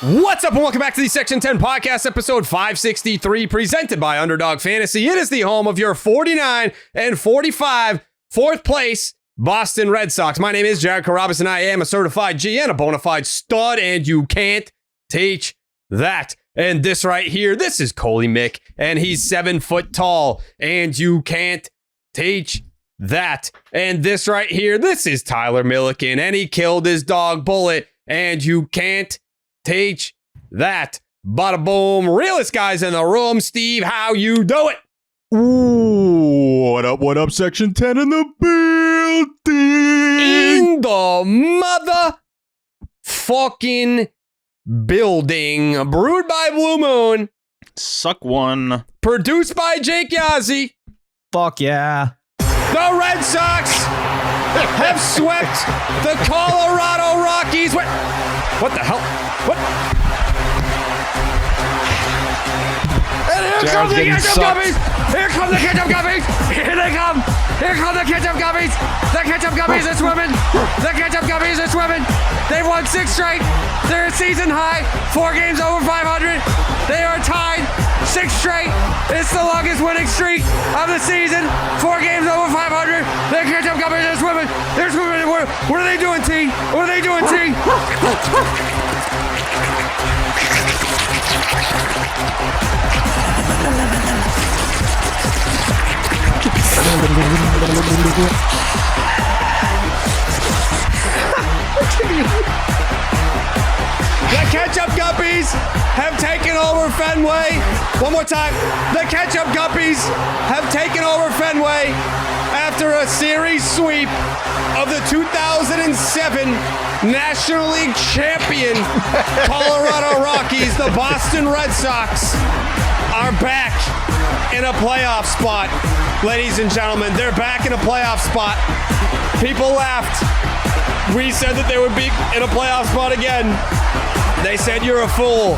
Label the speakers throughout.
Speaker 1: What's up and welcome back to the Section 10 Podcast, episode 563, presented by Underdog Fantasy. It is the home of your 49-45 fourth place Boston Red Sox. My name is Jared Carabas, and I am a certified G and a bona fide stud, and you can't teach that. And this right here, this is Coley Mick, and he's 7 foot tall, and you can't teach that. And this right here, this is Tyler Milliken, and he killed his dog Bullet, and you can't teach that. Bada boom. Realest guys in the room. Steve, how you do it?
Speaker 2: Ooh, what up, Section 10 in the building?
Speaker 1: In the motherfucking building. Brewed by Blue Moon.
Speaker 2: Suck one.
Speaker 1: Produced by Jake Yazzie.
Speaker 3: Fuck yeah.
Speaker 1: The Red Sox have swept the Colorado Rockies. What the hell? What? And here comes the Ketchup Guppies! Here come the Ketchup Guppies! Here they come! Here come the Ketchup Guppies! The Ketchup Guppies are swimming! The Ketchup Guppies are swimming! They've won 6 straight! They're a season high! 4 games over 500! They are tied! 6 straight! It's the longest winning streak of the season! 4 games over 500! The Ketchup Guppies are swimming! They're swimming! What are they doing, T? What are they doing, T? The Ketchup Guppies have taken over Fenway. One more time. The Ketchup Guppies have taken over Fenway after a series sweep of the 2007 National League champion Colorado Rockies. The Boston Red Sox are back in a playoff spot. Ladies and gentlemen, they're back in a playoff spot. People laughed. We said that they would be in a playoff spot again. They said you're a fool.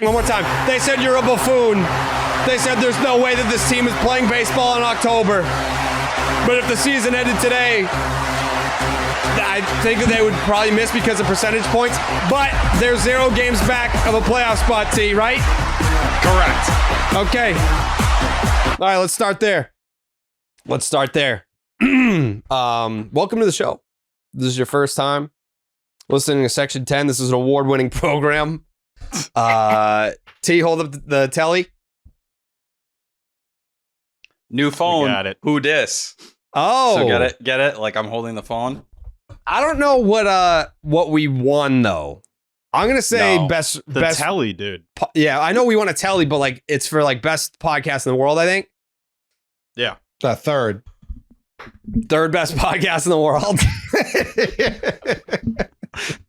Speaker 1: One more time. They said you're a buffoon. They said there's no way that this team is playing baseball in October. But if the season ended today, I think that they would probably miss because of percentage points. But they're 0 games back of a playoff spot, T, right?
Speaker 2: Correct.
Speaker 1: Okay. All right, let's start there. Welcome to the show. This is your first time listening to Section 10. This is an award-winning program. T, hold up the telly.
Speaker 4: New phone.
Speaker 2: Got it.
Speaker 4: Who dis?
Speaker 1: Oh.
Speaker 4: So get it? Like I'm holding the phone.
Speaker 1: I don't know what we won, though. I'm going to say best
Speaker 2: telly, dude.
Speaker 1: Yeah, I know we won a telly, but like it's for like best podcast in the world, I think.
Speaker 2: Yeah.
Speaker 3: Third
Speaker 1: best podcast in the world.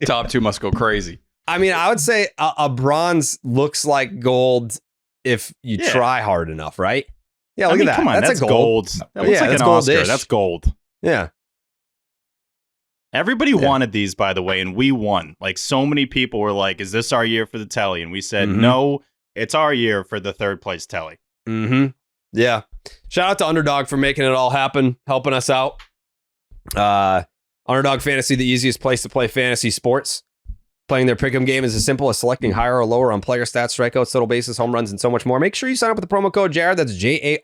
Speaker 4: Top 2 must go crazy.
Speaker 1: I mean, I would say a bronze looks like gold if you try hard enough, right? Yeah, look at that.
Speaker 2: Come on, that's gold. That looks like an Oscar. That's gold.
Speaker 1: Yeah.
Speaker 2: Everybody wanted these, by the way, and we won. Like, so many people were like, is this our year for the telly? And we said, no, it's our year for the third place telly.
Speaker 1: Mm-hmm. Yeah. Shout out to Underdog for making it all happen, helping us out. Underdog Fantasy, the easiest place to play fantasy sports. Playing their pick'em game is as simple as selecting higher or lower on player stats, strikeouts, total bases, home runs, and so much more. Make sure you sign up with the promo code Jared, that's Jared,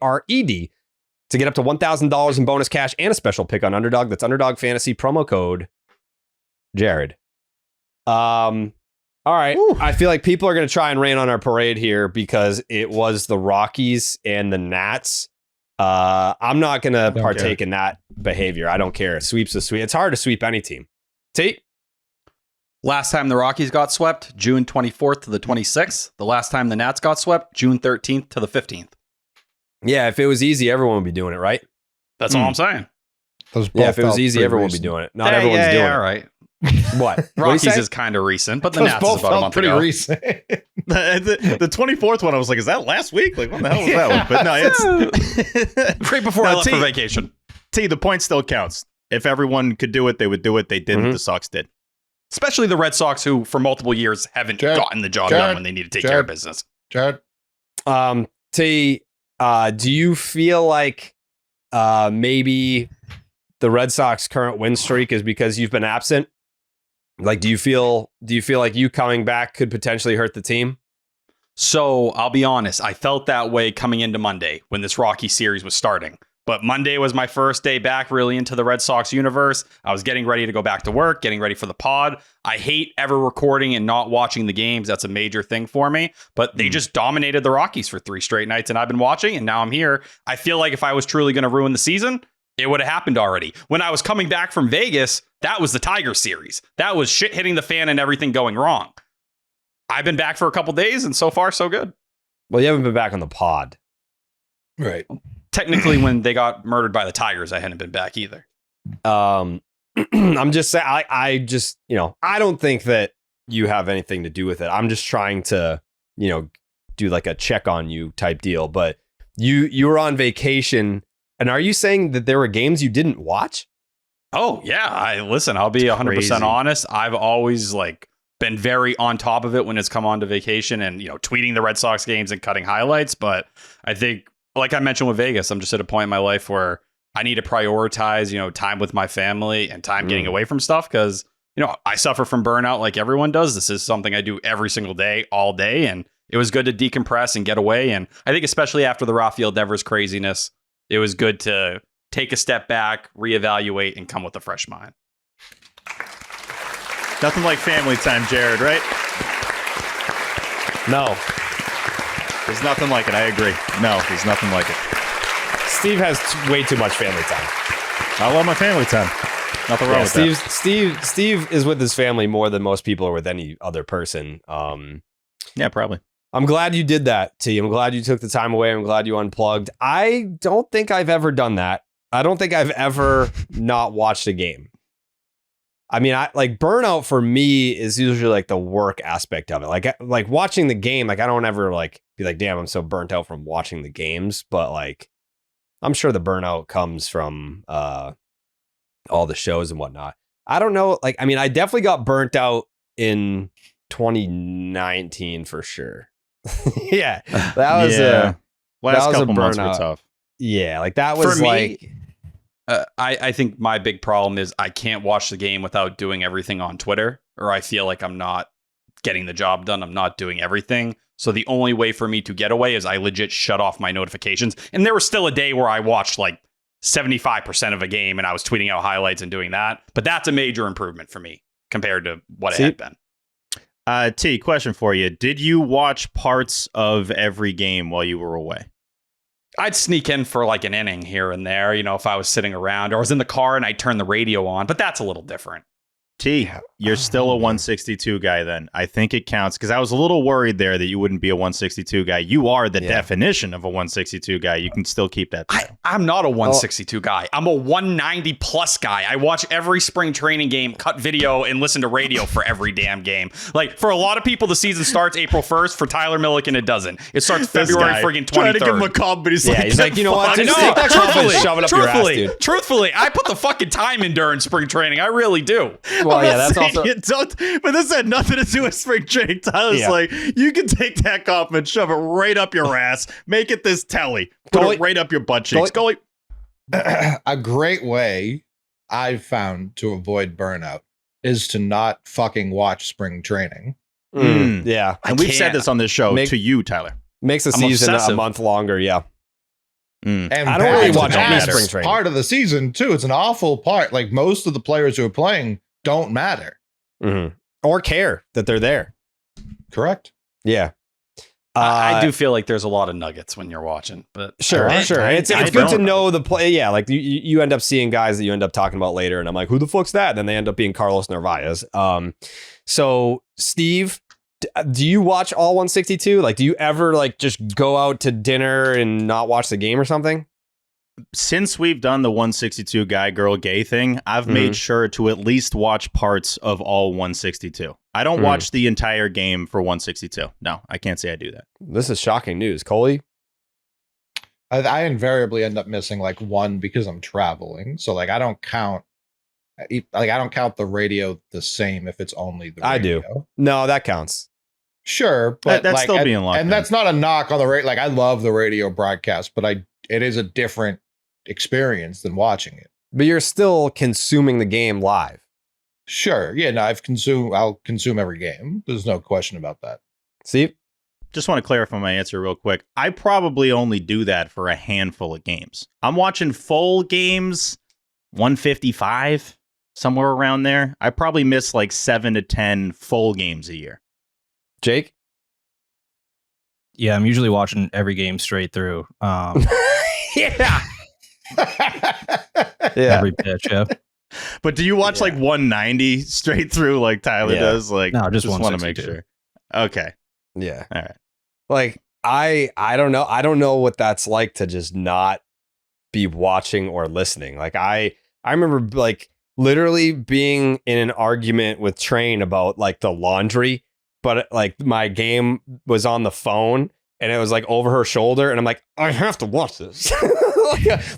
Speaker 1: to get up to $1,000 in bonus cash and a special pick on Underdog. That's Underdog Fantasy, promo code Jared. All right. Whew. I feel like people are going to try and rain on our parade here because it was the Rockies and the Nats. I'm not going to partake in that behavior. I don't care. Sweep's a sweep. It's hard to sweep any team. Tate?
Speaker 4: Last time the Rockies got swept, June 24th to the 26th. The last time the Nats got swept, June 13th to the 15th.
Speaker 1: Yeah, if it was easy, everyone would be doing it, right?
Speaker 4: That's all I'm saying.
Speaker 1: Yeah, if it was easy, everyone would be doing it. Not everyone's doing it.
Speaker 4: All right.
Speaker 1: What?
Speaker 4: Rockies is kind of recent, but the Nats is about a month ago.
Speaker 3: Recent.
Speaker 2: the 24th one, I was like, is that last week? Like, what the hell was that one? But no, it's
Speaker 4: right before I left for vacation.
Speaker 2: T, the point still counts. If everyone could do it, they would do it. They didn't. The Sox did.
Speaker 4: Especially the Red Sox, who for multiple years haven't gotten the job done when they need to take care of business.
Speaker 3: Jared?
Speaker 1: T, do you feel like maybe the Red Sox current win streak is because you've been absent?
Speaker 5: Like, do you feel like you coming back could potentially hurt the team?
Speaker 4: So I'll be honest, I felt that way coming into Monday when this Rocky series was starting. But Monday was my first day back really into the Red Sox universe. I was getting ready to go back to work, getting ready for the pod. I hate ever recording and not watching the games. That's a major thing for me. But they just dominated the Rockies for 3 straight nights, and I've been watching, and now I'm here. I feel like if I was truly going to ruin the season, it would have happened already. When I was coming back from Vegas, that was the Tiger series. That was shit hitting the fan and everything going wrong. I've been back for a couple days, and so far, so good.
Speaker 5: Well, you haven't been back on the pod.
Speaker 3: Right.
Speaker 4: Technically, when they got murdered by the Tigers, I hadn't been back either.
Speaker 5: I'm just saying, I just, I don't think that you have anything to do with it. I'm just trying to, do like a check on you type deal. But you were on vacation, and are you saying that there were games you didn't watch?
Speaker 4: Oh, yeah. I'll be 100% honest. I've always been very on top of it when it's come on to vacation and, tweeting the Red Sox games and cutting highlights. But I think, like I mentioned with Vegas, I'm just at a point in my life where I need to prioritize, time with my family and time getting away from stuff because, I suffer from burnout like everyone does. This is something I do every single day, all day. And it was good to decompress and get away. And I think especially after the Raffy Devers craziness, it was good to take a step back, reevaluate, and come with a fresh mind.
Speaker 2: Nothing like family time, Jared, right?
Speaker 5: No.
Speaker 2: There's nothing like it. I agree. No, there's nothing like it.
Speaker 5: Steve has way too much family time.
Speaker 2: I love my family time. Nothing wrong with that.
Speaker 5: Steve is with his family more than most people are with any other person.
Speaker 2: Yeah, probably.
Speaker 5: I'm glad you did that, T. I'm glad you took the time away. I'm glad you unplugged. I don't think I've ever done that. I don't think I've ever not watched a game. I mean, burnout for me is usually the work aspect of it. Like watching the game, I don't ever be like, damn, I'm so burnt out from watching the games. But I'm sure the burnout comes from all the shows and whatnot. I don't know. I definitely got burnt out in 2019 for sure. Yeah, that was
Speaker 2: last couple
Speaker 5: a
Speaker 2: months were
Speaker 5: burnout.
Speaker 2: tough.
Speaker 5: Yeah, that was
Speaker 4: for me, I think my big problem is I can't watch the game without doing everything on Twitter, or I feel like I'm not getting the job done. I'm not doing everything. So the only way for me to get away is I legit shut off my notifications. And there was still a day where I watched 75% of a game and I was tweeting out highlights and doing that. But that's a major improvement for me compared to what it had been.
Speaker 2: T, question for you. Did you watch parts of every game while you were away?
Speaker 4: I'd sneak in for an inning here and there, if I was sitting around or I was in the car and I'd turn the radio on, but that's a little different.
Speaker 2: T, you're still a 162 guy then. I think it counts because I was a little worried there that you wouldn't be a 162 guy. You are the definition of a 162 guy. You can still keep that.
Speaker 4: I'm not a 162 guy. I'm a 190 plus guy. I watch every spring training game, cut video, and listen to radio for every damn game. For a lot of people, the season starts April 1st. For Tyler Milliken, it doesn't. It starts February friggin' 23rd.
Speaker 2: Trying to give him a compliment.
Speaker 5: He's like, you know what? Just take that compliment and shove it up your ass, dude.
Speaker 4: Truthfully, I put the fucking time in during spring training. I really do.
Speaker 5: Well, yeah, that's also.
Speaker 2: But this had nothing to do with spring training. Tyler's you can take that compliment, shove it right up your ass, make it this telly, put it right up your butt cheeks. Goalie.
Speaker 3: A great way I've found to avoid burnout is to not fucking watch spring training.
Speaker 5: Yeah.
Speaker 2: And we've said this on this show to you, Tyler.
Speaker 5: Makes the season a month longer, yeah.
Speaker 3: And
Speaker 5: I don't really watch any spring training.
Speaker 3: Part of the season, too. It's an awful part. Most of the players who are playing don't matter.
Speaker 5: Or care that they're there.
Speaker 3: Correct.
Speaker 5: Yeah.
Speaker 4: I do feel like there's a lot of nuggets when you're watching, but
Speaker 5: sure. It's good to know the play. Yeah, you end up seeing guys that you end up talking about later, and I'm like, who the fuck's that? And then they end up being Carlos Narvaez. So Steve, do you watch all 162? Do you ever just go out to dinner and not watch the game or something?
Speaker 2: Since we've done the 162 guy girl gay thing, I've made sure to at least watch parts of all 162. I don't watch the entire game for 162. No, I can't say I do that.
Speaker 5: This is shocking news. Coley?
Speaker 3: I invariably end up missing one because I'm traveling. So I don't count. I don't count the radio the same if it's only the radio.
Speaker 5: I do. No, that counts.
Speaker 3: Sure, but
Speaker 2: that's still being locked in.
Speaker 3: And that's not a knock on the radio. I love the radio broadcast, but it is a different experience than watching it.
Speaker 5: But you're still consuming the game live.
Speaker 3: Sure. Yeah, no, I'll consume every game. There's no question about that.
Speaker 5: See?
Speaker 2: Just want to clarify my answer real quick. I probably only do that for a handful of games. I'm watching full games, 155, somewhere around there. I probably miss like 7 to 10 full games a year.
Speaker 5: Jake?
Speaker 6: Yeah, I'm usually watching every game straight through.
Speaker 5: Yeah.
Speaker 6: Every pitch, yeah.
Speaker 2: But do you watch like 190 straight through like Tyler does? Like,
Speaker 6: no, just
Speaker 2: want to make
Speaker 6: 162.
Speaker 2: sure. Okay.
Speaker 5: Yeah.
Speaker 2: All right.
Speaker 5: Like, I don't know. I don't know what that's like to just not be watching or listening. Like, I remember like literally being in an argument with Train about like the laundry, but like my game was on the phone and it was like over her shoulder, and I'm like, I have to watch this.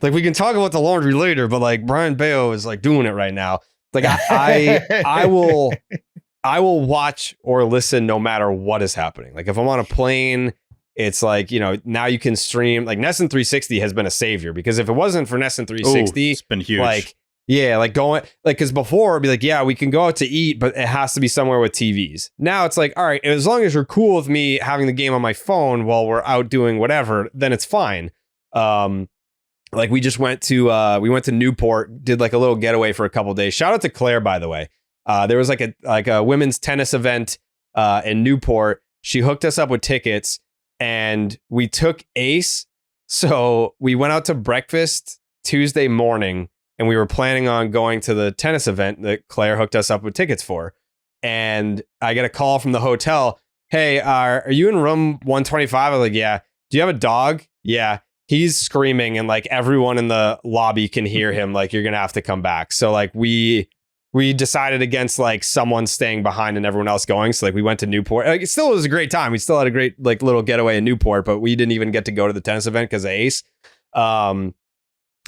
Speaker 5: Like we can talk about the laundry later, but like Brian Bayo is like doing it right now. Like I will watch or listen no matter what is happening. Like if I'm on a plane, it's like, you know, now you can stream. Like Nesson 360 has been a savior, because if it wasn't for Nesson 360,
Speaker 2: it's been huge.
Speaker 5: Like, yeah, like going, like, because before it'd be like, yeah, we can go out to eat, but it has to be somewhere with TVs. Now it's like, all right, as long as you're cool with me having the game on my phone while we're out doing whatever, then it's fine. Like we just went to Newport, did like a little getaway for a couple of days. Shout out to Claire, by the way. There was like a women's tennis event in Newport. She hooked us up with tickets, and we took Ace. So we went out to breakfast Tuesday morning, and we were planning on going to the tennis event that Claire hooked us up with tickets for. And I get a call from the hotel. Hey, are you in room 125? I was like, yeah. Do you have a dog? Yeah. He's screaming, and like everyone in the lobby can hear him. Like, you're going to have to come back. So like we decided against like someone staying behind and everyone else going. So like we went to Newport. Like, it still was a great time. We still had a great like little getaway in Newport, but we didn't even get to go to the tennis event because of Ace. But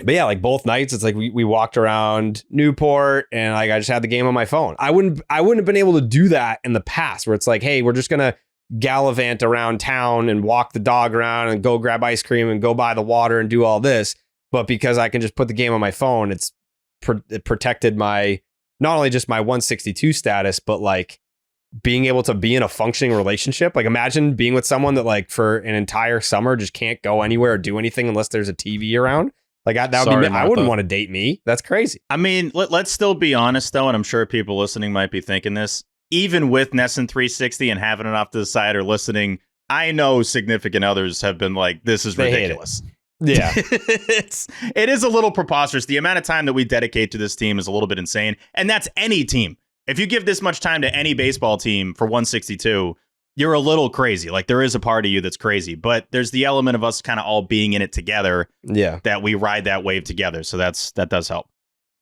Speaker 5: yeah, like both nights, it's like we walked around Newport, and like I just had the game on my phone. I wouldn't have been able to do that in the past, where it's like, hey, we're just gonna gallivant around town and walk the dog around and go grab ice cream and go buy the water and do all this. But because I can just put the game on my phone, it protected my, not only just my 162 status, but like being able to be in a functioning relationship. Like imagine being with someone that like for an entire summer just can't go anywhere or do anything unless there's a TV around. Like that would be, I wouldn't want to date me. That's crazy.
Speaker 2: I mean, let's still be honest though, and I'm sure people listening might be thinking this. Even with Nesson 360 and having it off to the side or listening, I know significant others have been like, this is ridiculous.
Speaker 5: Yeah.
Speaker 2: It is a little preposterous. The amount of time that we dedicate to this team is a little bit insane. And that's any team. If you give this much time to any baseball team for 162, you're a little crazy. Like there is a part of you that's crazy, but there's the element of us kind of all being in it together.
Speaker 5: Yeah.
Speaker 2: That we ride that wave together. So that does help.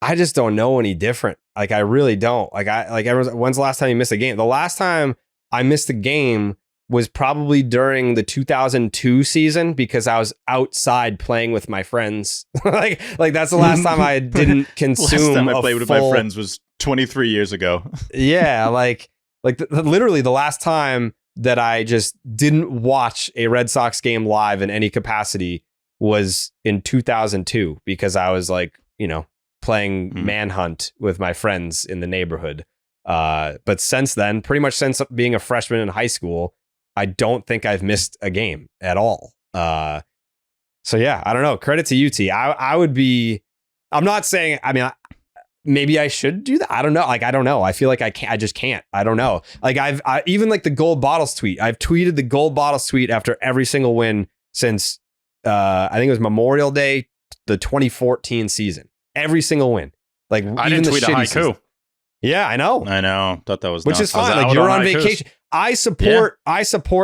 Speaker 5: I just don't know any different. Like I really don't. Like everyone's, when's the last time you missed a game? The last time I missed a game was probably during the 2002 season, because I was outside playing with my friends. like that's the last time I didn't consume.
Speaker 2: Last time I played with my friends was 23 years ago.
Speaker 5: Yeah, like literally the last time that I just didn't watch a Red Sox game live in any capacity was in 2002, because I was like, you know, playing Manhunt with my friends in the neighborhood. But since then, pretty much since being a freshman in high school, I don't think I've missed a game at all. So yeah, I don't know. Credit to UT. I would be, I'm not saying, I mean, maybe I should do that. I don't know. Like, I don't know. I feel like I just can't. I don't know. Like I even like the gold bottles tweet. I've tweeted the gold bottles tweet after every single win since, I think it was Memorial Day, the 2014 season. Every single win. Like
Speaker 4: I
Speaker 5: even
Speaker 4: didn't
Speaker 5: the
Speaker 4: tweet a
Speaker 5: shitty
Speaker 4: haiku.
Speaker 5: season. Yeah, I know.
Speaker 2: Thought that was
Speaker 5: which
Speaker 2: nuts.
Speaker 5: is fine. Like you're on vacation. I support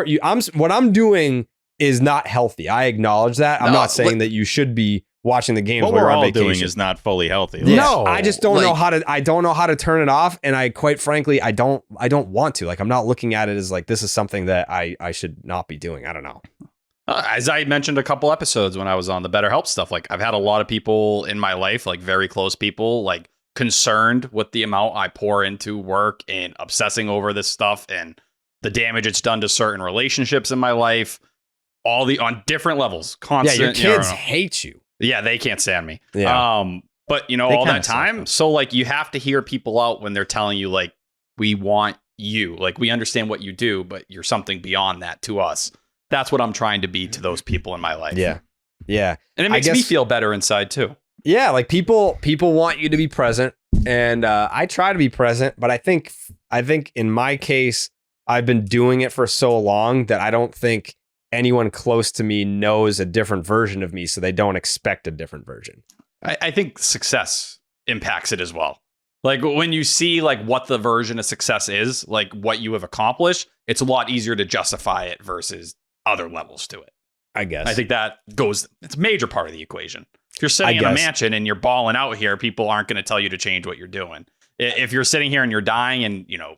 Speaker 5: you. What I'm doing is not healthy. I acknowledge that. I'm not saying that you should be watching the games
Speaker 2: what
Speaker 5: while
Speaker 2: we're
Speaker 5: you're on
Speaker 2: all
Speaker 5: vacation.
Speaker 2: doing is not fully healthy.
Speaker 5: Yeah,
Speaker 3: No,
Speaker 5: I just don't know how to. I don't know how to turn it off, and I quite frankly, I don't want to. Like I'm not looking at it as like this is something that I should not be doing. I don't know.
Speaker 4: As I mentioned a couple episodes when I was on the BetterHelp stuff, like I've had a lot of people in my life, like very close people, like concerned with the amount I pour into work and obsessing over this stuff and the damage it's done to certain relationships in my life, on different levels. Constant.
Speaker 5: Yeah, your kids hate you.
Speaker 4: Yeah, they can't stand me.
Speaker 5: Yeah.
Speaker 4: But, you know,
Speaker 2: They
Speaker 4: all
Speaker 2: kinda
Speaker 4: that time. So, like, you have to hear people out when they're telling you, like, we want you. Like, we understand what you do, but you're something beyond that to us. That's what I'm trying to be to those people in my life.
Speaker 5: Yeah. Yeah.
Speaker 4: And it makes me feel better inside, too.
Speaker 5: Yeah, like people want you to be present, and I try to be present, but I think in my case, I've been doing it for so long that I don't think anyone close to me knows a different version of me, so they don't expect a different version.
Speaker 4: I think success impacts it as well. Like when you see like what the version of success is, like what you have accomplished, it's a lot easier to justify it versus other levels to it.
Speaker 5: I guess.
Speaker 4: I think it's a major part of the equation. If you're sitting in a mansion and you're balling out here, people aren't going to tell you to change what you're doing. If you're sitting here and you're dying and, you know,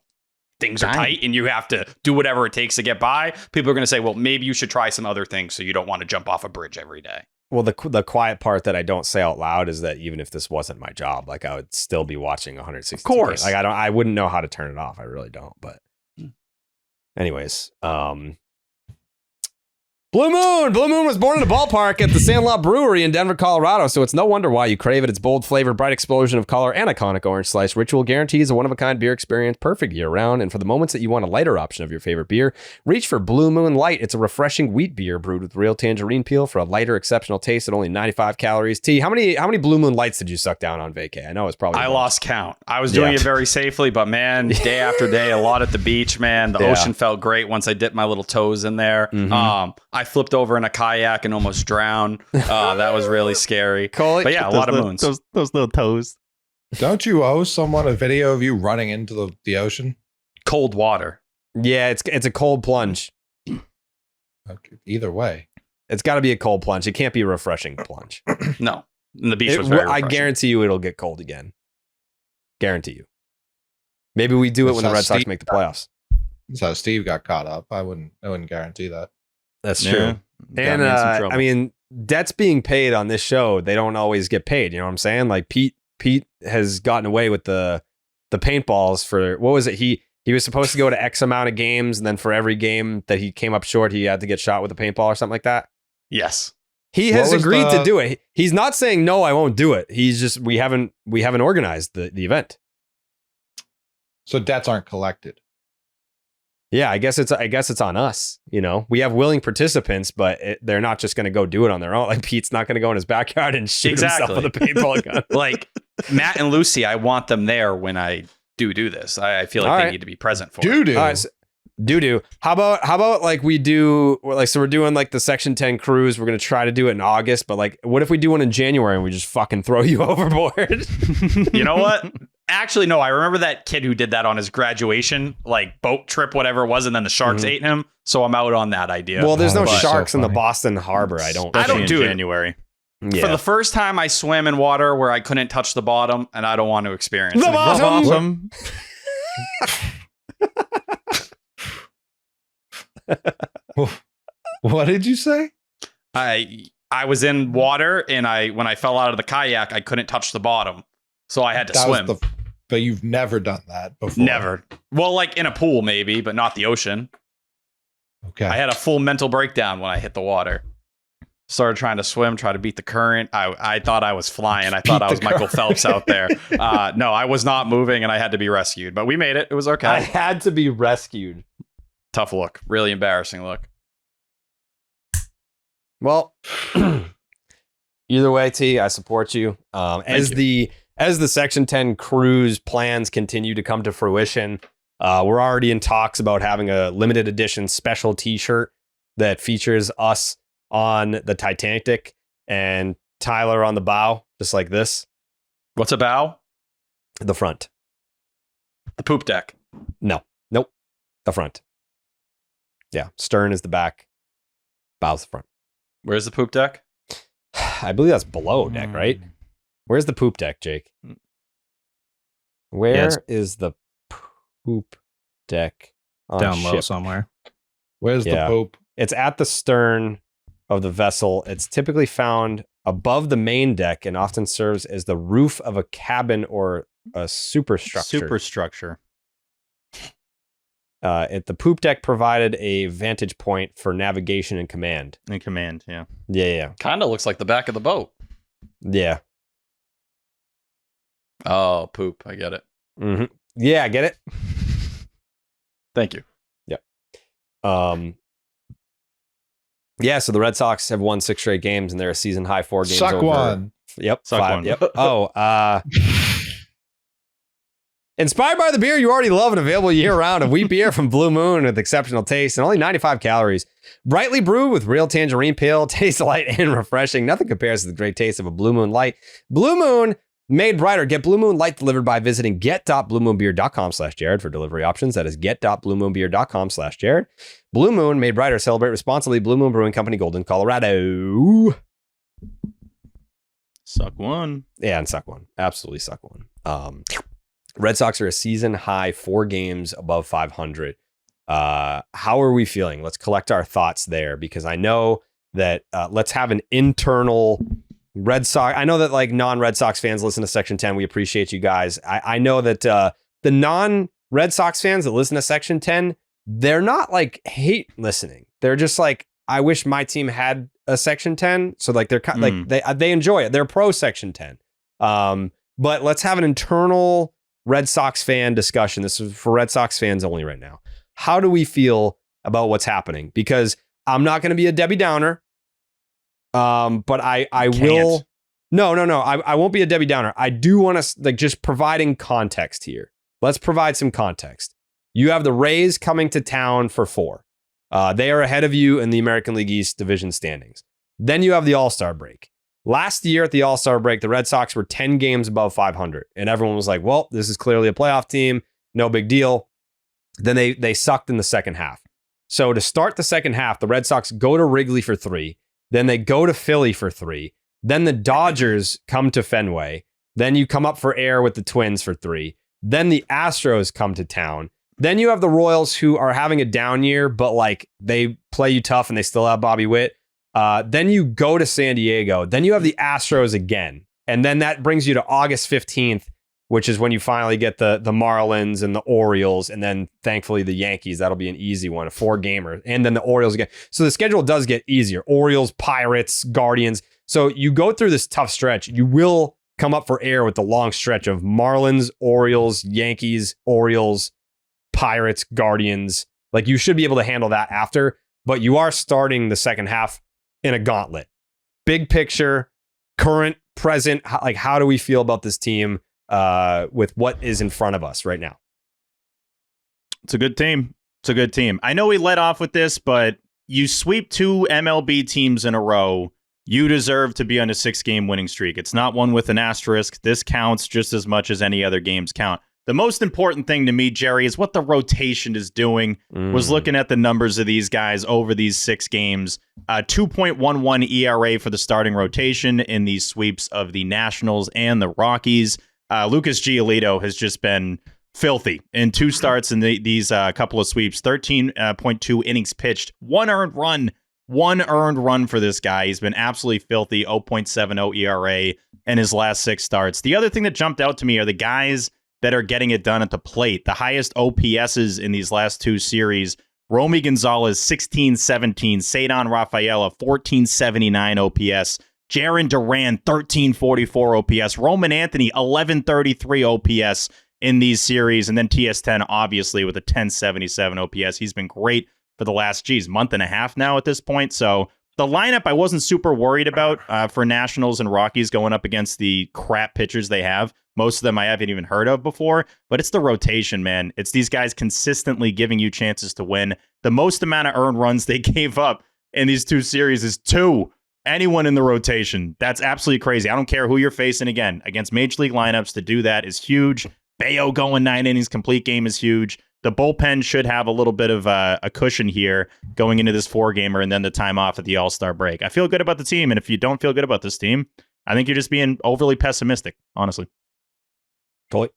Speaker 4: things are tight and you have to do whatever it takes to get by, people are going to say, well, maybe you should try some other things so you don't want to jump off a bridge every day.
Speaker 5: Well, the quiet part that I don't say out loud is that even if this wasn't my job, like I would still be watching 160.
Speaker 4: Of course.
Speaker 5: Like I wouldn't know how to turn it off. I really don't. But anyways, Blue Moon was born in a ballpark at the Sandlot Brewery in Denver, Colorado, so it's no wonder why you crave it. Its bold flavor, bright explosion of color, and iconic orange slice ritual guarantees a one-of-a-kind beer experience, perfect year-round. And for the moments that you want a lighter option of your favorite beer, reach for Blue Moon Light. It's a refreshing wheat beer brewed with real tangerine peel for a lighter, exceptional taste at only 95 calories. T, how many Blue Moon Lights did you suck down on vacay? I know it's probably...
Speaker 4: I lost count. I was doing it very safely, but man, day after day, a lot at the beach, man. The ocean felt great once I dipped my little toes in there. Mm-hmm. I flipped over in a kayak and almost drowned. That was really scary. But yeah, a lot of moons.
Speaker 2: Those little toes.
Speaker 3: Don't you owe someone a video of you running into the ocean?
Speaker 4: Cold water.
Speaker 5: Yeah, it's a cold plunge.
Speaker 3: Okay, either way.
Speaker 5: It's got to be a cold plunge. It can't be a refreshing plunge.
Speaker 4: No. And the beach was very refreshing.
Speaker 5: I guarantee you it'll get cold again. Guarantee you. Maybe we do it when the Red Sox make the playoffs.
Speaker 3: That's how Steve got caught up. I wouldn't guarantee that.
Speaker 5: That's true. And I mean, debts being paid on this show, they don't always get paid. You know what I'm saying? Like Pete has gotten away with the paintballs for, what was it? He was supposed to go to X amount of games, and then for every game that he came up short, he had to get shot with a paintball or something like that.
Speaker 4: Yes.
Speaker 5: He has agreed to do it. He's not saying no, I won't do it. He's just we haven't organized the event.
Speaker 3: So debts aren't collected.
Speaker 5: Yeah, I guess it's on us. You know, we have willing participants, but they're not just going to go do it on their own. Like Pete's not going to go in his backyard and shoot himself with a paintball gun.
Speaker 4: Like Matt and Lucy, I want them there when I do this. I feel like they need to be present for it.
Speaker 5: All right, so, do. How about like we do, like, so we're doing like the Section 10 cruise. We're going to try to do it in August, but like, what if we do one in January and we just fucking throw you overboard?
Speaker 4: You know what? Actually, no, I remember that kid who did that on his graduation, like boat trip, whatever it was, and then the sharks ate him. So I'm out on that idea.
Speaker 5: Well, there's no sharks in the Boston Harbor. I don't
Speaker 4: do
Speaker 2: January.
Speaker 4: Yeah. For the first time, I swam in water where I couldn't touch the bottom, and I don't want to experience
Speaker 5: the bottom.
Speaker 3: What did you say?
Speaker 4: I was in water, and when I fell out of the kayak, I couldn't touch the bottom, so I had to swim.
Speaker 3: But you've never done that before.
Speaker 4: Never. Well, like in a pool, maybe, but not the ocean.
Speaker 3: Okay.
Speaker 4: I had a full mental breakdown when I hit the water. Started trying to swim, try to beat the current. I thought I was flying. I thought I was Michael Phelps out there. No, I was not moving, and I had to be rescued. But we made it. It was okay.
Speaker 5: I had to be rescued.
Speaker 4: Tough look. Really embarrassing look.
Speaker 5: Well, either way, T, I support you. As the Section 10 cruise plans continue to come to fruition, we're already in talks about having a limited edition special T-shirt that features us on the Titanic and Tyler on the bow, just like this.
Speaker 4: What's a bow?
Speaker 5: The front.
Speaker 4: The poop deck.
Speaker 5: Nope. The front. Yeah. Stern is the back. Bow's the front.
Speaker 4: Where's the poop deck?
Speaker 5: I believe that's below deck, right? Where's the poop deck, Jake? Where is the poop deck on
Speaker 6: down
Speaker 5: ship?
Speaker 6: Low somewhere?
Speaker 3: Where's the poop?
Speaker 5: It's at the stern of the vessel. It's typically found above the main deck and often serves as the roof of a cabin or a superstructure. The poop deck provided a vantage point for navigation and command.
Speaker 2: Yeah.
Speaker 5: Yeah.
Speaker 4: Kind of looks like the back of the boat.
Speaker 5: Yeah.
Speaker 4: Oh, poop. I get it.
Speaker 5: Mm-hmm. Yeah, get it?
Speaker 4: Thank you.
Speaker 5: Yep. Yeah, so the Red Sox have won 6 straight games, and they're a season high 4 games
Speaker 3: Suck
Speaker 5: over.
Speaker 3: one.
Speaker 5: Yep.
Speaker 2: Suck
Speaker 5: 5.
Speaker 2: one.
Speaker 5: Yep. Oh, inspired by the beer you already love and available year-round, a wheat beer from Blue Moon with exceptional taste and only 95 calories. Brightly brewed with real tangerine peel, tastes light and refreshing. Nothing compares to the great taste of a Blue Moon Light. Blue Moon made brighter. Get Blue Moon Light delivered by visiting get.bluemoonbeer.com/Jared for delivery options. That is get.bluemoonbeer.com/Jared. Blue Moon made brighter. Celebrate responsibly. Blue Moon Brewing Company, Golden, Colorado.
Speaker 2: Suck one.
Speaker 5: Yeah, and suck one. Absolutely suck one. Red Sox are a season high 4 games above 500. How are we feeling? Let's collect our thoughts there, because I know that let's have an internal Red Sox. I know that like non-Red Sox fans listen to Section 10. We appreciate you guys. I know that the non-Red Sox fans that listen to Section 10, they're not like hate listening. They're just like, I wish my team had a Section 10. So like they're like they enjoy it. They're pro Section 10. But let's have an internal Red Sox fan discussion. This is for Red Sox fans only right now. How do we feel about what's happening? Because I'm not going to be a Debbie Downer. But I will. No. I won't be a Debbie Downer. I do want to like just providing context here. Let's provide some context. You have the Rays coming to town for 4. They are ahead of you in the American League East division standings. Then you have the All-Star break. Last year at the All-Star break, the Red Sox were 10 games above 500. And everyone was like, well, this is clearly a playoff team. No big deal. Then they sucked in the second half. So to start the second half, the Red Sox go to Wrigley for 3. Then they go to Philly for 3. Then the Dodgers come to Fenway. Then you come up for air with the Twins for 3. Then the Astros come to town. Then you have the Royals, who are having a down year, but like they play you tough and they still have Bobby Witt. Then you go to San Diego. Then you have the Astros again. And then that brings you to August 15th, which is when you finally get the Marlins and the Orioles. And then thankfully the Yankees. That'll be an easy one, a 4-gamer. And then the Orioles again. So the schedule does get easier. Orioles, Pirates, Guardians. So you go through this tough stretch. You will come up for air with the long stretch of Marlins, Orioles, Yankees, Orioles, Pirates, Guardians. Like you should be able to handle that after, but you are starting the second half in a gauntlet. Big picture, current, present, like how do we feel about this team with what is in front of us right now?
Speaker 2: It's a good team. It's a good team. I know we let off with this, but you sweep 2 MLB teams in a row. You deserve to be on a 6-game winning streak. It's not one with an asterisk. This counts just as much as any other games count. The most important thing to me, Jerry, is what the rotation is doing. Was looking at the numbers of these guys over these 6 games. 2.11 ERA for the starting rotation in these sweeps of the Nationals and the Rockies. Lucas Giolito has just been filthy in 2 starts in these couple of sweeps. 13.2 innings pitched, 1 earned run for this guy. He's been absolutely filthy. 0.70 ERA in his last 6 starts. The other thing that jumped out to me are the guys that are getting it done at the plate. The highest OPSs in these last 2 series. Romy Gonzalez, 1617. Cedar Rafaela, 1479 OPS. Jarren Duran, 1344 OPS. Roman Anthony, 1133 OPS in these series. And then TS10, obviously, with a 1077 OPS. He's been great for the last, month and a half now at this point. So the lineup I wasn't super worried about for Nationals and Rockies going up against the crap pitchers they have. Most of them I haven't even heard of before, but it's the rotation, man. It's these guys consistently giving you chances to win. The most amount of earned runs they gave up in these 2 series is 2. Anyone in the rotation. That's absolutely crazy. I don't care who you're facing again. Against Major League lineups, to do that is huge. Bello going 9 innings, complete game is huge. The bullpen should have a little bit of a cushion here going into this 4-gamer and then the time off at the All-Star break. I feel good about the team, and if you don't feel good about this team, I think you're just being overly pessimistic, honestly.
Speaker 5: Totally.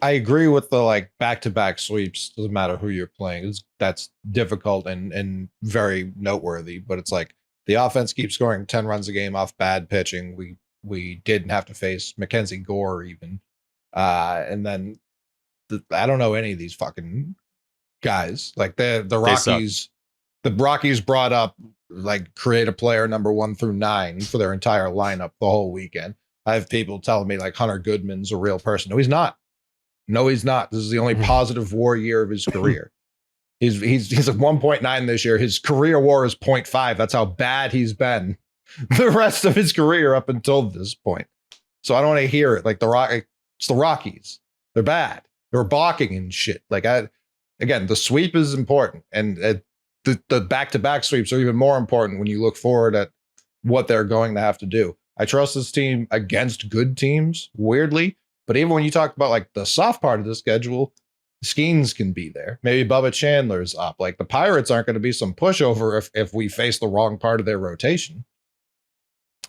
Speaker 3: I agree with the like back-to-back sweeps. Doesn't matter who you're playing. That's difficult and very noteworthy. But it's like the offense keeps scoring 10 runs a game off bad pitching. We didn't have to face Mackenzie Gore even. And then I don't know any of these fucking guys. Like the Rockies. The Rockies brought up like create a player number 1 through 9 for their entire lineup the whole weekend. I have people telling me like Hunter Goodman's a real person. No, he's not. No, he's not. This is the only positive WAR year of his career. He's at 1.9 this year. His career WAR is 0.5. That's how bad he's been the rest of his career up until this point. So I don't want to hear it. Like it's the Rockies. They're bad. They're balking and shit. Like again, the sweep is important, and the back-to-back sweeps are even more important when you look forward at what they're going to have to do. I trust this team against good teams, weirdly, but even when you talk about like the soft part of the schedule, Skeens can be there. Maybe Bubba Chandler's up. Like the Pirates aren't going to be some pushover if we face the wrong part of their rotation.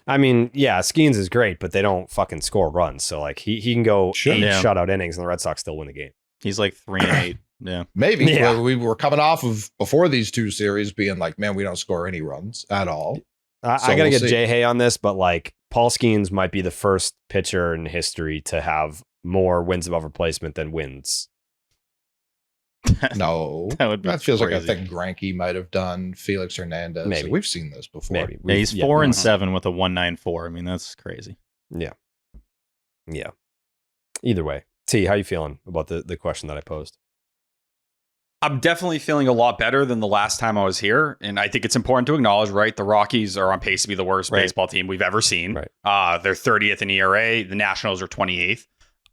Speaker 5: I mean, yeah, Skeens is great, but they don't fucking score runs. So like he can go 8 shutout innings and the Red Sox still win the game.
Speaker 2: He's like 3-8. Yeah,
Speaker 3: maybe.
Speaker 5: Yeah.
Speaker 3: Well, we were coming off of before these 2 series being like, man, we don't score any runs at all.
Speaker 5: I gotta get Jay Hay on this, but like Paul Skeens might be the first pitcher in history to have more wins above replacement than wins.
Speaker 3: No, that feels crazy. Like a thing Greinke might have done. Felix Hernandez.
Speaker 5: Maybe.
Speaker 3: We've seen this before.
Speaker 5: Maybe.
Speaker 2: Yeah, he's 4-7 with a 1.94. I mean, that's crazy.
Speaker 5: Yeah. Either way, T, how you feeling about the question that I posed?
Speaker 4: I'm definitely feeling a lot better than the last time I was here. And I think it's important to acknowledge, right? The Rockies are on pace to be the worst baseball team we've ever seen.
Speaker 5: Right.
Speaker 4: They're 30th in ERA. The Nationals are 28th.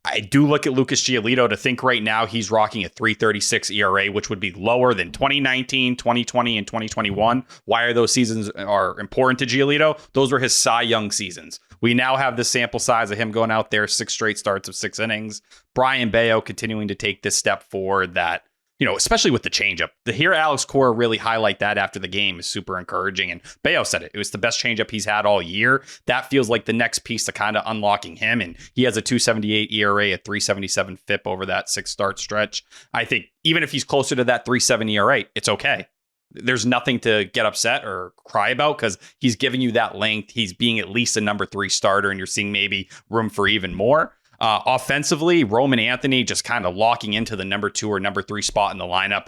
Speaker 4: I do look at Lucas Giolito to think right now he's rocking a 3.36 ERA, which would be lower than 2019, 2020, and 2021. Why are those seasons are important to Giolito? Those were his Cy Young seasons. We now have the sample size of him going out there 6 straight starts of 6 innings. Brian Bello continuing to take this step forward that, you know, especially with the changeup. To hear Alex Cora really highlight that after the game is super encouraging. And Bello said it. It was the best changeup he's had all year. That feels like the next piece to kind of unlocking him. And he has a 2.78 ERA, a 3.77 FIP over that 6-start stretch. I think even if he's closer to that 3.7 ERA, it's okay. There's nothing to get upset or cry about because he's giving you that length. He's being at least a number 3 starter, and you're seeing maybe room for even more. Offensively, Roman Anthony just kind of locking into the number 2 or number 3 spot in the lineup.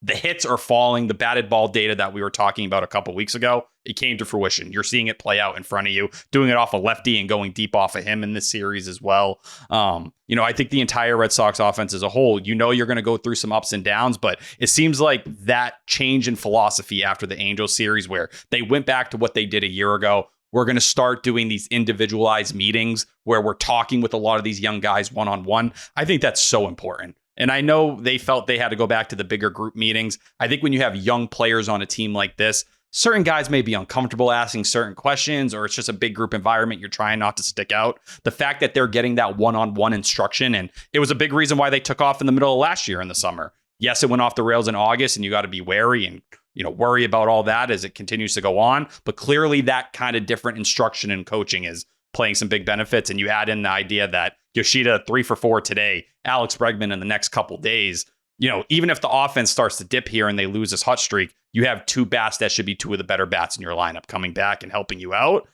Speaker 4: The hits are falling. The batted ball data that we were talking about a couple weeks ago, it came to fruition. You're seeing it play out in front of you, doing it off a lefty and going deep off of him in this series as well. I think the entire Red Sox offense as a whole, you're going to go through some ups and downs, but it seems like that change in philosophy after the Angels series where they went back to what they did a year ago. We're going to start doing these individualized meetings where we're talking with a lot of these young guys one-on-one. I think that's so important. And I know they felt they had to go back to the bigger group meetings. I think when you have young players on a team like this, certain guys may be uncomfortable asking certain questions, or it's just a big group environment. You're trying not to stick out. The fact that they're getting that one-on-one instruction, and it was a big reason why they took off in the middle of last year in the summer. Yes, it went off the rails in August, and you got to be wary and worry about all that as it continues to go on. But clearly that kind of different instruction and coaching is playing some big benefits. And you add in the idea that Yoshida 3 for 4 today, Alex Bregman in the next couple days, even if the offense starts to dip here and they lose this hot streak, you have 2 bats that should be 2 of the better bats in your lineup coming back and helping you out.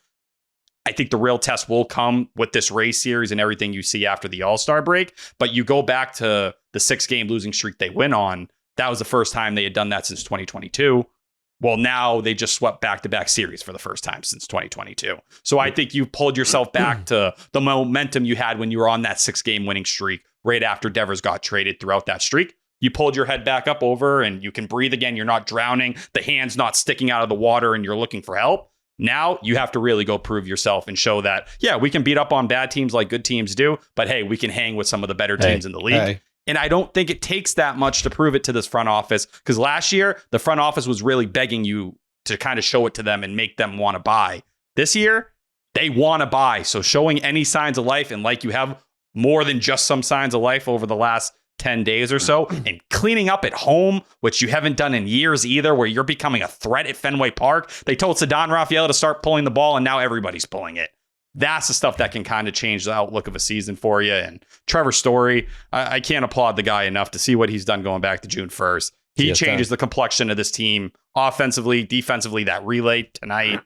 Speaker 4: I think the real test will come with this race series and everything you see after the All-Star break. But you go back to the 6-game losing streak they went on. That was the first time they had done that since 2022. Well, now they just swept back-to-back series for the first time since 2022. So I think you pulled yourself back to the momentum you had when you were on that 6-game winning streak right after Devers got traded throughout that streak. You pulled your head back up over and you can breathe again. You're not drowning. The hand's not sticking out of the water and you're looking for help. Now you have to really go prove yourself and show that, yeah, we can beat up on bad teams like good teams do, but hey, we can hang with some of the better teams in the league. And I don't think it takes that much to prove it to this front office, because last year, the front office was really begging you to kind of show it to them and make them want to buy. This year, they want to buy. So showing any signs of life, and like you have more than just some signs of life over the last 10 days or so, and cleaning up at home, which you haven't done in years either, where you're becoming a threat at Fenway Park. They told Ceddanne Rafaela to start pulling the ball, and now everybody's pulling it. That's the stuff that can kind of change the outlook of a season for you. And Trevor Story, I can't applaud the guy enough to see what he's done going back to June 1st. He changes the complexion of this team offensively, defensively, that relay tonight.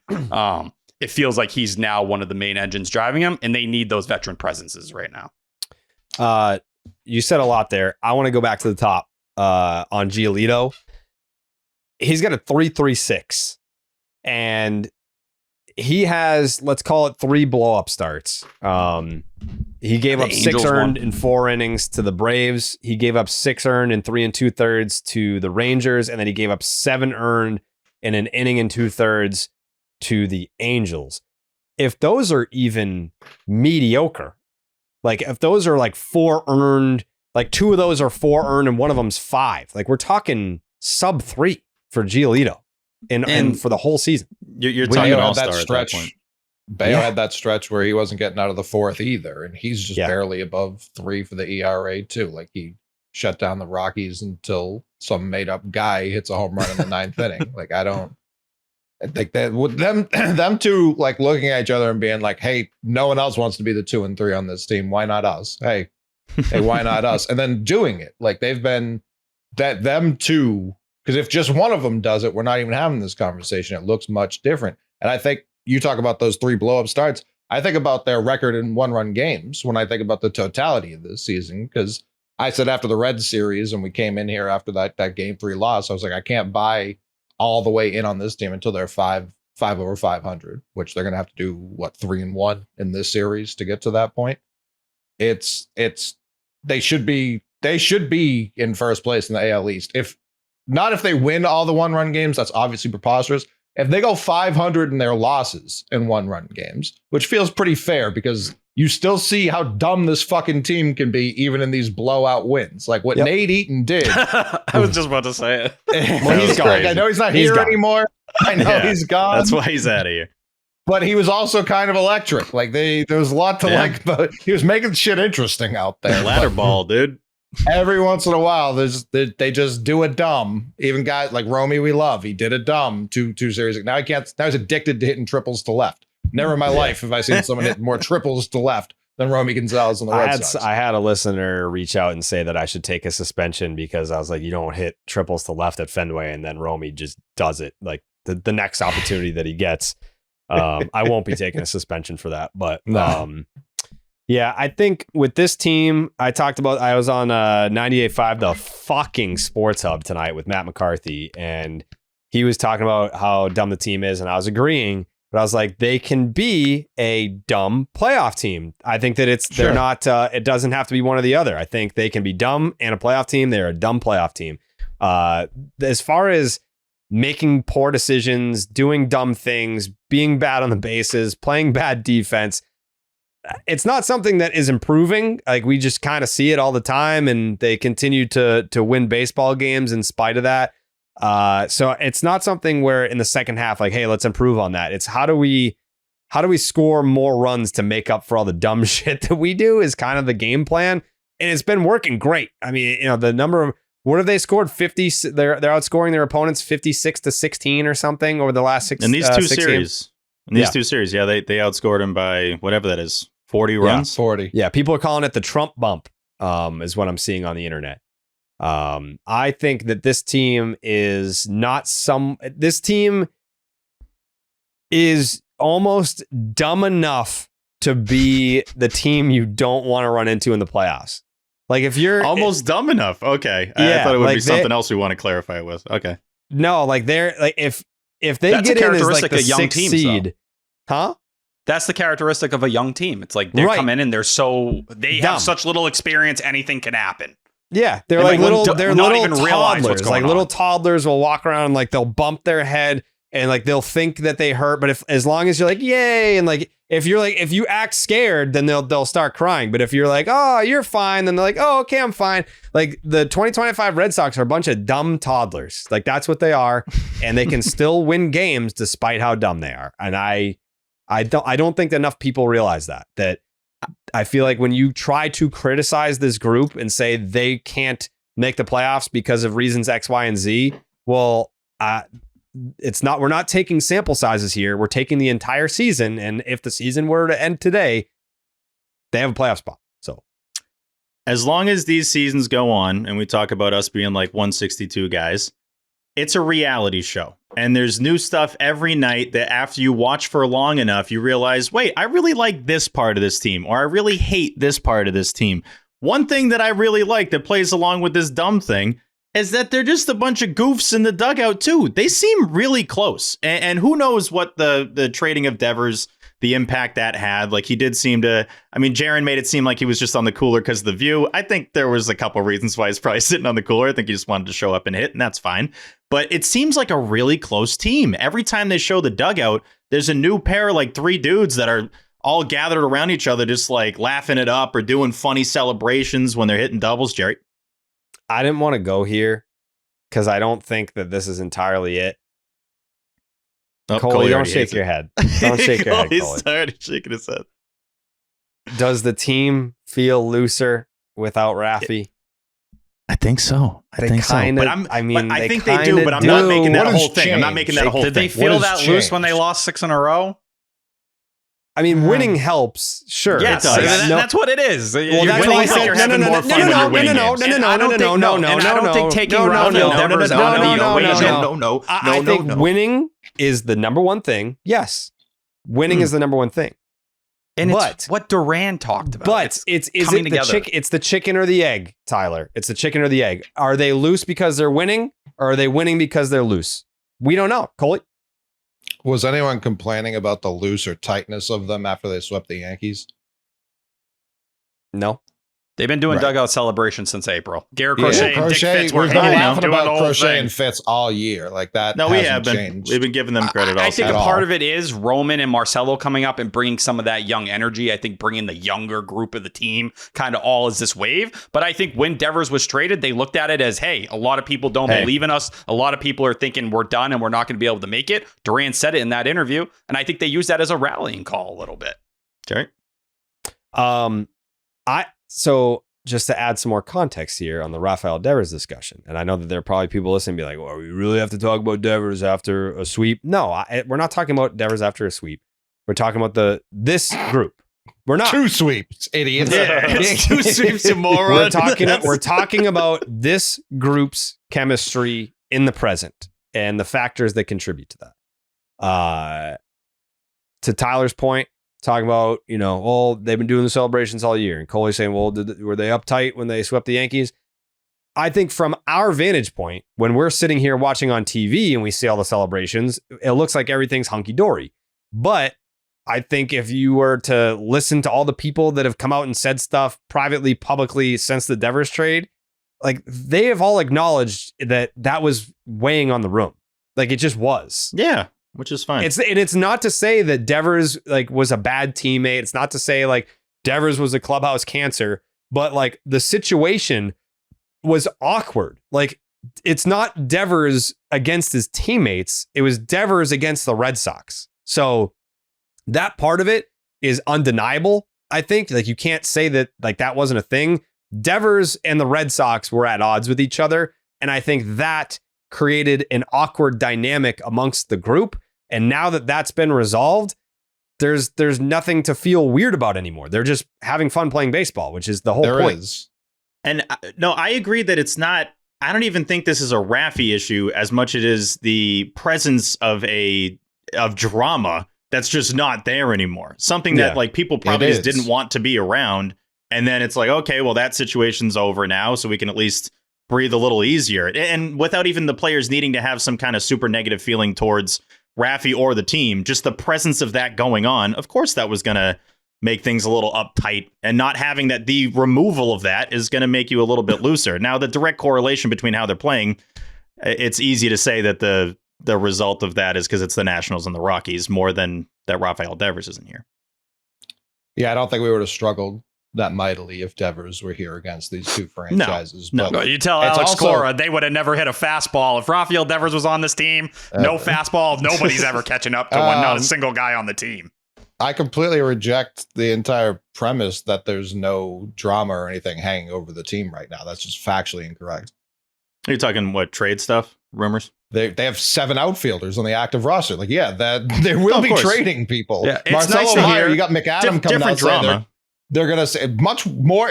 Speaker 4: It feels like he's now one of the main engines driving him, and they need those veteran presences right now.
Speaker 5: You said a lot there. I want to go back to the top on Giolito. He's got a 3.36 And he has, let's call it 3 blow-up starts. He gave up 6 earned in 4 innings to the Braves. He gave up 6 earned in 3 2/3 to the Rangers, and then he gave up 7 earned in an inning and 2/3 to the Angels. If those are even mediocre, like if those are like 4 earned, like 2 of those are 4 earned and one of them's 5, like we're talking sub 3 for Giolito and for the whole season.
Speaker 2: You're talking
Speaker 3: Bayo
Speaker 2: all-star
Speaker 3: had that
Speaker 2: at that point.
Speaker 3: stretch. Bayo had that stretch where he wasn't getting out of the 4th either, and he's just barely above 3 for the ERA too. Like he shut down the Rockies until some made-up guy hits a home run in the 9th inning. Like I think that with them two like looking at each other and being like, "Hey, no one else wants to be the 2 and 3 on this team. Why not us? Hey, why not us?" And then doing it like they've been them two. Because if just one of them does it, we're not even having this conversation. It looks much different. And I think you talk about those 3 blow-up starts. I think about their record in 1-run games when I think about the totality of this season. Because I said after the Red series, and we came in here after that game 3 loss, I was like, I can't buy all the way in on this team until they're 5 over 500, which they're going to have to do 3-1 in this series to get to that point. They should be in first place in the AL East. If they win all the 1-run games, that's obviously preposterous. If they go 500 in their losses in 1-run games, which feels pretty fair because you still see how dumb this fucking team can be even in these blowout wins. Like what Nate Eaton did.
Speaker 4: I was just about to say it.
Speaker 3: Well, he's gone. Like, I know he's not here anymore. I know he's gone.
Speaker 2: That's why he's out of here.
Speaker 3: But he was also kind of electric. Like there was a lot to like, but he was making shit interesting out there.
Speaker 2: Ladder ball, dude.
Speaker 3: Every once in a while, they just do a dumb. Even guys like Romy, we love. He did a dumb two series. Now he can't. Now he's addicted to hitting triples to left. Never in my life have I seen someone hit more triples to left than Romy Gonzalez on the Red Sox.
Speaker 5: I had a listener reach out and say that I should take a suspension because I was like, you don't hit triples to left at Fenway, and then Romy just does it. Like the next opportunity that he gets, I won't be taking a suspension for that. But yeah, I think with this team, I was on 98.5, the fucking Sports Hub tonight with Matt McCarthy, and he was talking about how dumb the team is, and I was agreeing, but I was like, they can be a dumb playoff team. I think that they're not, it doesn't have to be one or the other. I think they can be dumb and a playoff team. They're a dumb playoff team. As far as making poor decisions, doing dumb things, being bad on the bases, playing bad defense, it's not something that is improving. Like we just kind of see it all the time, and they continue to win baseball games in spite of that. So it's not something where in the second half, like, hey, let's improve on that. It's how do we score more runs to make up for all the dumb shit that we do is kind of the game plan. And it's been working great. I mean, the number of, what have they scored? 50. They're outscoring their opponents 56-16 or something over the last 6
Speaker 2: in these 2
Speaker 5: 6
Speaker 2: series.
Speaker 5: Games.
Speaker 2: In these 2 series, they outscored them by whatever that is, 40 runs.
Speaker 3: 40.
Speaker 5: Yeah, people are calling it the Trump bump. Is what I'm seeing on the internet. I think that this team is this team is almost dumb enough to be the team you don't want to run into in the playoffs. Like if you're
Speaker 2: almost dumb enough. Okay. I thought it would be something else we want to clarify it with. Okay.
Speaker 5: No, like they're like, if they
Speaker 4: That's
Speaker 5: get
Speaker 4: a
Speaker 5: in as
Speaker 4: characteristic
Speaker 5: like the
Speaker 4: of young
Speaker 5: 6th
Speaker 4: teams,
Speaker 5: seed, huh?
Speaker 4: That's the characteristic of a young team. It's like they come in and they have such little experience, anything can happen.
Speaker 5: Yeah, they're
Speaker 4: like
Speaker 5: little,
Speaker 4: they're
Speaker 5: not
Speaker 4: little
Speaker 5: even
Speaker 4: realize what's
Speaker 5: toddlers.
Speaker 4: going
Speaker 5: Like
Speaker 4: on.
Speaker 5: little toddlers will walk around and like they'll bump their head and like they'll think that they hurt, but as long as you're like yay, and like if you act scared, then they'll start crying. But if you're like, oh, you're fine, then they're like, oh, okay, I'm fine. Like the 2025 Red Sox are a bunch of dumb toddlers. Like that's what they are, and they can still win games despite how dumb they are. And I don't think that enough people realize that I feel like when you try to criticize this group and say they can't make the playoffs because of reasons X, Y, and Z, well, we're not taking sample sizes here. We're taking the entire season. And if the season were to end today, they have a playoff spot. So
Speaker 2: as long as these seasons go on and we talk about us being like 162 guys, it's a reality show. And there's new stuff every night that after you watch for long enough, you realize, wait, I really like this part of this team, or I really hate this part of this team. One thing that I really like that plays along with this dumb thing, is that they're just a bunch of goofs in the dugout too. They seem really close, and who knows what the trading of Devers, the impact that had. Like, he did seem to, I mean, Jaron made it seem like he was just on the cooler because of the view. I think there was a couple reasons why he's probably sitting on the cooler. I think he just wanted to show up and hit, and that's fine. But it seems like a really close team. Every time they show the dugout, there's a new pair, like 3 dudes that are all gathered around each other, just like laughing it up or doing funny celebrations when they're hitting doubles, Jerry.
Speaker 5: I didn't want to go here because I don't think that this is entirely it.
Speaker 2: Oh,
Speaker 5: Coley, don't shake your head. Don't shake your head,
Speaker 2: He's
Speaker 5: Coley.
Speaker 2: already shaking his head.
Speaker 5: Does the team feel looser without Raffy?
Speaker 2: I think so. I think so. But I think they do, but I'm not making that
Speaker 3: What
Speaker 2: a whole
Speaker 3: has
Speaker 2: thing. I'm not making that a whole
Speaker 4: Did they
Speaker 2: thing.
Speaker 4: feel
Speaker 3: What
Speaker 4: that
Speaker 3: has
Speaker 4: loose when they
Speaker 3: changed?
Speaker 4: lost 6 in a row?
Speaker 5: I mean, winning helps, sure.
Speaker 4: Yes,
Speaker 2: it does.
Speaker 4: that's what it is.
Speaker 5: Well, that's why I said
Speaker 2: you're having more fun when you're winning games.
Speaker 4: I don't think taking Raffy Devers out of the equation.
Speaker 2: No.
Speaker 5: I think winning is the number one thing. Yes, winning is the number one thing.
Speaker 4: And
Speaker 5: But-
Speaker 4: it's what Duran talked about.
Speaker 5: But it's the chicken or the egg, Tyler. It's the chicken or the egg. Are they loose because they're winning, or are they winning because they're loose? We don't know. Coley?
Speaker 3: Was anyone complaining about the loose or tightness of them after they swept the Yankees?
Speaker 5: No.
Speaker 4: They've been doing
Speaker 3: Right.
Speaker 4: dugout celebrations since April. Garrett Crochet and Dick
Speaker 3: Crochet.
Speaker 4: Fitz were
Speaker 3: We've
Speaker 4: hanging
Speaker 3: been
Speaker 4: out
Speaker 3: laughing
Speaker 4: doing the
Speaker 3: about
Speaker 4: whole
Speaker 3: Crochet
Speaker 4: thing.
Speaker 3: and Fitz all year. Like that.
Speaker 2: No, we have
Speaker 3: hasn't
Speaker 2: been.
Speaker 3: changed.
Speaker 2: We've been giving them credit
Speaker 4: I
Speaker 2: all
Speaker 4: think a
Speaker 2: season.
Speaker 4: part of it is Roman and Marcelo coming up and bringing some of that young energy. I think bringing the younger group of the team kind of all as this wave. But I think when Devers was traded, they looked at it as, hey, a lot of people don't believe in us. A lot of people are thinking we're done and we're not going to be able to make it. Duran said it in that interview. And I think they used that as a rallying call a little bit.
Speaker 2: Jerry?
Speaker 5: So just to add some more context here on the Rafael Devers discussion, and I know that there are probably people listening be like, well, we really have to talk about Devers after a sweep. No, we're not talking about Devers after a sweep. We're talking about this group. We're not.
Speaker 3: 2 sweeps, idiots.
Speaker 2: Yeah, it's 2 sweeps, you moron.
Speaker 5: We're talking about this group's chemistry in the present and the factors that contribute to that. To Tyler's point, talking about, they've been doing the celebrations all year. And Coley saying, well, were they uptight when they swept the Yankees? I think from our vantage point, when we're sitting here watching on TV and we see all the celebrations, it looks like everything's hunky-dory. But I think if you were to listen to all the people that have come out and said stuff privately, publicly since the Devers trade, like they have all acknowledged that was weighing on the room. Like it just was.
Speaker 2: Yeah, which is fine.
Speaker 5: It's not to say that Devers was a bad teammate. It's not to say Devers was a clubhouse cancer, but the situation was awkward. It's not Devers against his teammates. It was Devers against the Red Sox. So that part of it is undeniable. I think you can't say that that wasn't a thing. Devers and the Red Sox were at odds with each other. And I think that created an awkward dynamic amongst the group. And now that that's been resolved, there's nothing to feel weird about anymore. They're just having fun playing baseball, which is the whole point.
Speaker 3: Is.
Speaker 2: And no, I agree that it's not. I don't even think this is a Raffy issue as much as it is the presence of drama that's just not there anymore. Something that people probably just didn't want to be around. And then it's okay, well, that situation's over now, so we can at least breathe a little easier. And without even the players needing to have some kind of super negative feeling towards Raffy or the team, just the presence of that going on, of course that was going to make things a little uptight, and not having that, the removal of that is going to make you a little bit looser. Now, the direct correlation between how they're playing, it's easy to say that the result of that is because it's the Nationals and the Rockies more than that Rafael Devers isn't here.
Speaker 3: Yeah, I don't think we would have struggled that mightily if Devers were here against these 2 franchises.
Speaker 2: No.
Speaker 3: But
Speaker 4: You tell
Speaker 3: it's
Speaker 4: Alex
Speaker 3: also-
Speaker 4: Cora they would have never hit a fastball. If Rafael Devers was on this team, no fastball. Nobody's ever catching up to one. Not a single guy on the team.
Speaker 3: I completely reject the entire premise that there's no drama or anything hanging over the team right now. That's just factually incorrect.
Speaker 2: Are you talking trade stuff, rumors?
Speaker 3: They have 7 outfielders on the active roster. That they will
Speaker 2: Of
Speaker 3: be
Speaker 2: course.
Speaker 3: trading people.
Speaker 4: Yeah, it's
Speaker 3: Marcelo
Speaker 4: nice to
Speaker 3: Meyer,
Speaker 4: hear.
Speaker 3: you got McAdam coming
Speaker 2: Different
Speaker 3: out saying
Speaker 2: drama.
Speaker 3: they're going to say much more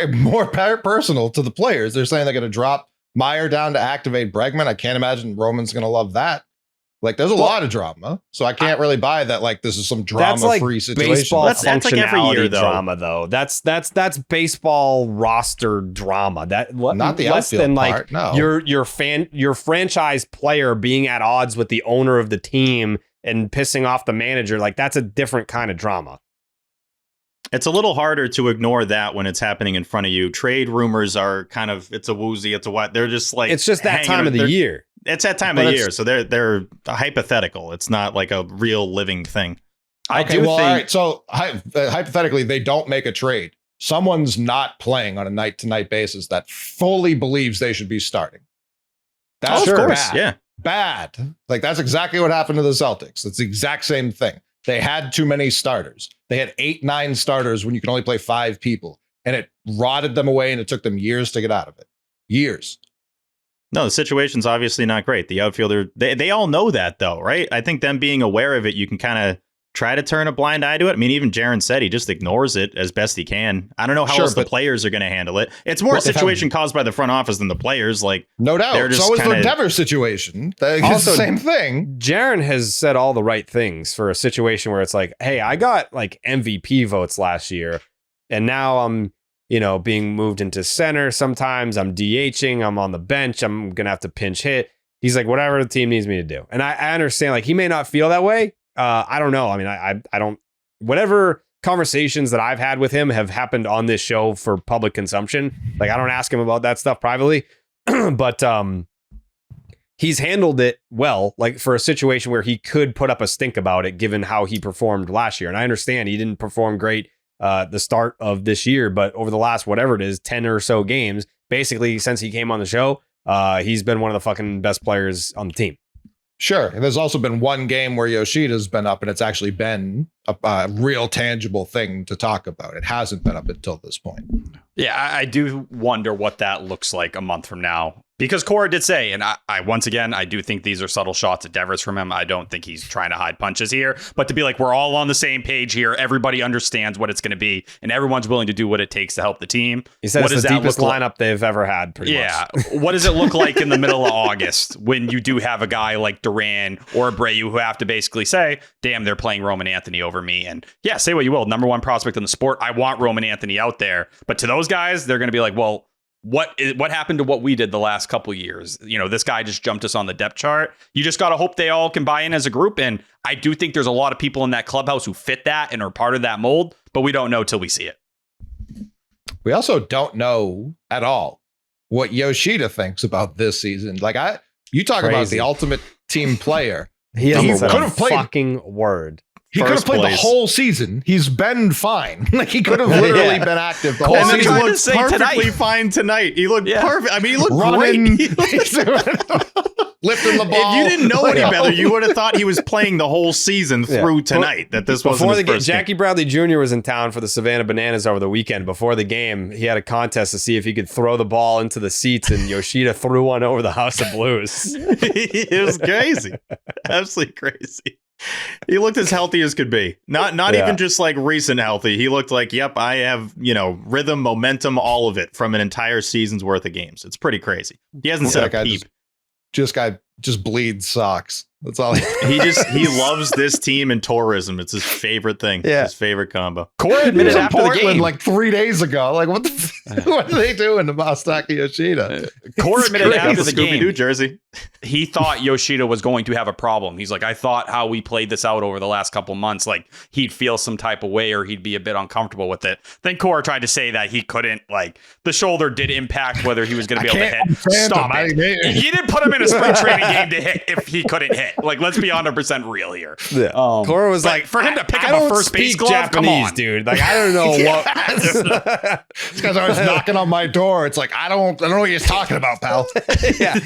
Speaker 3: personal to the players. They're saying they're going to drop Meyer down to activate Bregman. I can't imagine Roman's going to love that. Like, there's a lot of drama, so I can't really buy that. Like, this is some drama-free situation.
Speaker 5: Baseball
Speaker 2: That's like every year, though.
Speaker 5: drama, though. That's baseball roster drama.
Speaker 3: Not the
Speaker 5: less
Speaker 3: outfield
Speaker 5: than
Speaker 3: part,
Speaker 5: like
Speaker 3: no.
Speaker 5: your franchise player being at odds with the owner of the team and pissing off the manager. Like, that's a different kind of drama.
Speaker 2: It's a little harder to ignore that when it's happening in front of you. Trade rumors are kind of, it's a woozy, it's a what. They're just like,
Speaker 5: it's just that time of the year.
Speaker 2: It's that time of the year, so they're hypothetical. It's not like a real living thing.
Speaker 3: All right. So hypothetically, they don't make a trade. Someone's not playing on a night-to-night basis that fully believes they should be starting. That's
Speaker 2: of course,
Speaker 3: bad.
Speaker 2: yeah.
Speaker 3: Bad. Like, that's exactly what happened to the Celtics. It's the exact same thing. They had too many starters. They had 8-9 starters when you can only play 5 people, and it rotted them away, and it took them years to get out of it. Years.
Speaker 2: No, the situation's obviously not great. The outfielder, they all know that, though, right? I think them being aware of it, you can kind of try to turn a blind eye to it. I mean, even Jaron said he just ignores it as best he can. I don't know how else the players are going to handle it. It's more a situation caused by the front office than the players. Like,
Speaker 3: no doubt. So is the Devers situation. It's the same thing.
Speaker 5: Jaron has said all the right things for a situation where it's like, hey, I got like MVP votes last year, and now I'm being moved into center. Sometimes I'm DHing. I'm on the bench. I'm going to have to pinch hit. He's like, whatever the team needs me to do. And I understand, like, he may not feel that way. I don't know. I mean, I don't, whatever conversations that I've had with him have happened on this show for public consumption. Like, I don't ask him about that stuff privately, but he's handled it well, like for a situation where he could put up a stink about it, given how he performed last year. And I understand he didn't perform great the start of this year, but over the last, whatever it is, 10 or so games, basically since he came on the show, he's been one of the fucking best players on the team.
Speaker 3: Sure. And there's also been one game where Yoshida's been up and it's actually been a real tangible thing to talk about. It hasn't been up until this point.
Speaker 4: Yeah, I do wonder what that looks like a month from now. Because Cora did say, and I once again, I do think these are subtle shots at Devers from him. I don't think he's trying to hide punches here. But to be like, we're all on the same page here. Everybody understands what it's going to be. And everyone's willing to do what it takes to help the team.
Speaker 5: He said it's the deepest lineup they've ever had, pretty much.
Speaker 4: What does it look like in the middle of August when you do have a guy like Duran or Abreu who have to basically say, damn, they're playing Roman Anthony over me. And yeah, say what you will. Number one prospect in the sport. I want Roman Anthony out there. But to those guys, they're going to be like, well, what happened to what we did the last couple years? This guy just jumped us on the depth chart. You just got to hope they all can buy in as a group. And I do think there's a lot of people in that clubhouse who fit that and are part of that mold, but we don't know till we see it.
Speaker 3: We also don't know at all what Yoshida thinks about this season. Like, you talk about the ultimate team player.
Speaker 5: He could
Speaker 3: have played
Speaker 5: fucking word.
Speaker 3: He could have played the whole season. He's been fine. Like, he could have literally been active the whole season.
Speaker 2: And he looked perfectly fine tonight. He looked perfect. I mean, he looked
Speaker 3: running,
Speaker 2: great.
Speaker 3: Lifting the ball.
Speaker 2: If you didn't know any better, you would have thought he was playing the whole season through tonight. That this wasn't his first game.
Speaker 5: Jackie Bradley Jr. was in town for the Savannah Bananas over the weekend. Before the game, he had a contest to see if he could throw the ball into the seats, and Yoshida threw one over the House of Blues.
Speaker 2: It was crazy. Absolutely crazy. He looked as healthy as could be. Not even just like recent healthy. He looked like, yep, I have, rhythm, momentum, all of it from an entire season's worth of games. It's pretty crazy. He hasn't said a peep.
Speaker 3: Guy just bleeds socks. That's all
Speaker 2: he loves this team and tourism. It's his favorite thing.
Speaker 5: Yeah.
Speaker 2: His favorite combo.
Speaker 4: Cora admitted after
Speaker 3: Portland
Speaker 4: the game,
Speaker 3: like 3 days ago. Like, what are they doing to Masataka Yoshida?
Speaker 4: Cora admitted after the
Speaker 2: Scooby
Speaker 4: game,
Speaker 2: New jersey.
Speaker 4: He thought Yoshida was going to have a problem. He's like, I thought how we played this out over the last couple months, like he'd feel some type of way or he'd be a bit uncomfortable with it. Then Cora tried to say that he couldn't, like, the shoulder did impact whether he was going to be able to hit. Stop it. You didn't put him in a spring training game to hit if he couldn't hit. Like, let's be 100% real here.
Speaker 5: Yeah. Cora was like,
Speaker 4: for him to pick up a first base glove,
Speaker 5: Japanese,
Speaker 4: come on,
Speaker 5: dude. Like, I don't know what.
Speaker 3: These guys are always knocking on my door. It's like, I don't know what you're talking about, pal.
Speaker 5: Yeah.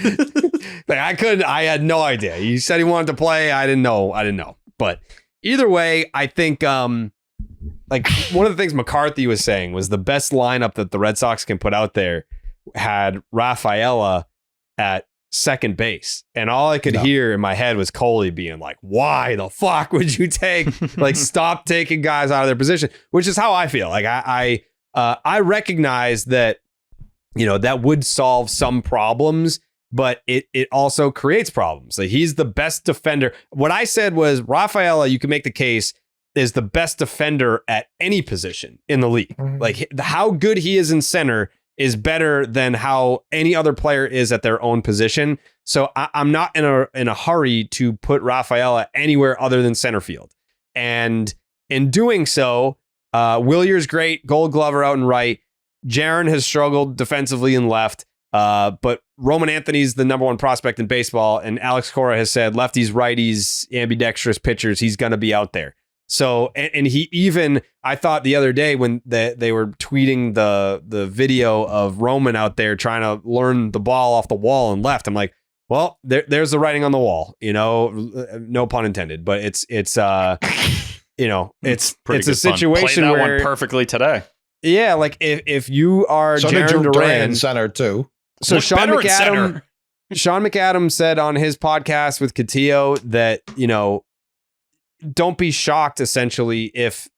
Speaker 5: Like, I had no idea. He said he wanted to play. I didn't know. But either way, I think like one of the things McCarthy was saying was the best lineup that the Red Sox can put out there had Rafaela at second base. And all I could hear in my head was Coley being like, why the fuck would you stop taking guys out of their position? Which is how I feel. Like I recognize that, that would solve some problems but it also creates problems. Like, he's the best defender. What I said was Rafaela, you can make the case, is the best defender at any position in the league. Like, how good he is in center is better than how any other player is at their own position. So I'm not in a hurry to put Rafaela anywhere other than center field. And in doing so, Willier's great, Gold Glover out and right. Jaron has struggled defensively in left, but Roman Anthony's the number one prospect in baseball, and Alex Cora has said lefties, righties, ambidextrous pitchers, he's going to be out there. So, and he even, I thought the other day when they were tweeting the video of Roman out there trying to learn the ball off the wall and left, I'm like, well, there's the writing on the wall, no pun intended, but it's it's a situation
Speaker 4: Played that
Speaker 5: where
Speaker 4: one perfectly today.
Speaker 5: Yeah, like if you are
Speaker 3: So
Speaker 5: Jaron
Speaker 3: did
Speaker 5: Duran
Speaker 3: in center too.
Speaker 5: So
Speaker 4: Look better at center.
Speaker 5: Sean McAdam said on his podcast with Catillo that, don't be shocked essentially if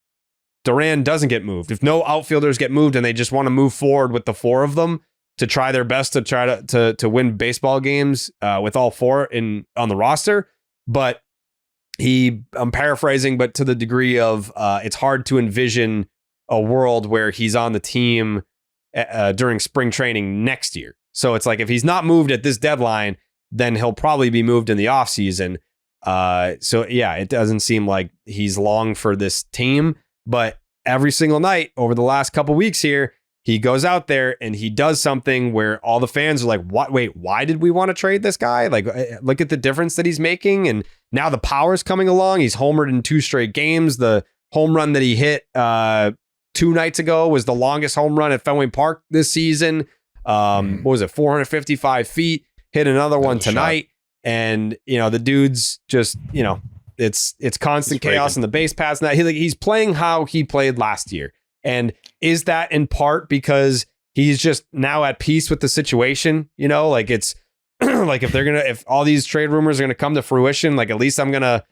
Speaker 5: Duran doesn't get moved. If no outfielders get moved and they just want to move forward with the four of them to try their best to try to win baseball games with all four on the roster. But I'm paraphrasing, but to the degree of it's hard to envision a world where he's on the team during spring training next year. So it's like, if he's not moved at this deadline, then he'll probably be moved in the offseason. So yeah, it doesn't seem like he's long for this team, but every single night over the last couple weeks here, he goes out there and he does something where all the fans are like, "What? Wait, why did we want to trade this guy? Like, look at the difference that he's making." And now the power's coming along. He's homered in 2 straight games. The home run that he hit 2 nights ago was the longest home run at Fenway Park this season. What was it? 455 feet. Hit another one tonight. And, the dude's just, it's constant chaos in the base paths. Now he's playing how he played last year. And is that in part because he's just now at peace with the situation? Like, it's like, if all these trade rumors are going to come to fruition, like, at least I'm going to,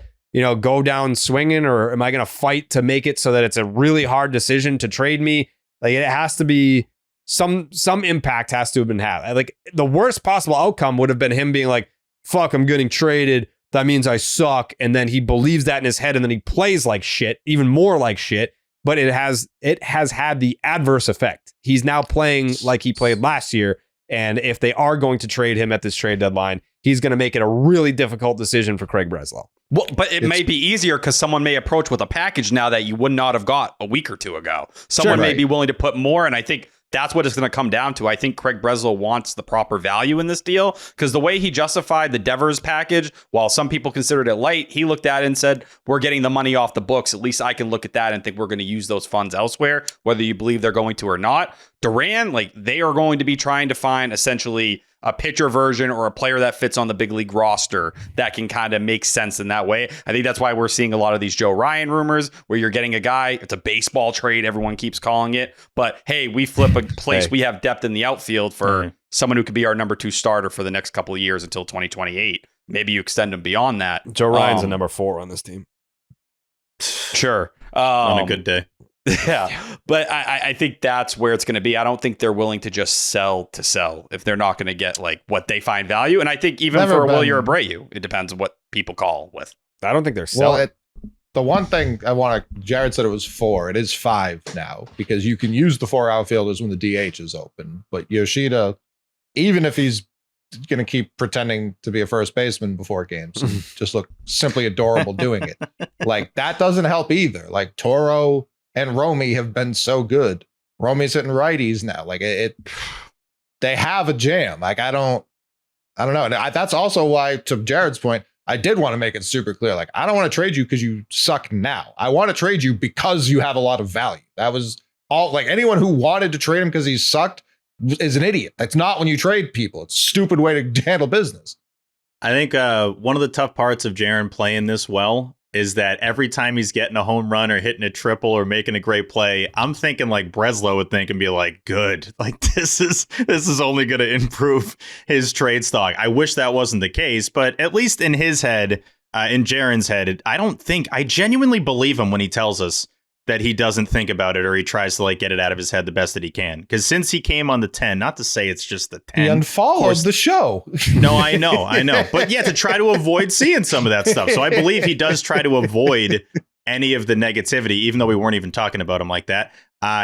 Speaker 5: go down swinging, or am I going to fight to make it so that it's a really hard decision to trade me? Like, it has to be some impact has to have been had. Like, the worst possible outcome would have been him being like, fuck, I'm getting traded. That means I suck. And then he believes that in his head, and then he plays like shit, even more like shit. But it has had the adverse effect. He's now playing like he played last year. And if they are going to trade him at this trade deadline, he's going to make it a really difficult decision for Craig Breslow.
Speaker 4: Well, but it may be easier because someone may approach with a package now that you would not have got a week or two ago. Someone may be willing to put more. And I think that's what it's going to come down to. I think Craig Breslow wants the proper value in this deal, because the way he justified the Devers package, while some people considered it light, he looked at it and said, we're getting the money off the books. At least I can look at that and think we're going to use those funds elsewhere, whether you believe they're going to or not. Duran, like, they are going to be trying to find essentially a pitcher version or a player that fits on the big league roster that can kind of make sense in that way. I think that's why we're seeing a lot of these Joe Ryan rumors where you're getting a guy, it's a baseball trade, everyone keeps calling it, but hey, we flip a place, we have depth in the outfield for someone who could be our number 2 starter for the next couple of years until 2028. Maybe you extend him beyond that.
Speaker 5: Joe Ryan's a number 4 on this team.
Speaker 4: Sure.
Speaker 2: On a good day.
Speaker 4: Yeah, but I think that's where it's going to be. I don't think they're willing to just sell to sell if they're not going to get like what they find value. And I think even for Wilyer Abreu, it depends on what people call with.
Speaker 5: I don't think they're selling.
Speaker 3: Well, the one thing Jared said it was 4. It is 5 now, because you can use the 4 outfielders when the DH is open. But Yoshida, even if he's going to keep pretending to be a first baseman before games and just look simply adorable doing it, like, that doesn't help either. Like, Toro and Romy have been so good. Romy's hitting righties now. Like, they have a jam. Like, I don't know. And that's also why, to Jared's point, I did want to make it super clear. Like, I don't want to trade you because you suck now. I want to trade you because you have a lot of value. That was all. Like, anyone who wanted to trade him because he sucked is an idiot. That's not when you trade people. It's a stupid way to handle business.
Speaker 2: I think one of the tough parts of Jaron playing this well is that every time he's getting a home run or hitting a triple or making a great play, I'm thinking like Breslow would think and be like, good, like, this is only going to improve his trade stock. I wish that wasn't the case, but at least in his head, in Jaron's head, I genuinely believe him when he tells us that he doesn't think about it or he tries to like get it out of his head the best that he can. Because since he came on the 10, not to say it's just the 10.
Speaker 3: He unfollowed the show.
Speaker 2: No, I know. But yeah, to try to avoid seeing some of that stuff. So I believe he does try to avoid any of the negativity, even though we weren't even talking about him like that.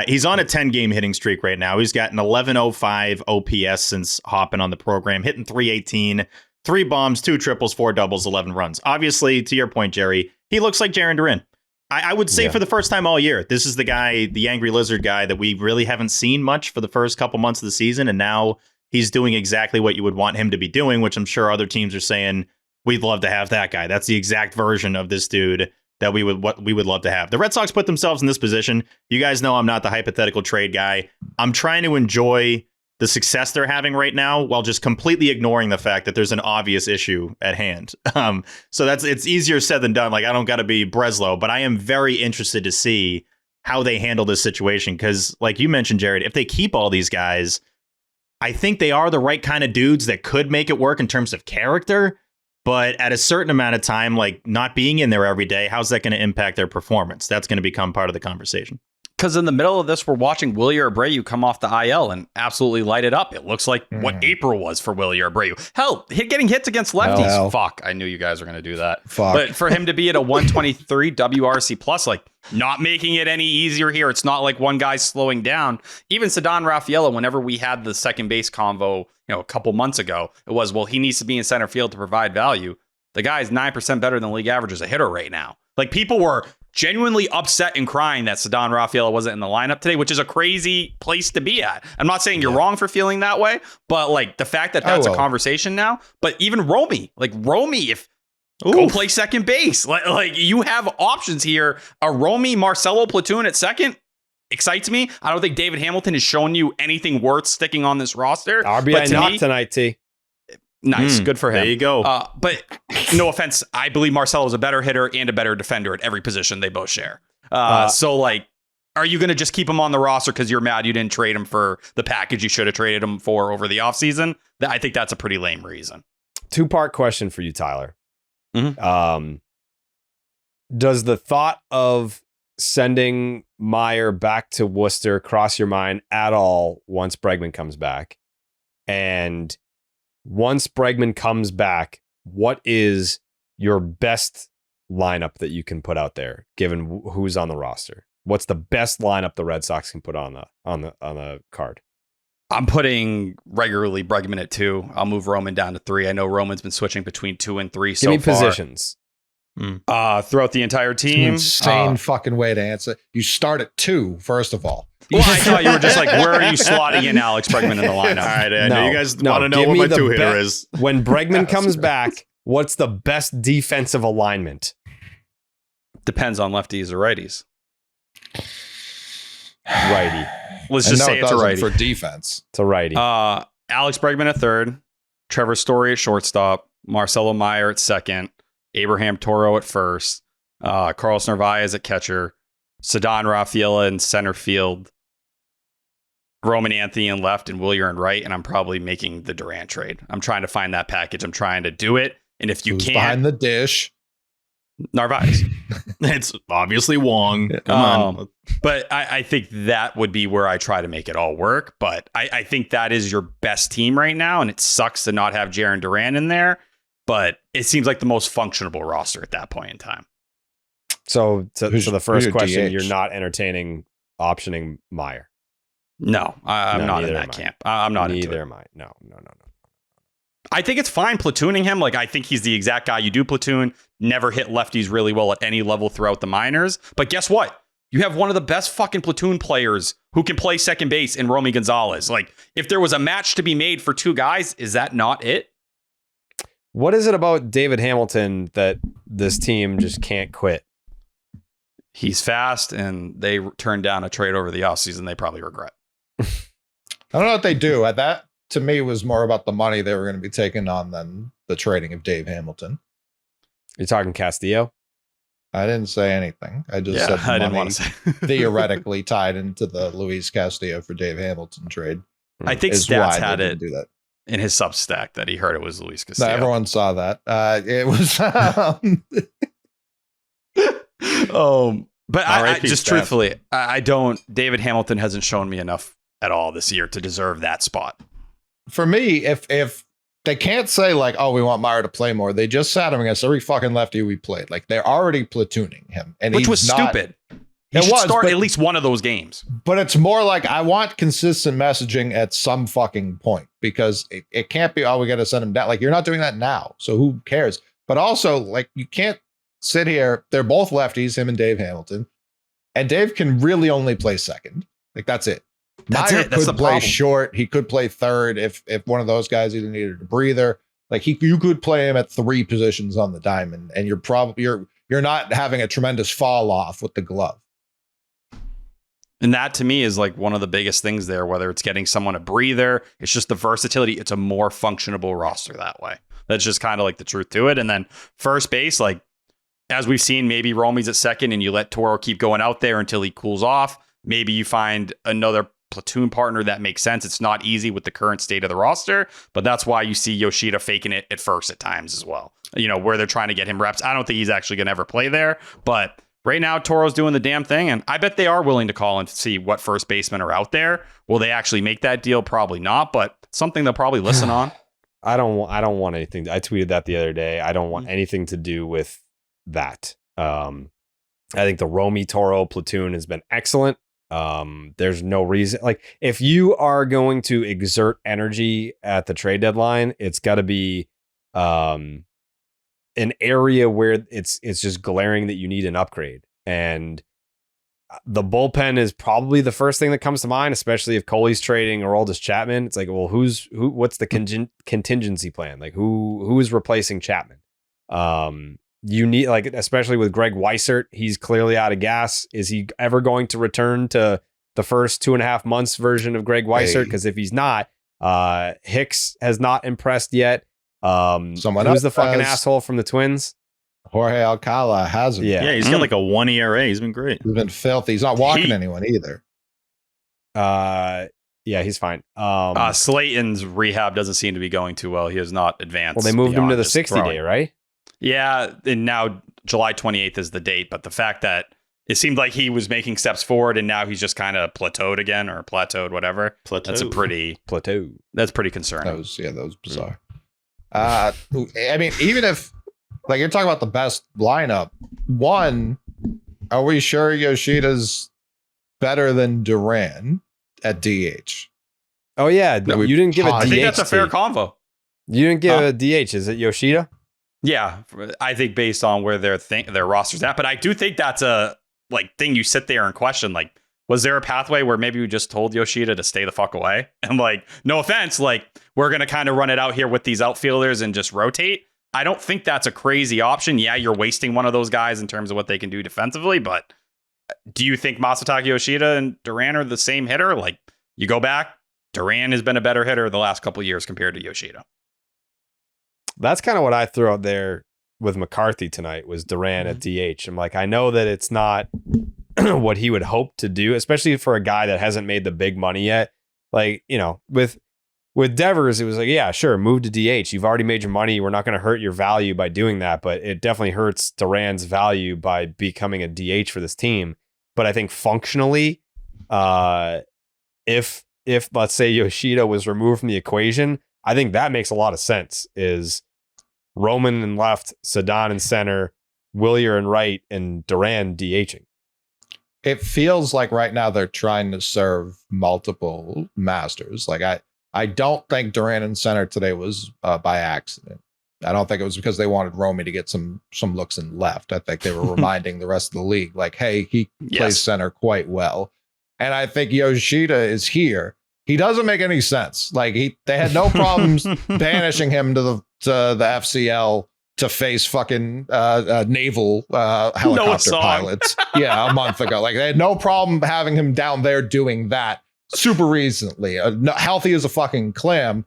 Speaker 2: He's on a 10-game hitting streak right now. He's got an 1105 OPS since hopping on the program, hitting 318, 3 bombs, 2 triples, 4 doubles, 11 runs. Obviously, to your point, Jerry, he looks like Jarren Duran. I would say for the first time all year, this is the guy, the Angry Lizard guy that we really haven't seen much for the first couple months of the season. And now he's doing exactly what you would want him to be doing, which I'm sure other teams are saying, we'd love to have that guy. That's the exact version of this dude that we would love to have. The Red Sox put themselves in this position. You guys know I'm not the hypothetical trade guy. I'm trying to enjoy the success they're having right now while just completely ignoring the fact that there's an obvious issue at hand. So it's easier said than done. Like, I don't got to be Breslow, but I am very interested to see how they handle this situation. Because like you mentioned, Jared, if they keep all these guys, I think they are the right kind of dudes that could make it work in terms of character. But at a certain amount of time, like not being in there every day, how's that going to impact their performance? That's going to become part of the conversation.
Speaker 4: Because in the middle of this, we're watching Wilyer Abreu come off the IL and absolutely light it up. It looks like what April was for Wilyer Abreu. Hell, getting hits against lefties.
Speaker 3: Hell.
Speaker 4: Fuck, I knew you guys were going to do that.
Speaker 3: Fuck.
Speaker 4: But for him to be at a 123 WRC plus, like not making it any easier here. It's not like one guy's slowing down. Even Ceddanne Rafaela, whenever we had the second base convo, a couple months ago, it was, well, he needs to be in center field to provide value. The guy is 9% better than league average as a hitter right now. Like people were genuinely upset and crying that Ceddanne Rafaela wasn't in the lineup today, which is a crazy place to be at. I'm not saying you're wrong for feeling that way, but like the fact that that's a conversation now. But even Romy, if go play second base, like you have options here. A Romy Marcelo platoon at second excites me. I don't think David Hamilton has shown you anything worth sticking on this roster.
Speaker 5: RBI knock tonight, T.
Speaker 4: Nice. Good for him.
Speaker 2: There you go.
Speaker 4: But no offense, I believe Marcelo is a better hitter and a better defender at every position they both share. So, like, are you going to just keep him on the roster because you're mad you didn't trade him for the package you should have traded him for over the offseason? I think that's a pretty lame reason.
Speaker 5: 2-part question for you, Tyler.
Speaker 4: Mm-hmm.
Speaker 5: Does the thought of sending Meyer back to Worcester cross your mind at all once Bregman comes back? And once Bregman comes back, what is your best lineup that you can put out there, given who's on the roster? What's the best lineup the Red Sox can put on the card?
Speaker 4: I'm putting regularly Bregman at 2. I'll move Roman down to 3. I know Roman's been switching between 2 and 3 so far.
Speaker 5: Give me positions.
Speaker 4: Throughout the entire team.
Speaker 3: Insane fucking way to answer. You start at 2, first of all.
Speaker 4: Well, I thought you were just like, where are you slotting in Alex Bregman in the lineup?
Speaker 2: All right, I know you guys want to know what my 2-hitter is.
Speaker 5: When Bregman comes back, what's the best defensive alignment?
Speaker 4: Depends on lefties or righties.
Speaker 5: Righty.
Speaker 4: Let's just say it's a righty.
Speaker 3: For defense.
Speaker 5: It's a righty.
Speaker 4: Alex Bregman at 3rd, Trevor Story at shortstop, Marcelo Meyer at 2nd, Abraham Toro at 1st, Carlos Narvaez at catcher, Ceddanne Rafaela in center field, Roman Anthony in left, and Wilyer in right. And I'm probably making the Duran trade. I'm trying to find that package. I'm trying to do it. And if you can't,
Speaker 3: behind the dish,
Speaker 4: Narvaez.
Speaker 2: It's obviously Wong. Come on.
Speaker 4: But I think that would be where I try to make it all work. But I think that is your best team right now. And it sucks to not have Jarren Duran in there. But it seems like the most functional roster at that point in time.
Speaker 5: So the first question,
Speaker 3: DH?
Speaker 5: you're not entertaining optioning Meyer.
Speaker 4: No, I'm not in that camp. I'm not into it.
Speaker 5: Neither am I. No.
Speaker 4: I think it's fine platooning him. Like, I think he's the exact guy you do platoon. Never hit lefties really well at any level throughout the minors. But guess what? You have one of the best fucking platoon players who can play second base in Romy Gonzalez. Like, if there was a match to be made for 2 guys, is that not it?
Speaker 5: What is it about David Hamilton that this team just can't quit?
Speaker 4: He's fast, and they turned down a trade over the offseason they probably regret.
Speaker 3: I don't know what they do. That, to me, was more about the money they were going to be taking on than the trading of Dave Hamilton.
Speaker 5: You're talking Castillo?
Speaker 3: I didn't say anything. I just said
Speaker 4: I didn't
Speaker 3: money
Speaker 4: want to say.
Speaker 3: theoretically tied into the Luis Castillo for Dave Hamilton trade.
Speaker 4: I think
Speaker 3: is
Speaker 4: Stats
Speaker 3: why
Speaker 4: had
Speaker 3: they
Speaker 4: it
Speaker 3: didn't do that.
Speaker 4: in his Substack that he heard it was Luis
Speaker 3: No,
Speaker 4: Castillo.
Speaker 3: everyone saw that. It was
Speaker 4: But
Speaker 2: RIP
Speaker 4: just
Speaker 2: stats.
Speaker 4: truthfully, I don't. David Hamilton hasn't shown me enough at all this year to deserve that spot.
Speaker 3: For me, if they can't say like, oh, we want Meyer to play more, they just sat him against every fucking lefty we played. Like they're already platooning him, and
Speaker 4: Which
Speaker 3: he's
Speaker 4: was
Speaker 3: not,
Speaker 4: stupid. He should start at least one of those games.
Speaker 3: But it's more like I want consistent messaging at some fucking point, because it can't be, oh, we got to send him down. Like, you're not doing that now, so who cares? But also, like, you can't sit here. They're both lefties, him and Dave Hamilton, and Dave can really only play second. Like, that's it.
Speaker 4: That's
Speaker 3: Meyer
Speaker 4: it. That's
Speaker 3: could
Speaker 4: the
Speaker 3: play
Speaker 4: problem.
Speaker 3: short. He could play third if one of those guys either needed a breather. Like, you could play him at 3 positions on the diamond, and you're not having a tremendous fall off with the glove.
Speaker 4: And that to me is like one of the biggest things there, whether it's getting someone a breather, it's just the versatility. It's a more functionable roster that way. That's just kind of like the truth to it. And then first base, like as we've seen, maybe Romy's at second and you let Toro keep going out there until he cools off. Maybe you find another platoon partner that makes sense. It's not easy with the current state of the roster, but that's why you see Yoshida faking it at first at times as well. You know, where they're trying to get him reps. I don't think he's actually going to ever play there, but right now, Toro's doing the damn thing, and I bet they are willing to call and see what first basemen are out there. Will they actually make that deal? Probably not, but something they'll probably listen on.
Speaker 5: I don't want anything. I tweeted that the other day. I don't want anything to do with that. I think the Romy Toro platoon has been excellent. There's no reason, like, if you are going to exert energy at the trade deadline, it's got to be an area where it's just glaring that you need an upgrade. And the bullpen is probably the first thing that comes to mind, especially if Coley's trading Aroldis Chapman. It's like, well, what's the contingency plan? Like who is replacing Chapman? You need, like, especially with Greg Weissert, he's clearly out of gas. Is he ever going to return to the first 2.5 months version of Greg Weissert? Because if he's not, Hicks has not impressed yet.
Speaker 3: Someone
Speaker 5: who's
Speaker 3: else
Speaker 5: the fucking
Speaker 3: has.
Speaker 5: asshole from the Twins?
Speaker 3: Jorge Alcala hasn't.
Speaker 5: Yeah.
Speaker 2: He's got like a 1 ERA. He's been great.
Speaker 3: He's been filthy. He's not walking anyone either.
Speaker 5: Yeah, he's fine.
Speaker 4: Slayton's rehab doesn't seem to be going too well. He has not advanced.
Speaker 5: Well, they moved him to
Speaker 4: beyond
Speaker 5: the
Speaker 4: just
Speaker 5: 60
Speaker 4: throwing.
Speaker 5: day, right?
Speaker 4: Yeah, and now July 28th is the date, but the fact that it seemed like he was making steps forward and now he's just kind of plateaued again, or plateaued, whatever. That's
Speaker 5: Plateau.
Speaker 4: That's pretty concerning.
Speaker 3: That was bizarre. I mean, even if, like, you're talking about the best lineup, one, are we sure Yoshida's better than Duran at DH?
Speaker 5: Oh yeah,
Speaker 3: No,
Speaker 5: you didn't give a DH.
Speaker 4: I think that's a fair
Speaker 5: T.
Speaker 4: convo.
Speaker 5: You didn't give a DH. Is it Yoshida?
Speaker 4: Yeah, I think based on where their roster's at, but I do think that's a thing you sit there and question. Like, was there a pathway where maybe we just told Yoshida to stay the fuck away? And like, no offense, like, we're gonna kind of run it out here with these outfielders and just rotate. I don't think that's a crazy option. Yeah, you're wasting one of those guys in terms of what they can do defensively, but do you think Masataka Yoshida and Duran are the same hitter? Like, you go back, Duran has been a better hitter the last couple of years compared to Yoshida.
Speaker 5: That's kind of what I threw out there with McCarthy tonight, was Duran at DH. I'm like, I know that it's not what he would hope to do, especially for a guy that hasn't made the big money yet. Like, you know, with Devers, it was like, yeah, sure, move to DH. You've already made your money. We're not going to hurt your value by doing that, but it definitely hurts Duran's value by becoming a DH for this team. But I think functionally, if let's say Yoshida was removed from the equation, I think that makes a lot of sense. Is Roman in left, Sadan in center, Willier in right, and Duran DHing.
Speaker 3: It feels like right now they're trying to serve multiple masters. Like, I don't think Duran in center today was by accident. I don't think it was because they wanted Romy to get some looks in left. I think they were reminding the rest of the league, like, hey, he plays center quite well. And I think Yoshida is here. He doesn't make any sense. Like, they had no problems banishing him to the FCL to face fucking naval helicopter pilots. Yeah, a month ago. Like, they had no problem having him down there doing that super recently. Healthy as a fucking clam.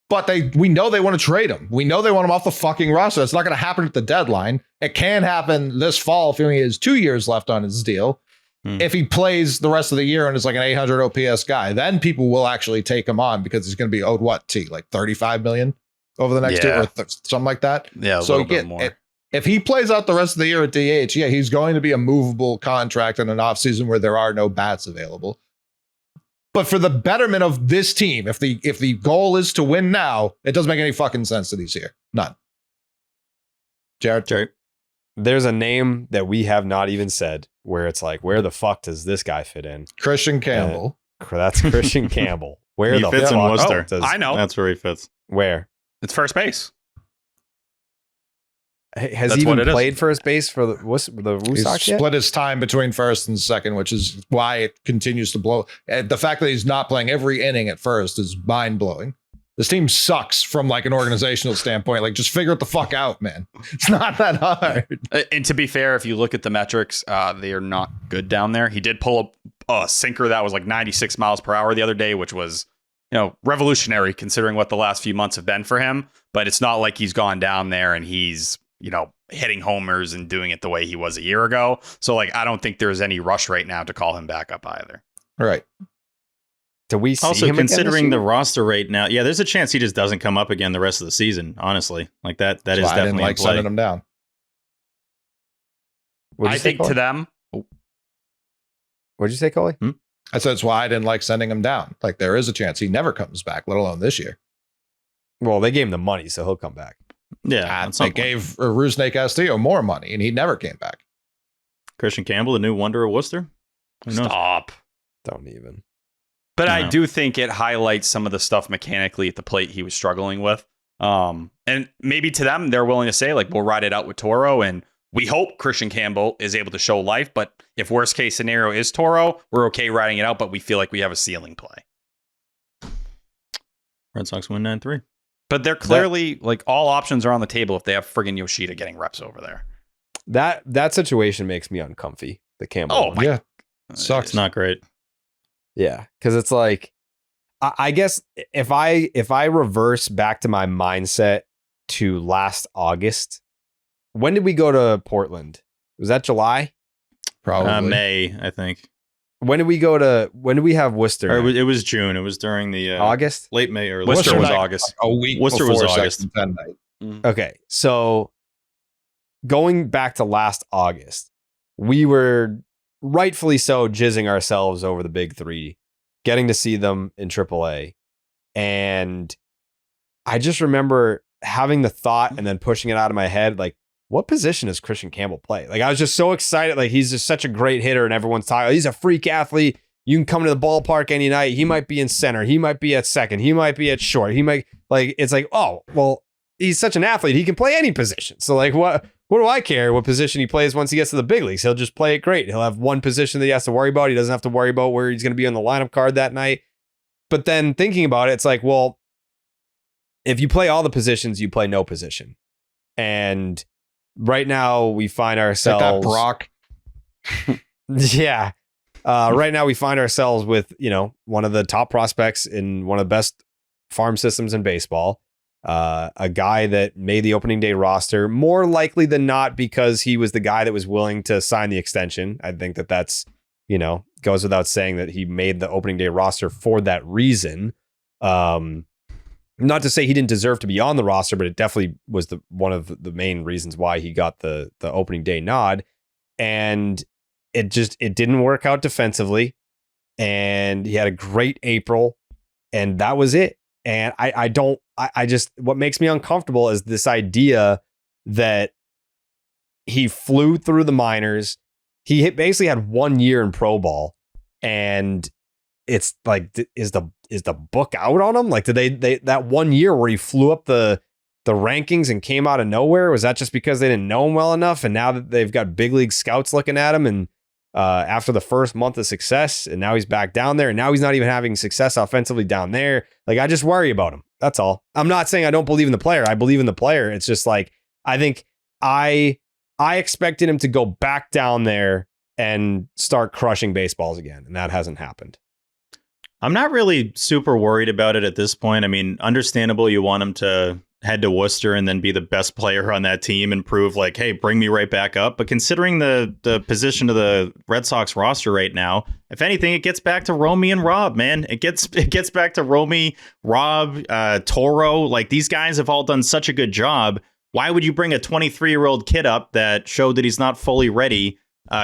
Speaker 3: But we know they want to trade him. We know they want him off the fucking roster. It's not going to happen at the deadline. It can happen this fall if he only has 2 years left on his deal. If he plays the rest of the year and is like an 800 OPS guy, then people will actually take him on, because he's going to be owed what, like 35 million over the next year, or something like that.
Speaker 4: Yeah, a
Speaker 3: so
Speaker 4: little bit more.
Speaker 3: if he plays out the rest of the year at DH, yeah, he's going to be a movable contract in an offseason where there are no bats available. But for the betterment of this team, if the goal is to win now, it doesn't make any fucking sense that he's here. None. Jared.
Speaker 5: There's a name that we have not even said where it's like, where the fuck does this guy fit in?
Speaker 3: Christian Campbell.
Speaker 5: That's Christian Campbell. Where
Speaker 2: He
Speaker 5: the
Speaker 2: fits in
Speaker 5: fuck
Speaker 2: Worcester.
Speaker 5: does,
Speaker 4: I know.
Speaker 2: That's where he fits.
Speaker 5: Where?
Speaker 4: It's first base.
Speaker 5: Has
Speaker 4: That's
Speaker 5: he even
Speaker 4: what it is.
Speaker 5: played first base for the Red
Speaker 3: He's
Speaker 5: Sox yet?
Speaker 3: split his time between first and second, which is why it continues to blow. And the fact that he's not playing every inning at first is mind blowing. This team sucks from like an organizational standpoint. Like, just figure it the fuck out, man. It's not that hard.
Speaker 4: And to be fair, if you look at the metrics, they are not good down there. He did pull up a sinker that was like 96 miles per hour the other day, which was, revolutionary considering what the last few months have been for him. But it's not like he's gone down there and he's, hitting homers and doing it the way he was a year ago. So, like, I don't think there's any rush right now to call him back up either.
Speaker 3: Right.
Speaker 5: Do we see
Speaker 2: Also,
Speaker 5: him again
Speaker 2: considering
Speaker 5: this
Speaker 2: the
Speaker 5: year?
Speaker 2: roster right now, yeah, there's a chance he just doesn't come up again the rest of the season. Honestly, like that is
Speaker 3: That's why I didn't
Speaker 2: definitely
Speaker 3: like
Speaker 2: in play.
Speaker 3: sending him down.
Speaker 5: What'd you
Speaker 4: I
Speaker 5: say,
Speaker 4: think
Speaker 5: Coley?
Speaker 4: to them,
Speaker 5: What'd you say, Coley?
Speaker 3: I said that's why I didn't like sending him down. Like, there is a chance he never comes back, let alone this year.
Speaker 5: Well, they gave him the money, so he'll come back.
Speaker 2: Yeah, at some
Speaker 3: They
Speaker 2: point.
Speaker 3: gave Rusney Castillo more money, and he never came back.
Speaker 2: Christian Campbell, the new wonder of Worcester. Who knows?
Speaker 4: stop.
Speaker 5: Don't even.
Speaker 4: But
Speaker 2: I
Speaker 4: I
Speaker 2: know.
Speaker 4: do think it highlights some of the stuff mechanically at the plate he was struggling with. And maybe to them, they're willing to say, like, we'll ride it out with Toro. And we hope Christian Campbell is able to show life. But if worst case scenario is Toro, we're okay riding it out. But we feel like we have a ceiling play.
Speaker 2: Red Sox win 9-3.
Speaker 4: But they're clearly, like, all options are on the table if they have friggin' Yoshida getting reps over there.
Speaker 5: That situation makes me uncomfy. The Campbell.
Speaker 4: Oh,
Speaker 5: one.
Speaker 4: my
Speaker 3: Yeah. Sucks.
Speaker 2: It's not great.
Speaker 5: Yeah, because it's like, I guess if I reverse back to my mindset to last August, when did we go to Portland? Was that July?
Speaker 3: Probably.
Speaker 2: May, I think.
Speaker 5: When did we have Worcester?
Speaker 2: Or it was June. It was during the
Speaker 5: August?
Speaker 2: late May or
Speaker 4: Worcester was
Speaker 3: night,
Speaker 4: August.
Speaker 3: a week
Speaker 2: Worcester
Speaker 3: before
Speaker 2: was August.
Speaker 3: Section 10 night.
Speaker 5: Okay, so going back to last August, we were rightfully so jizzing ourselves over the big three, getting to see them in AAA. And I just remember having the thought and then pushing it out of my head, like, what position does Christian Campbell play? Like, I was just so excited. Like, he's just such a great hitter and everyone's talking, he's a freak athlete. You can come to the ballpark any night. He might be in center. He might be at second. He might be at short. He might, like, it's like, oh, well, he's such an athlete. He can play any position. So, like, what do I care what position he plays once he gets to the big leagues? He'll just play it great. He'll have one position that he has to worry about. He doesn't have to worry about where he's going to be on the lineup card that night. But then thinking about it, it's like, well, if you play all the positions, you play no position. And right now we find
Speaker 3: Like that
Speaker 5: ourselves
Speaker 3: Brock.
Speaker 5: yeah. Right now we find ourselves with, one of the top prospects in one of the best farm systems in baseball. A guy that made the opening day roster more likely than not because he was the guy that was willing to sign the extension. I think that's, goes without saying that he made the opening day roster for that reason. Not to say he didn't deserve to be on the roster, but it definitely was one of the main reasons why he got the opening day nod. And it didn't work out defensively. And he had a great April, and that was it. And I just, what makes me uncomfortable is this idea that he flew through the minors. He basically had 1 year in pro ball, and it's like, is the book out on him? Like, did they that 1 year where he flew up the rankings and came out of nowhere? Was that just because they didn't know him well enough? And now that they've got big league scouts looking at him, and after the first month of success, and now he's back down there, and now he's not even having success offensively down there. Like, I just worry about him. That's all. I'm not saying I don't believe in the player. I believe in the player. It's just like, I think I expected him to go back down there and start crushing baseballs again, and that hasn't happened.
Speaker 2: I'm not really super worried about it at this point. I mean, understandable you want him to head to Worcester and then be the best player on that team and prove like, hey, bring me right back up. But considering the position of the Red Sox roster right now, if anything, it gets back to Romy and Rob, man. It gets back to Romy, Rob, Toro. Like, these guys have all done such a good job. Why would you bring a 23-year-old kid up that showed that he's not fully ready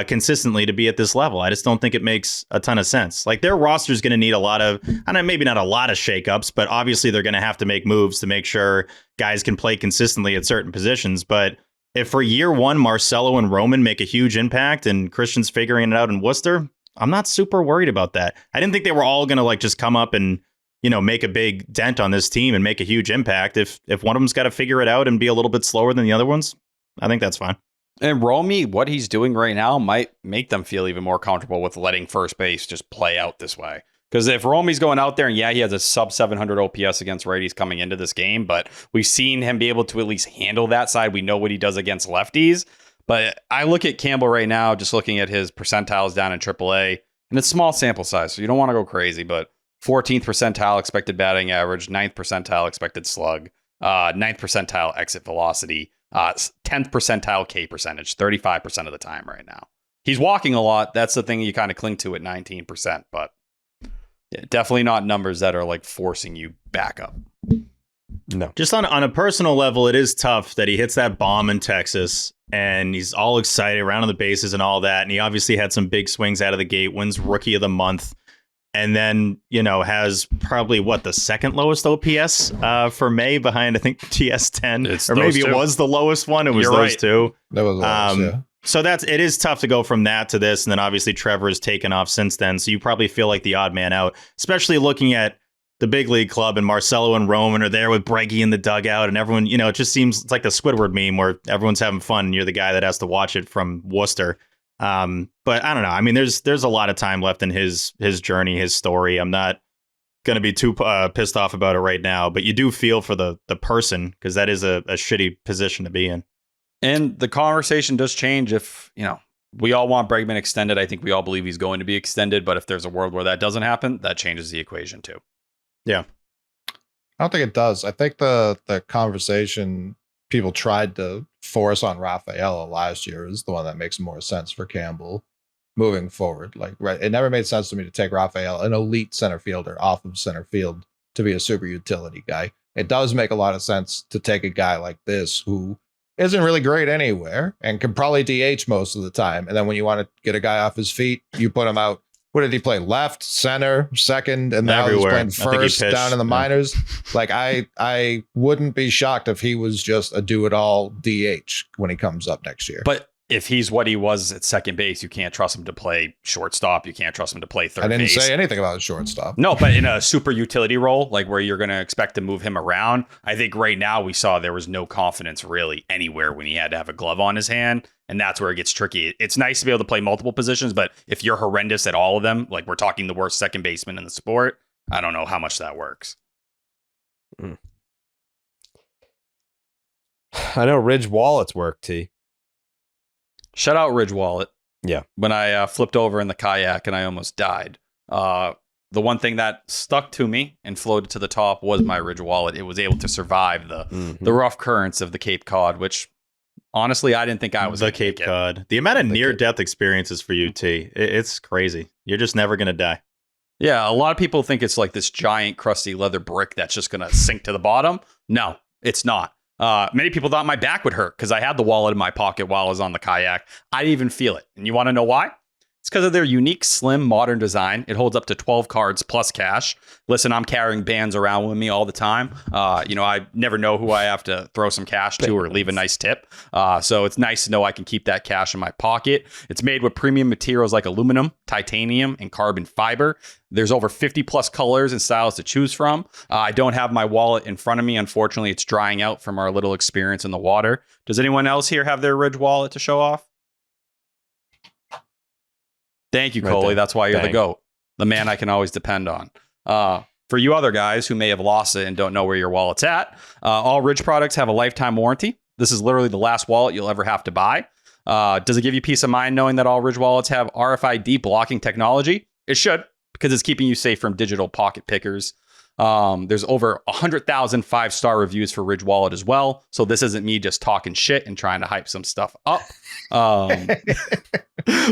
Speaker 2: consistently to be at this level? I just don't think it makes a ton of sense. Like, their roster is going to need a lot of, I don't know, maybe not a lot of shakeups, but obviously they're going to have to make moves to make sure guys can play consistently at certain positions. But if for year one, Marcelo and Roman make a huge impact and Christian's figuring it out in Worcester, I'm not super worried about that. I didn't think they were all going to like just come up and, you know, make a big dent on this team and make a huge impact. If one of them's got to figure it out and be a little bit slower than the other ones, I think that's fine.
Speaker 4: And Romy, what he's doing right now might make them feel even more comfortable with letting first base just play out this way. Because if Romy's going out there and he has a sub 700 OPS against righties coming into this game, but we've seen him be able to at least handle that side. We know what he does against lefties. But I look at Campbell right now, just looking at his percentiles down in AAA, and it's small sample size, so you don't want to go crazy, but 14th percentile expected batting average, 9th percentile expected slug, 9th percentile exit velocity, 10th percentile K percentage, 35% of the time right now. He's walking a lot. That's the thing you kind of cling to at 19%, but yeah, definitely not numbers that are like forcing you back up.
Speaker 5: No.
Speaker 2: Just on a personal level, it is tough that he hits that bomb in Texas and he's all excited around on the bases and all that. And he obviously had some big swings out of the gate, wins Rookie of the Month. And then, you know, has probably the second lowest OPS for May behind, I think, TS10, or maybe it was the lowest one. It was those two.
Speaker 3: That was yeah.
Speaker 2: So it is tough to go from that to this. And then obviously Trevor has taken off since then. So you probably feel like the odd man out, especially looking at the big league club and Marcelo and Roman are there with Breggy in the dugout and everyone, you know, it just seems it's like the Squidward meme where everyone's having fun and you're the guy that has to watch it from Worcester. But I don't know. I mean, there's a lot of time left in his journey, his story. I'm not going to be too pissed off about it right now, but you do feel for the person because that is a shitty position to be in. And
Speaker 4: the conversation does change if, you know, we all want Bregman extended. I think we all believe he's going to be extended, but if there's a world where that doesn't happen, that changes the equation too.
Speaker 2: Yeah.
Speaker 3: I don't think it does. I think the conversation people tried to force on Rafaela last year is the one that makes more sense for Campbell moving forward. Like, right, it never made sense to me to take Rafaela, an elite center fielder, off of center field to be a super utility guy. It does make a lot of sense to take a guy like this who isn't really great anywhere and can probably DH most of the time. And then when you want to get a guy off his feet, you put him out. What did he play? Left, center, second, and now he's playing first down in the minors. Like, I wouldn't be shocked if he was just a do-it-all DH when he comes up next year.
Speaker 4: But if he's what he was at second base, you can't trust him to play shortstop. You can't trust him to play third base.
Speaker 3: I didn't say anything about shortstop.
Speaker 4: No, but in a super utility role, like where you're going to expect to move him around, I think right now we saw there was no confidence really anywhere when he had to have a glove on his hand. And that's where it gets tricky. It's nice to be able to play multiple positions, but if you're horrendous at all of them, like we're talking the worst second baseman in the sport, I don't know how much that works.
Speaker 5: I know Ridge Wallet's work, T.
Speaker 4: Shout out Ridge Wallet.
Speaker 5: Yeah.
Speaker 4: When I flipped over in the kayak and I almost died, the one thing that stuck to me and floated to the top was my Ridge Wallet. It was able to survive the rough currents of the Cape Cod, which honestly, I didn't think I was
Speaker 2: the Cape Cod. The amount of near-death experiences for you, T, it's crazy. You're just never going to die.
Speaker 4: Yeah, a lot of people think it's like this giant, crusty leather brick that's just going to sink to the bottom. No, it's not. Many people thought my back would hurt because I had the wallet in my pocket while I was on the kayak. I didn't even feel it. And you want to know why? It's because of their unique, slim, modern design. It holds up to 12 cards plus cash. Listen, I'm carrying bands around with me all the time. I never know who I have to throw some cash to or leave a nice tip. So it's nice to know I can keep that cash in my pocket. It's made with premium materials like aluminum, titanium, and carbon fiber. There's over 50 plus colors and styles to choose from. I don't have my wallet in front of me. Unfortunately, it's drying out from our little experience in the water. Does anyone else here have their Ridge wallet to show off? Thank you, Coley. That's why you're the GOAT, the man I can always depend on. For you other guys who may have lost it and don't know where your wallet's at, all Ridge products have a lifetime warranty. This is literally the last wallet you'll ever have to buy. Does it give you peace of mind knowing that all Ridge wallets have RFID blocking technology? It should, because it's keeping you safe from digital pocket pickers. There's over 100,000 5-star reviews for Ridge Wallet as well. So this isn't me just talking shit and trying to hype some stuff up.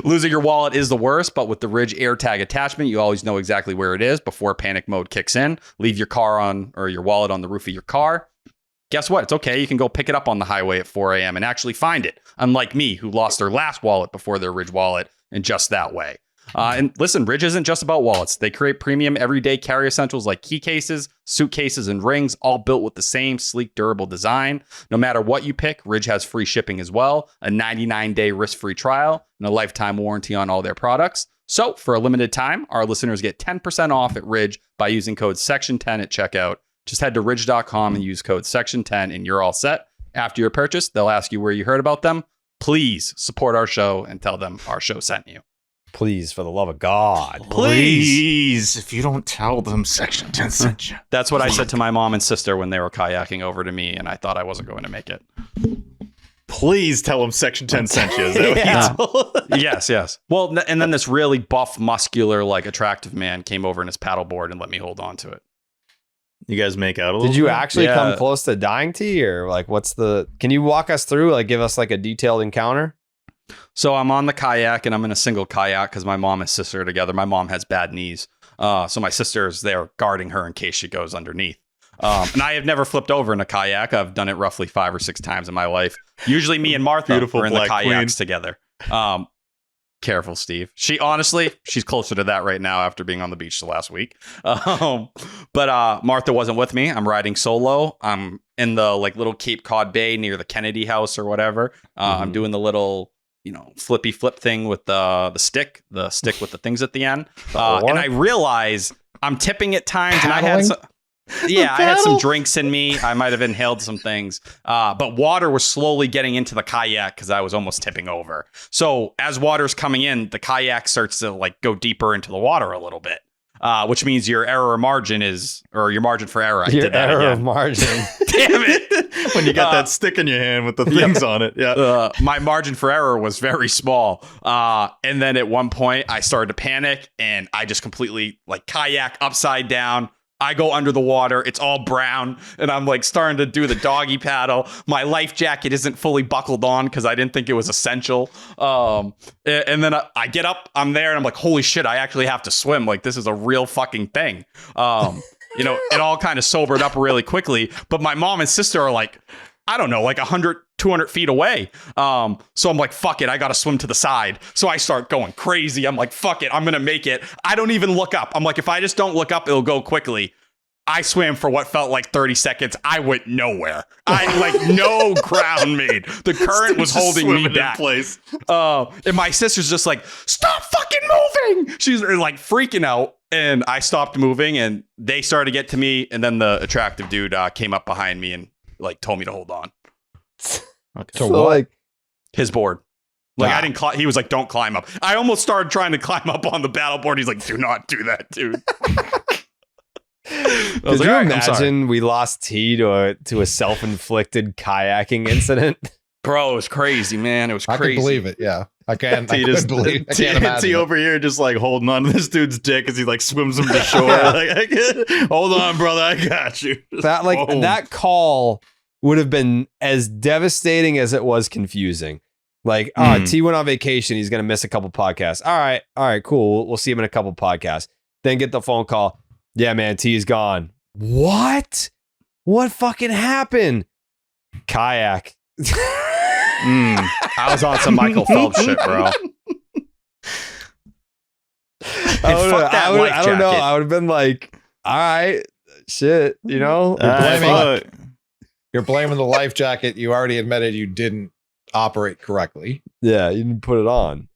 Speaker 4: Losing your wallet is the worst, but with the Ridge AirTag attachment, you always know exactly where it is before panic mode kicks in. Leave your car on or your wallet on the roof of your car. Guess what? It's okay. You can go pick it up on the highway at 4 a.m. and actually find it. Unlike me, who lost their last wallet before their Ridge wallet, in just that way. And listen, Ridge isn't just about wallets. They create premium everyday carry essentials like key cases, suitcases, and rings, all built with the same sleek, durable design. No matter what you pick, Ridge has free shipping as well, a 99-day risk-free trial, and a lifetime warranty on all their products. So for a limited time, our listeners get 10% off at Ridge by using code SECTION10 at checkout. Just head to ridge.com and use code SECTION10 and you're all set. After your purchase, they'll ask you where you heard about them. Please support our show and tell them our show sent you.
Speaker 5: Please, for the love of God.
Speaker 2: Please. If you don't tell them Section 10 sent you.
Speaker 4: That's what I said to my mom and sister when they were kayaking over to me, and I thought I wasn't going to make it.
Speaker 2: Please tell them Section 10 sent you. Is that what you told?
Speaker 4: Yes. Well, and then this really buff, muscular, like attractive man came over in his paddleboard and let me hold on to it.
Speaker 2: You guys make out a little
Speaker 5: Did you
Speaker 2: bit?
Speaker 5: actually come close to dying, T? Or like, can you walk us through, like, give us like a detailed encounter?
Speaker 4: So I'm on the kayak and I'm in a single kayak because my mom and sister are together. My mom has bad knees. So my sister is there guarding her in case she goes underneath. And I have never flipped over in a kayak. I've done it roughly 5 or 6 times in my life. Usually me and Martha are in the kayaks together. Careful, Steve. She's closer to that right now after being on the beach the last week. But Martha wasn't with me. I'm riding solo. I'm in the like little Cape Cod Bay near the Kennedy House or whatever. I'm doing the little, flippy flip thing with the stick with the things at the end. And I realize I'm tipping at times,
Speaker 3: Paddling?
Speaker 4: and I had some drinks in me. I might have inhaled some things, but water was slowly getting into the kayak because I was almost tipping over. So as water's coming in, the kayak starts to like go deeper into the water a little bit, which means your margin for error. I did that
Speaker 5: error
Speaker 4: again.
Speaker 5: of margin.
Speaker 4: Damn it.
Speaker 2: When you got that stick in your hand with the things on it. Yeah.
Speaker 4: My margin for error was very small. And then at one point I started to panic and I just completely like kayak upside down. I go under the water. It's all brown. And I'm like starting to do the doggy paddle. My life jacket isn't fully buckled on because I didn't think it was essential. And then I get up, I'm there, and I'm like, holy shit, I actually have to swim. Like, this is a real fucking thing. It all kind of sobered up really quickly. But my mom and sister are like, I don't know, like 100, 200 feet away. So I'm like, fuck it, I got to swim to the side. So I start going crazy. I'm like, fuck it, I'm going to make it. I don't even look up. I'm like, if I just don't look up, it'll go quickly. I swam for what felt like 30 seconds. I went nowhere. No ground made. The current was holding me back.
Speaker 2: Place.
Speaker 4: And my sister's just like, stop fucking moving. She's like freaking out. And I stopped moving and they started to get to me. And then the attractive dude came up behind me and like told me to hold on.
Speaker 2: Okay.
Speaker 3: So what?
Speaker 5: Like,
Speaker 4: His board. Like I didn't he was like, don't climb up. I almost started trying to climb up on the paddleboard. He's like, do not do that, dude.
Speaker 5: could you imagine we lost T to a self-inflicted kayaking incident?
Speaker 4: Bro, it was crazy, man. It was crazy.
Speaker 3: I can believe it. Yeah, I can. I
Speaker 2: T
Speaker 3: can't imagine it.
Speaker 2: over here just like holding on to this dude's dick as he like swims him to shore. Hold on, brother, I got you.
Speaker 5: That call would have been as devastating as it was confusing. Like, T went on vacation. He's gonna miss a couple podcasts. All right, cool. We'll see him in a couple podcasts. Then get the phone call. Yeah, man, T's gone. What? What fucking happened? Kayak.
Speaker 4: I was on some Michael Phelps shit, bro.
Speaker 5: I don't know. I would have been like, all right, shit, You're
Speaker 3: blaming the life jacket. You already admitted you didn't operate correctly.
Speaker 5: Yeah, you didn't put it on.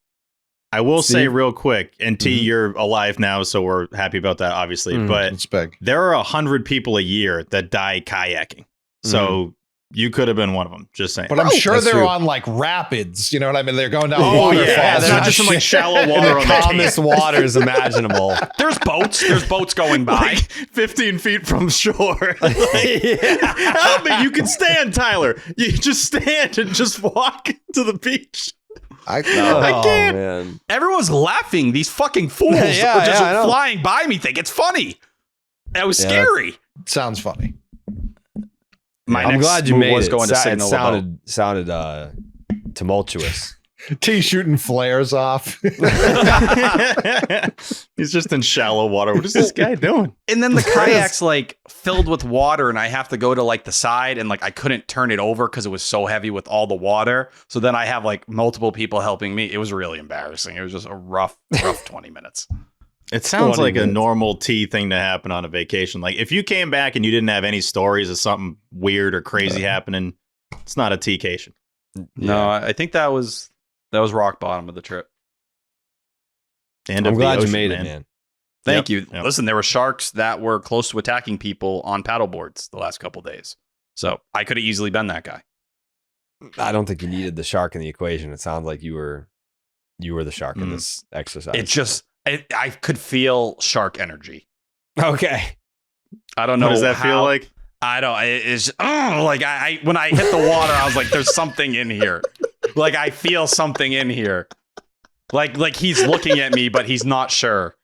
Speaker 2: I will say real quick, and T, you're alive now, so we're happy about that, obviously. But
Speaker 3: It's big.
Speaker 2: there are 100 people a year that die kayaking. So you could have been one of them. Just saying.
Speaker 3: But I'm sure
Speaker 5: that's
Speaker 3: they're
Speaker 5: true.
Speaker 3: on like rapids. You know what I mean? They're going down
Speaker 2: Oh,
Speaker 3: waterfalls.
Speaker 2: yeah. They're not just in like shallow water on the
Speaker 5: Calmest waters imaginable.
Speaker 4: There's boats going by.
Speaker 2: like 15 feet from shore. Help me. You can stand, Tyler. You just stand and just walk to the beach.
Speaker 3: I
Speaker 4: can't.
Speaker 5: Man.
Speaker 4: Everyone's laughing. These fucking fools are just flying by me think it's funny. That was scary.
Speaker 3: sounds funny.
Speaker 4: My
Speaker 5: I'm
Speaker 4: next
Speaker 5: glad you
Speaker 4: move
Speaker 5: made
Speaker 4: was
Speaker 5: it.
Speaker 4: going to signal
Speaker 5: It sounded tumultuous.
Speaker 3: T shooting flares off.
Speaker 2: He's just in shallow water. What is this guy doing?
Speaker 4: And then the kayak's like filled with water, and I have to go to like the side, and like I couldn't turn it over because it was so heavy with all the water. So then I have like multiple people helping me. It was really embarrassing. It was just a rough 20 minutes.
Speaker 2: It sounds
Speaker 5: 20
Speaker 2: like a
Speaker 5: minutes.
Speaker 2: normal T thing to happen on a vacation. Like if you came back and you didn't have any stories of something weird or crazy happening, it's not a T-cation.
Speaker 4: No, I think that was rock bottom of the trip.
Speaker 2: And
Speaker 5: I'm
Speaker 2: of the
Speaker 5: glad you
Speaker 2: ocean,
Speaker 5: made it, man.
Speaker 4: Thank
Speaker 2: Yep,
Speaker 4: you.
Speaker 2: yep.
Speaker 4: Listen, there were sharks that were close to attacking people on paddleboards the last couple days. So I could have easily been that guy.
Speaker 5: I don't think you needed the shark in the equation. It sounds like you were the shark in this exercise.
Speaker 4: It just, I could feel shark energy.
Speaker 5: Okay.
Speaker 4: I don't know.
Speaker 2: What does that feel like?
Speaker 4: I don't. It's like I when I hit the water, I was like, "There's something in here." Like I feel something in here. Like he's looking at me, but he's not sure.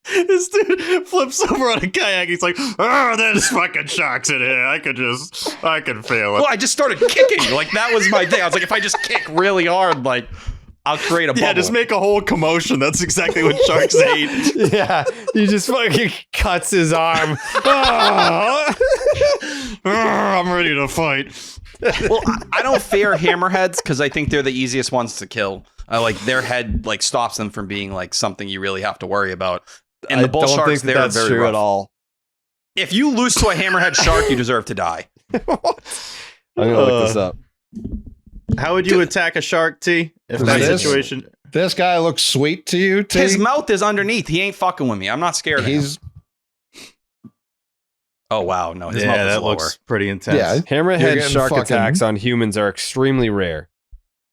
Speaker 2: This dude flips over on a kayak. He's like, "Oh, there's fucking sharks in here. I could feel it."
Speaker 4: Well, I just started kicking. Like that was my day. I was like, if I just kick really hard, like I'll create a bubble.
Speaker 2: Yeah, just make a whole commotion. That's exactly what sharks hate.
Speaker 5: Yeah. He just fucking cuts his arm.
Speaker 2: I'm ready to fight.
Speaker 4: Well, I don't fear hammerheads because I think they're the easiest ones to kill. Like their head like stops them from being like something you really have to worry about. And the bull
Speaker 5: don't
Speaker 4: sharks,
Speaker 5: think
Speaker 4: they're
Speaker 5: that's
Speaker 4: very
Speaker 5: true
Speaker 4: rough.
Speaker 5: at all.
Speaker 4: If you lose to a hammerhead shark, you deserve to die.
Speaker 5: I'm gonna look this up.
Speaker 2: How would you attack a shark, T? If that
Speaker 3: This-
Speaker 2: situation.
Speaker 3: This guy looks sweet to you, T.
Speaker 4: His mouth is underneath. He ain't fucking with me. I'm not scared of him.
Speaker 3: He's
Speaker 4: Oh wow, no, his
Speaker 2: Yeah,
Speaker 4: mouth is
Speaker 2: that
Speaker 4: lower.
Speaker 2: looks pretty intense.
Speaker 3: yeah. You're
Speaker 5: Hammerhead
Speaker 3: getting
Speaker 5: shark
Speaker 3: fucking-
Speaker 5: attacks on humans are extremely rare.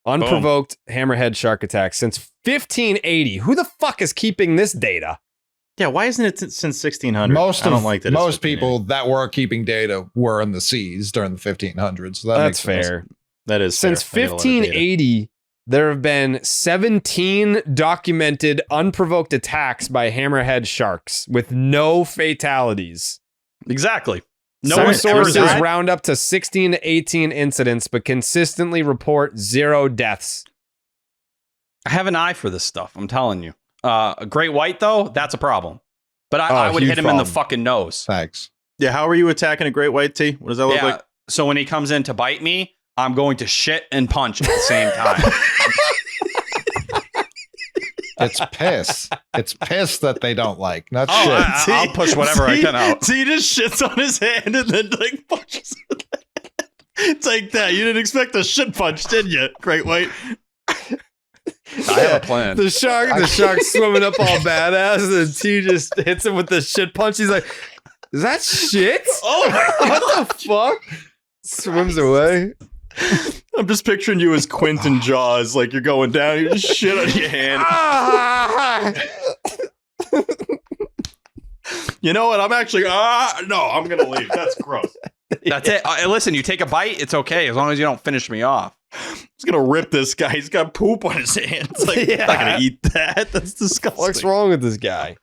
Speaker 5: Unprovoked hammerhead shark attacks since 1580. Who the fuck is keeping this data?
Speaker 2: Yeah, why isn't it since 1600?
Speaker 3: Most
Speaker 2: I don't like that. it's
Speaker 3: most
Speaker 2: 1580.
Speaker 3: people that were keeping data were in the seas during the 1500s. So that
Speaker 5: That's
Speaker 3: makes sense.
Speaker 5: fair.
Speaker 2: That is
Speaker 5: Since
Speaker 2: fair. I got a lot of data.
Speaker 5: 1580, there have been 17 documented unprovoked attacks by hammerhead sharks with no fatalities.
Speaker 4: Exactly. No
Speaker 5: Some
Speaker 4: one's ever
Speaker 5: sources
Speaker 4: died.
Speaker 5: round up to 16 to 18 incidents, but consistently report 0 deaths.
Speaker 4: I have an eye for this stuff. I'm telling you. A great white though, that's a problem. But I would
Speaker 5: huge
Speaker 4: hit him in the
Speaker 5: problem.
Speaker 4: fucking nose.
Speaker 3: Thanks.
Speaker 2: Yeah, how are you attacking a great white, T? What does that look
Speaker 4: Yeah.
Speaker 2: like?
Speaker 4: So when he comes in to bite me, I'm going to shit and punch at the same time.
Speaker 3: It's piss. It's piss that they don't like, not
Speaker 4: Oh,
Speaker 3: shit.
Speaker 4: I'll push whatever I can out.
Speaker 2: T just shits on his hand and then like punches it. Take that. You didn't expect a shit punch, did you, Great White?
Speaker 4: I have a plan.
Speaker 5: The shark's swimming up all badass, and T just hits him with the shit punch. He's like, "Is that shit?
Speaker 2: Oh my
Speaker 5: What the fuck?" Swims away.
Speaker 2: I'm just picturing you as Quentin Jaws, like you're going down, you just shit on your hand. You know what? I'm actually no, I'm gonna leave. That's gross.
Speaker 4: That's it. Listen, you take a bite, it's okay as long as you don't finish me off.
Speaker 2: He's gonna rip this guy. He's got poop on his hands. Like, I'm not gonna eat that. That's disgusting.
Speaker 5: What's wrong with this guy?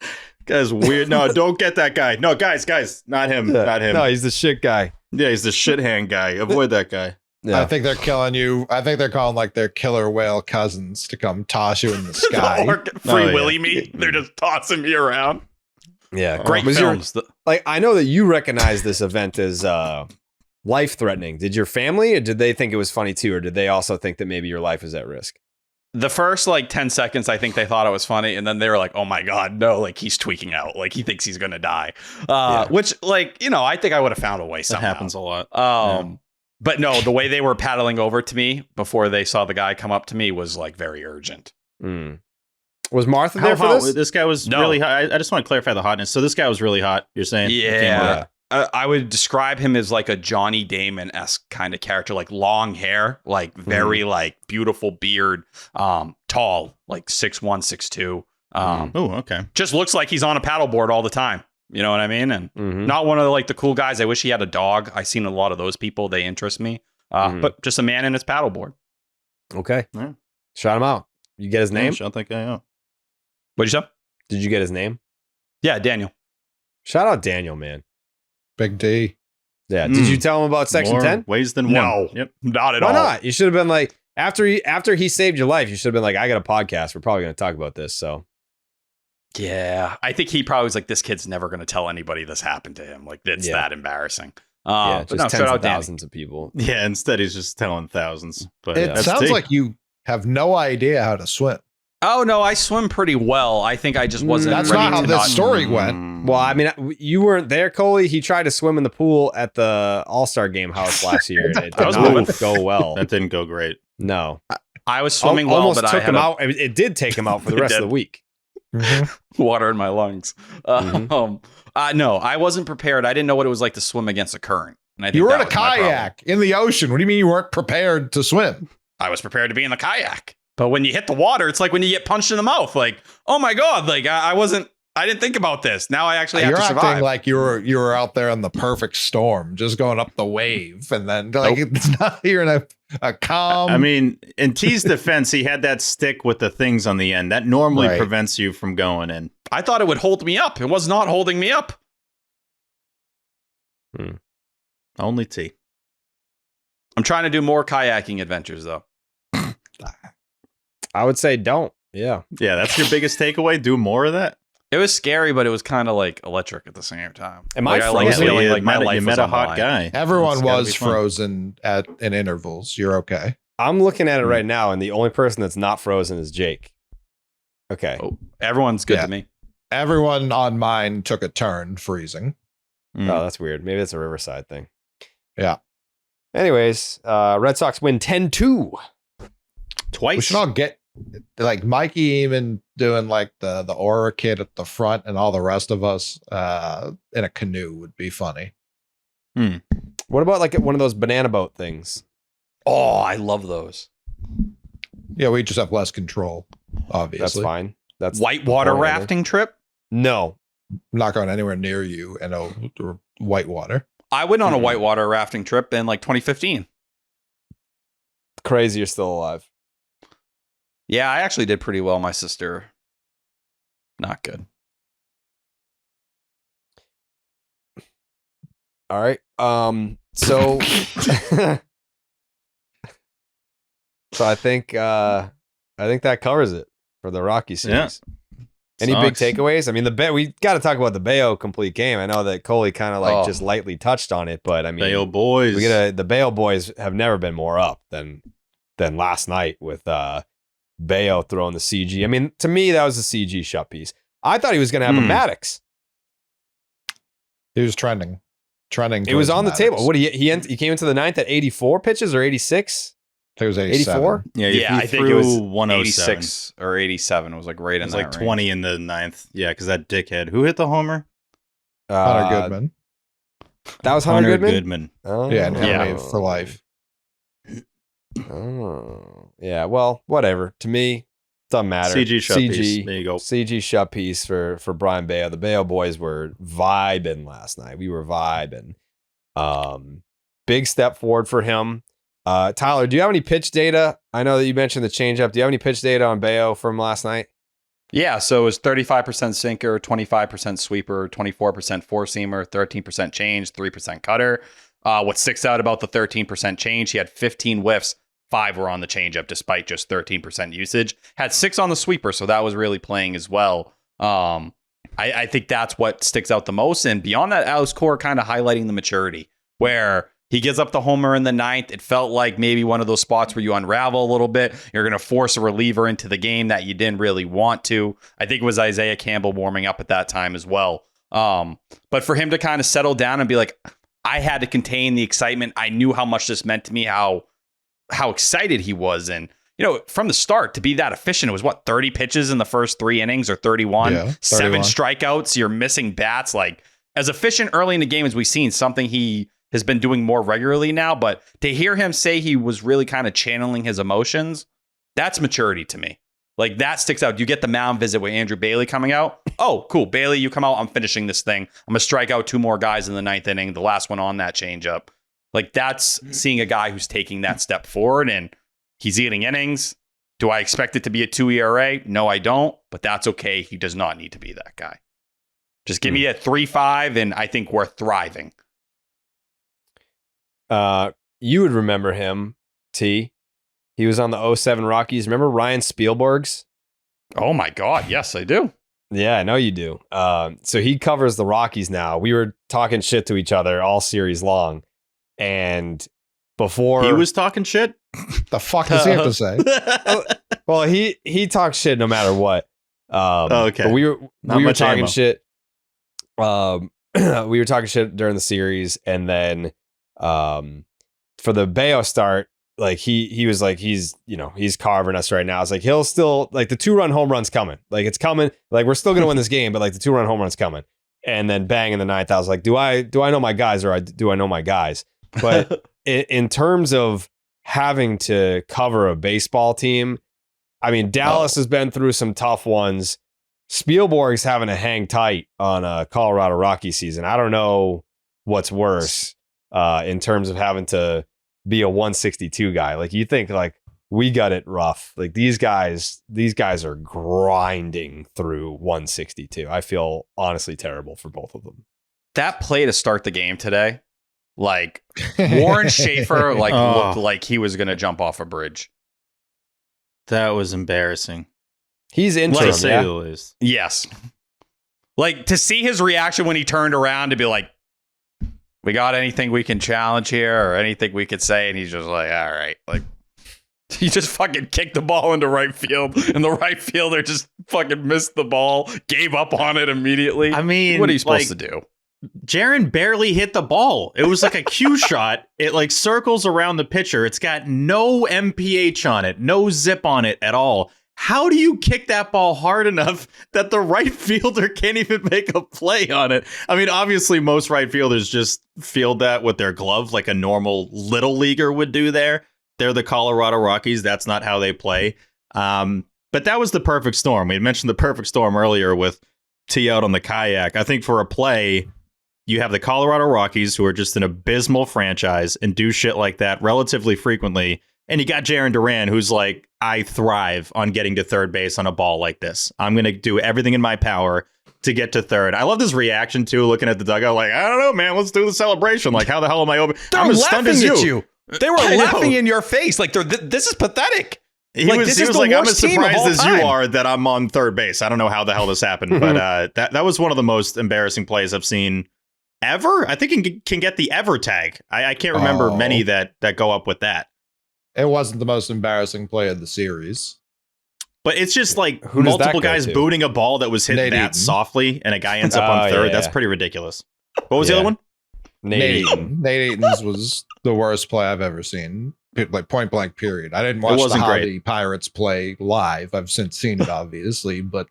Speaker 2: Guy's weird. No, don't get that guy. No, guys, not him. Not him.
Speaker 5: No, he's the shit guy.
Speaker 2: Yeah, he's the shit hand guy. Avoid that guy.
Speaker 5: Yeah.
Speaker 3: I think they're killing you. I think they're calling like their killer whale cousins to come toss you in the sky.
Speaker 4: Or Free
Speaker 2: Oh, yeah.
Speaker 4: Willy me. They're just tossing me around.
Speaker 5: Yeah,
Speaker 4: Great
Speaker 5: Was your-
Speaker 4: films.
Speaker 5: like, I know that you recognize this event as life-threatening. Did your family, or did they think it was funny too, or did they also think that maybe your life is at risk?
Speaker 4: The first like 10 seconds, I think they thought it was funny, and then they were like, "Oh my god, no!" Like he's tweaking out, like he thinks he's gonna die. Which, like, you know, I think I would have found a way
Speaker 2: That
Speaker 4: somehow.
Speaker 2: happens a lot.
Speaker 4: But no, the way they were paddling over to me before they saw the guy come up to me was like very urgent.
Speaker 5: Mm. Was Martha
Speaker 2: How
Speaker 5: there for
Speaker 2: hot?
Speaker 5: this?
Speaker 2: This guy was
Speaker 4: No.
Speaker 2: really hot. I just want to clarify the hotness. So this guy was really hot. You're saying?
Speaker 4: Yeah. I would describe him as like a Johnny Damon-esque kind of character, like long hair, like very like beautiful beard, tall, like 6'1", 6'2".
Speaker 2: Oh, okay.
Speaker 4: Just looks like he's on a paddleboard all the time. You know what I mean? And
Speaker 5: Mhm.
Speaker 4: not one of the cool guys. I wish he had a dog. I've seen a lot of those people. They interest me. But just a man in his paddleboard.
Speaker 5: Okay.
Speaker 2: Yeah.
Speaker 5: Shout him out. You get his name?
Speaker 2: Shut that guy out.
Speaker 4: What'd you say?
Speaker 5: Did you get his name?
Speaker 4: Yeah, Daniel.
Speaker 5: Shout out Daniel, man.
Speaker 3: Big D.
Speaker 5: Yeah. Did you tell him about Section
Speaker 2: More
Speaker 5: 10?
Speaker 2: ways than
Speaker 4: No.
Speaker 2: one. Yep.
Speaker 4: Not at
Speaker 5: Why
Speaker 4: all.
Speaker 5: not? You should have been like, After he saved your life, you should have been like, I got a podcast. We're probably going to talk about this. So
Speaker 4: Yeah, I think he probably was like, this kid's never going to tell anybody this happened to him. Like, it's that embarrassing.
Speaker 5: Yeah,
Speaker 4: But
Speaker 5: just
Speaker 4: no,
Speaker 5: tens
Speaker 4: shout
Speaker 5: of
Speaker 4: out Danny.
Speaker 5: thousands of people.
Speaker 2: Yeah, instead he's just telling thousands. But
Speaker 3: It
Speaker 2: that's
Speaker 3: sounds
Speaker 2: T.
Speaker 3: like you have no idea how to swim.
Speaker 4: Oh, no, I swim pretty well. I think I just wasn't
Speaker 3: That's
Speaker 4: ready
Speaker 3: not how
Speaker 4: to
Speaker 3: this
Speaker 4: not.
Speaker 3: story went.
Speaker 5: Well, I mean, you weren't there, Coley. He tried to swim in the pool at the All-Star Game house last year. And it
Speaker 4: That
Speaker 5: did
Speaker 4: was
Speaker 5: not
Speaker 4: moving.
Speaker 5: go well.
Speaker 2: That didn't go great.
Speaker 5: No.
Speaker 4: I was swimming well,
Speaker 5: Almost
Speaker 4: but
Speaker 5: took
Speaker 4: I had
Speaker 5: him out. It did take him out for the
Speaker 4: It
Speaker 5: rest of
Speaker 4: did.
Speaker 5: the week.
Speaker 4: water in my lungs. No, I wasn't prepared. I didn't know what it was like to swim against a current. And I think
Speaker 3: You were in
Speaker 4: that
Speaker 3: a
Speaker 4: was my problem.
Speaker 3: kayak in the ocean. What do you mean you weren't prepared to swim?
Speaker 4: I was prepared to be in the kayak. But when you hit the water, it's like when you get punched in the mouth. Like, oh my God, like I didn't think about this. Now I actually have
Speaker 3: You're
Speaker 4: to
Speaker 3: acting
Speaker 4: survive.
Speaker 3: like you were out there in the perfect storm, just going up the wave, and then like it's not you're in a calm.
Speaker 2: I mean, in T's defense, he had that stick with the things on the end. That normally
Speaker 3: Right.
Speaker 2: prevents you from going in.
Speaker 4: I thought it would hold me up. It was not holding me up.
Speaker 2: Only T.
Speaker 4: I'm trying to do more kayaking adventures, though.
Speaker 5: I would say don't. Yeah.
Speaker 2: Yeah, that's your biggest takeaway. Do more of that.
Speaker 4: It was scary, but it was kind of like electric at the same time.
Speaker 5: Am I
Speaker 4: like, like
Speaker 5: frozen?
Speaker 4: feeling
Speaker 2: you
Speaker 4: like my
Speaker 2: met,
Speaker 4: life
Speaker 2: you
Speaker 4: was
Speaker 2: met a
Speaker 4: on the
Speaker 2: hot
Speaker 4: line.
Speaker 2: guy.
Speaker 3: Everyone
Speaker 2: It's gotta
Speaker 3: was
Speaker 2: be fun.
Speaker 3: frozen in intervals. You're okay.
Speaker 5: I'm looking at it right now, and the only person that's not frozen is Jake. Okay.
Speaker 4: Oh, everyone's good
Speaker 3: Yeah.
Speaker 4: to me.
Speaker 3: Everyone on mine took a turn freezing.
Speaker 2: Mm.
Speaker 5: Oh, that's weird. Maybe it's a Riverside thing.
Speaker 3: Yeah.
Speaker 5: Anyways, Red Sox win 10-2.
Speaker 2: Twice.
Speaker 3: We should all get like Mikey even doing like the Aura kid at the front, and all the rest of us in a canoe would be funny.
Speaker 5: What about like one of those banana boat things?
Speaker 4: Oh, I love those.
Speaker 3: Yeah, we just have less control.
Speaker 5: That's
Speaker 3: Obviously,
Speaker 5: fine. That's
Speaker 4: Whitewater
Speaker 5: point, I think.
Speaker 4: rafting trip.
Speaker 5: No.
Speaker 3: I'm not going anywhere near you and whitewater.
Speaker 4: I went on a whitewater rafting trip in like 2015.
Speaker 5: Crazy you're still alive.
Speaker 4: Yeah, I actually did pretty well. My sister, not good.
Speaker 5: All right. So so I think that covers it for the Rocky series. Any big
Speaker 2: Sucks.
Speaker 5: takeaways? I mean, we got to talk about the Bello complete game. I know that Coley kind of like
Speaker 4: Oh.
Speaker 5: just lightly touched on it, but I mean,
Speaker 2: Bayo boys.
Speaker 5: the Bello boys have never been more up than last night with Bello throwing the CG. I mean, to me, that was a CG shut piece. I thought he was going to have a Maddox.
Speaker 3: He was trending.
Speaker 5: It was on the table. What he came into the ninth at 84 pitches or 86?
Speaker 3: I think it was 87.
Speaker 5: 84?
Speaker 2: Yeah,
Speaker 4: Yeah,
Speaker 2: he
Speaker 4: I think it
Speaker 2: threw
Speaker 4: was
Speaker 2: 107.
Speaker 4: 86 or 87 was like right
Speaker 2: It
Speaker 4: in
Speaker 2: was
Speaker 4: that
Speaker 2: like
Speaker 4: range.
Speaker 2: 20 in the ninth. Yeah, because that dickhead. Who hit the homer?
Speaker 3: Hunter Goodman.
Speaker 5: That was Hunter Goodman? Oh,
Speaker 3: Yeah, and
Speaker 4: Yeah.
Speaker 3: nominated for life.
Speaker 5: Oh, yeah. Well, whatever. To me, doesn't matter.
Speaker 2: CG shut piece. There you go.
Speaker 5: CG shut piece for Brian Bello. The Bello boys were vibing last night. We were vibing. Big step forward for him. Tyler, do you have any pitch data? I know that you mentioned the changeup. Do you have any pitch data on Bello from last night?
Speaker 4: Yeah, so it was 35% sinker, 25% sweeper, 24% four seamer, 13% change, 3% cutter. What sticks out about the 13% change, he had 15 whiffs, 5 were on the changeup despite just 13% usage. Had 6 on the sweeper, so that was really playing as well. I think that's what sticks out the most. And beyond that, outscored kind of highlighting the maturity, where he gives up the homer in the ninth. It felt like maybe one of those spots where you unravel a little bit. You're going to force a reliever into the game that you didn't really want to. I think it was Isaiah Campbell warming up at that time as well. But for him to kind of settle down and be like, I had to contain the excitement. I knew how much this meant to me, how excited he was. And, you know, from the start to be that efficient, it was 30 pitches in the first 3 innings or 31,
Speaker 3: Yeah,
Speaker 4: 7
Speaker 3: 31.
Speaker 4: strikeouts. You're missing bats. Like, as efficient early in the game as we've seen, something he has been doing more regularly now. But to hear him say he was really kind of channeling his emotions, that's maturity to me. Like, that sticks out. You get the mound visit with Andrew Bailey coming out. Oh, cool. Bailey, you come out. I'm finishing this thing. I'm going to strike out 2 more guys in the 9th inning. The last one on that changeup. Like, that's seeing a guy who's taking that step forward, and he's eating innings. Do I expect it to be a 2 ERA? No, I don't. But that's okay. He does not need to be that guy. Just give me a 3.5, and I think we're thriving.
Speaker 5: You would remember him, T. He was on the 07 Rockies. Remember Ryan Spielberg's?
Speaker 4: Oh my God. Yes, I do.
Speaker 5: Yeah, I know you do. So he covers the Rockies now. We were talking shit to each other all series long. And before
Speaker 2: He was talking shit.
Speaker 3: The fuck does he have to say?
Speaker 5: well, he talks shit no matter what.
Speaker 2: Okay.
Speaker 5: But we were talking
Speaker 2: ammo.
Speaker 5: shit. We were talking shit during the series, and then for the Bello start, like he was like he's carving us right now. It's like he'll still like the 2-run home run's coming. Like it's coming. Like we're still gonna win this game, but like the 2-run home run's coming. And then bang in the 9th, I was like, do I know my guys or do I know my guys? But in terms of having to cover a baseball team, I mean, Dallas has been through some tough ones. Spielberg's having to hang tight on a Colorado Rockies season. I don't know what's worse in terms of having to be a 162 guy. Like you think like we got it rough. Like these guys are grinding through 162. I feel honestly terrible for both of them.
Speaker 4: That play to start the game today, like Warren Schaefer, like looked like he was going to jump off a bridge.
Speaker 2: That was embarrassing.
Speaker 5: He's interim,
Speaker 2: To say
Speaker 5: yeah?
Speaker 2: the least.
Speaker 4: Yes. Like to see his reaction when he turned around to be like, we got anything we can challenge here or anything we could say? And he's just like, all right. Like he just fucking kicked the ball into right field and the right fielder just fucking missed the ball, gave up on it immediately.
Speaker 2: I mean,
Speaker 4: what are you supposed to do?
Speaker 2: Jaron barely hit the ball. It was like a cue shot. It like circles around the pitcher. It's got no MPH on it, no zip on it at all. How do you kick that ball hard enough that the right fielder can't even make a play on it? I mean, obviously, most right fielders just field that with their glove like a normal little leaguer would do there. They're the Colorado Rockies. That's not how they play. But that was the perfect storm. We had mentioned the perfect storm earlier with tee out on the kayak. I think for a play, you have the Colorado Rockies, who are just an abysmal franchise and do shit like that relatively frequently. And you got Jarren Duran, who's like, I thrive on getting to third base on a ball like this. I'm going to do everything in my power to get to third. I love this reaction, too, looking at the dugout like, I don't know, man, let's do the celebration. Like, how the hell am I over? I'm as stunned as you.
Speaker 4: They were laughing in your face. Like, this is pathetic.
Speaker 2: He was like, I'm as surprised as you are that I'm on third base. I don't know how the hell this happened, but that was one of the most embarrassing plays I've seen ever. I think it can get the ever tag. I can't remember many that go up with that.
Speaker 3: It wasn't the most embarrassing play of the series.
Speaker 2: But it's just like
Speaker 5: Who does that
Speaker 2: multiple
Speaker 5: go
Speaker 2: guys
Speaker 5: to?
Speaker 2: booting a ball that was hit
Speaker 3: Nate
Speaker 2: that
Speaker 3: Eaton.
Speaker 2: softly, and a guy ends up on third.
Speaker 5: yeah.
Speaker 2: That's pretty ridiculous. What was the
Speaker 5: Yeah.
Speaker 2: other one?
Speaker 5: Nate Eaton.
Speaker 3: Nate Eaton's was the worst play I've ever seen. Like point blank period. I didn't watch the
Speaker 2: wasn't great.
Speaker 3: Javi Pirates play live. I've since seen it, obviously, but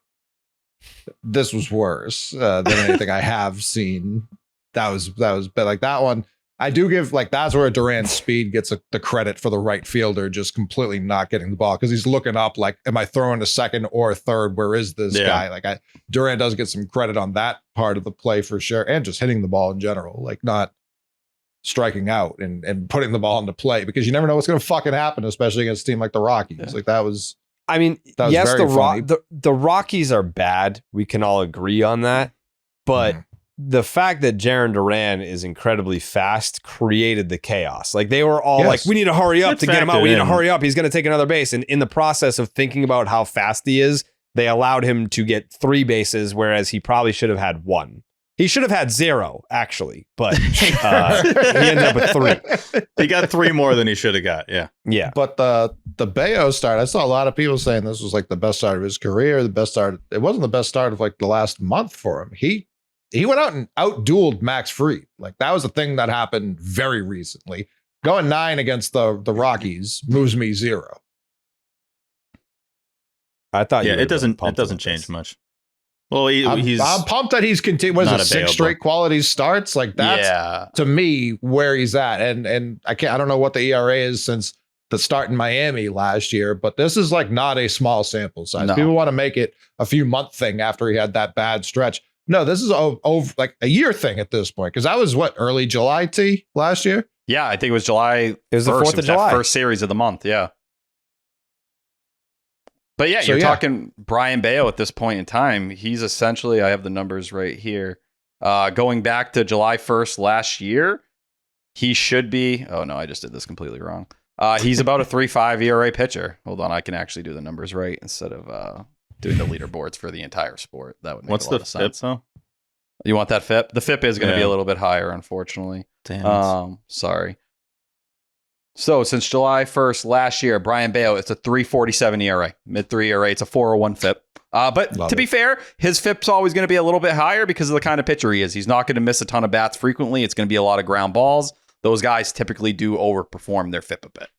Speaker 3: this was worse than anything I have seen. That was but like that one. I do give like that's where Duran's speed gets the credit for the right fielder just completely not getting the ball because he's looking up like, am I throwing to second or third? Where is this guy? Like Duran does get some credit on that part of the play for sure, and just hitting the ball in general, like not striking out and putting the ball into play because you never know what's going to fucking happen, especially against a team like the Rockies.
Speaker 4: Yeah.
Speaker 3: Like that was.
Speaker 5: I mean,
Speaker 3: That was
Speaker 5: yes,
Speaker 3: very funny.
Speaker 5: the Rockies are bad. We can all agree on that. But the fact that Jarren Duran is incredibly fast created the chaos. Like they were all like, we need to hurry up
Speaker 2: It's
Speaker 5: to get him out.
Speaker 2: factored
Speaker 5: We need to
Speaker 2: in.
Speaker 5: hurry up. He's going to take another base. And in the process of thinking about how fast he is, they allowed him to get 3 bases, whereas he probably should have had 1. He should have had 0, actually, but he ended up with 3.
Speaker 2: He got 3 more than he should have got. Yeah.
Speaker 5: Yeah.
Speaker 3: But the Bello start, I saw a lot of people saying this was like the best start of his career, the best start. It wasn't the best start of like the last month for him. He went out and out-dueled Max Fried. Like that was a thing that happened very recently. Going 9 against the Rockies moves me 0.
Speaker 5: I thought
Speaker 2: Yeah,
Speaker 5: you were
Speaker 2: it doesn't
Speaker 5: pumped about
Speaker 2: change
Speaker 5: this.
Speaker 2: much. Well,
Speaker 3: I'm pumped that he's continued. Was
Speaker 2: not
Speaker 3: it 6
Speaker 2: available.
Speaker 3: straight quality starts? Like that's to me where he's at. And I don't know what the ERA is since the start in Miami last year, but this is like not a small sample size.
Speaker 4: No.
Speaker 3: People want to make it a few month thing after he had that bad stretch. No, this is over like a year thing at this point. Cause that was early July last year.
Speaker 4: Yeah, I think it was July.
Speaker 5: It was the 4th of
Speaker 4: that
Speaker 5: July.
Speaker 4: first series of the month. Yeah. But yeah,
Speaker 3: So,
Speaker 4: you're
Speaker 3: yeah.
Speaker 4: talking Brian Bello at this point in time. He's essentially, I have the numbers right here. Going back to July 1st last year, he should be. Oh no, I just did this completely wrong. He's about a 3.5 ERA pitcher. Hold on, I can actually do the numbers right instead of doing the leaderboards for the entire sport. That would make
Speaker 2: What's
Speaker 4: a lot
Speaker 2: the
Speaker 4: of sense.
Speaker 2: FIP, though?
Speaker 4: You want that FIP? The FIP is going to be
Speaker 2: Yeah.
Speaker 4: a little bit higher, unfortunately.
Speaker 2: Damn it.
Speaker 4: Sorry. So since July 1st last year, Brian Bello, it's a 3.47 ERA, mid-3 ERA. It's a 4.01 FIP. But
Speaker 3: Love
Speaker 4: to be
Speaker 3: it.
Speaker 4: fair, his FIP's always going to be a little bit higher because of the kind of pitcher he is. He's not going to miss a ton of bats frequently. It's going to be a lot of ground balls. Those guys typically do overperform their FIP a bit.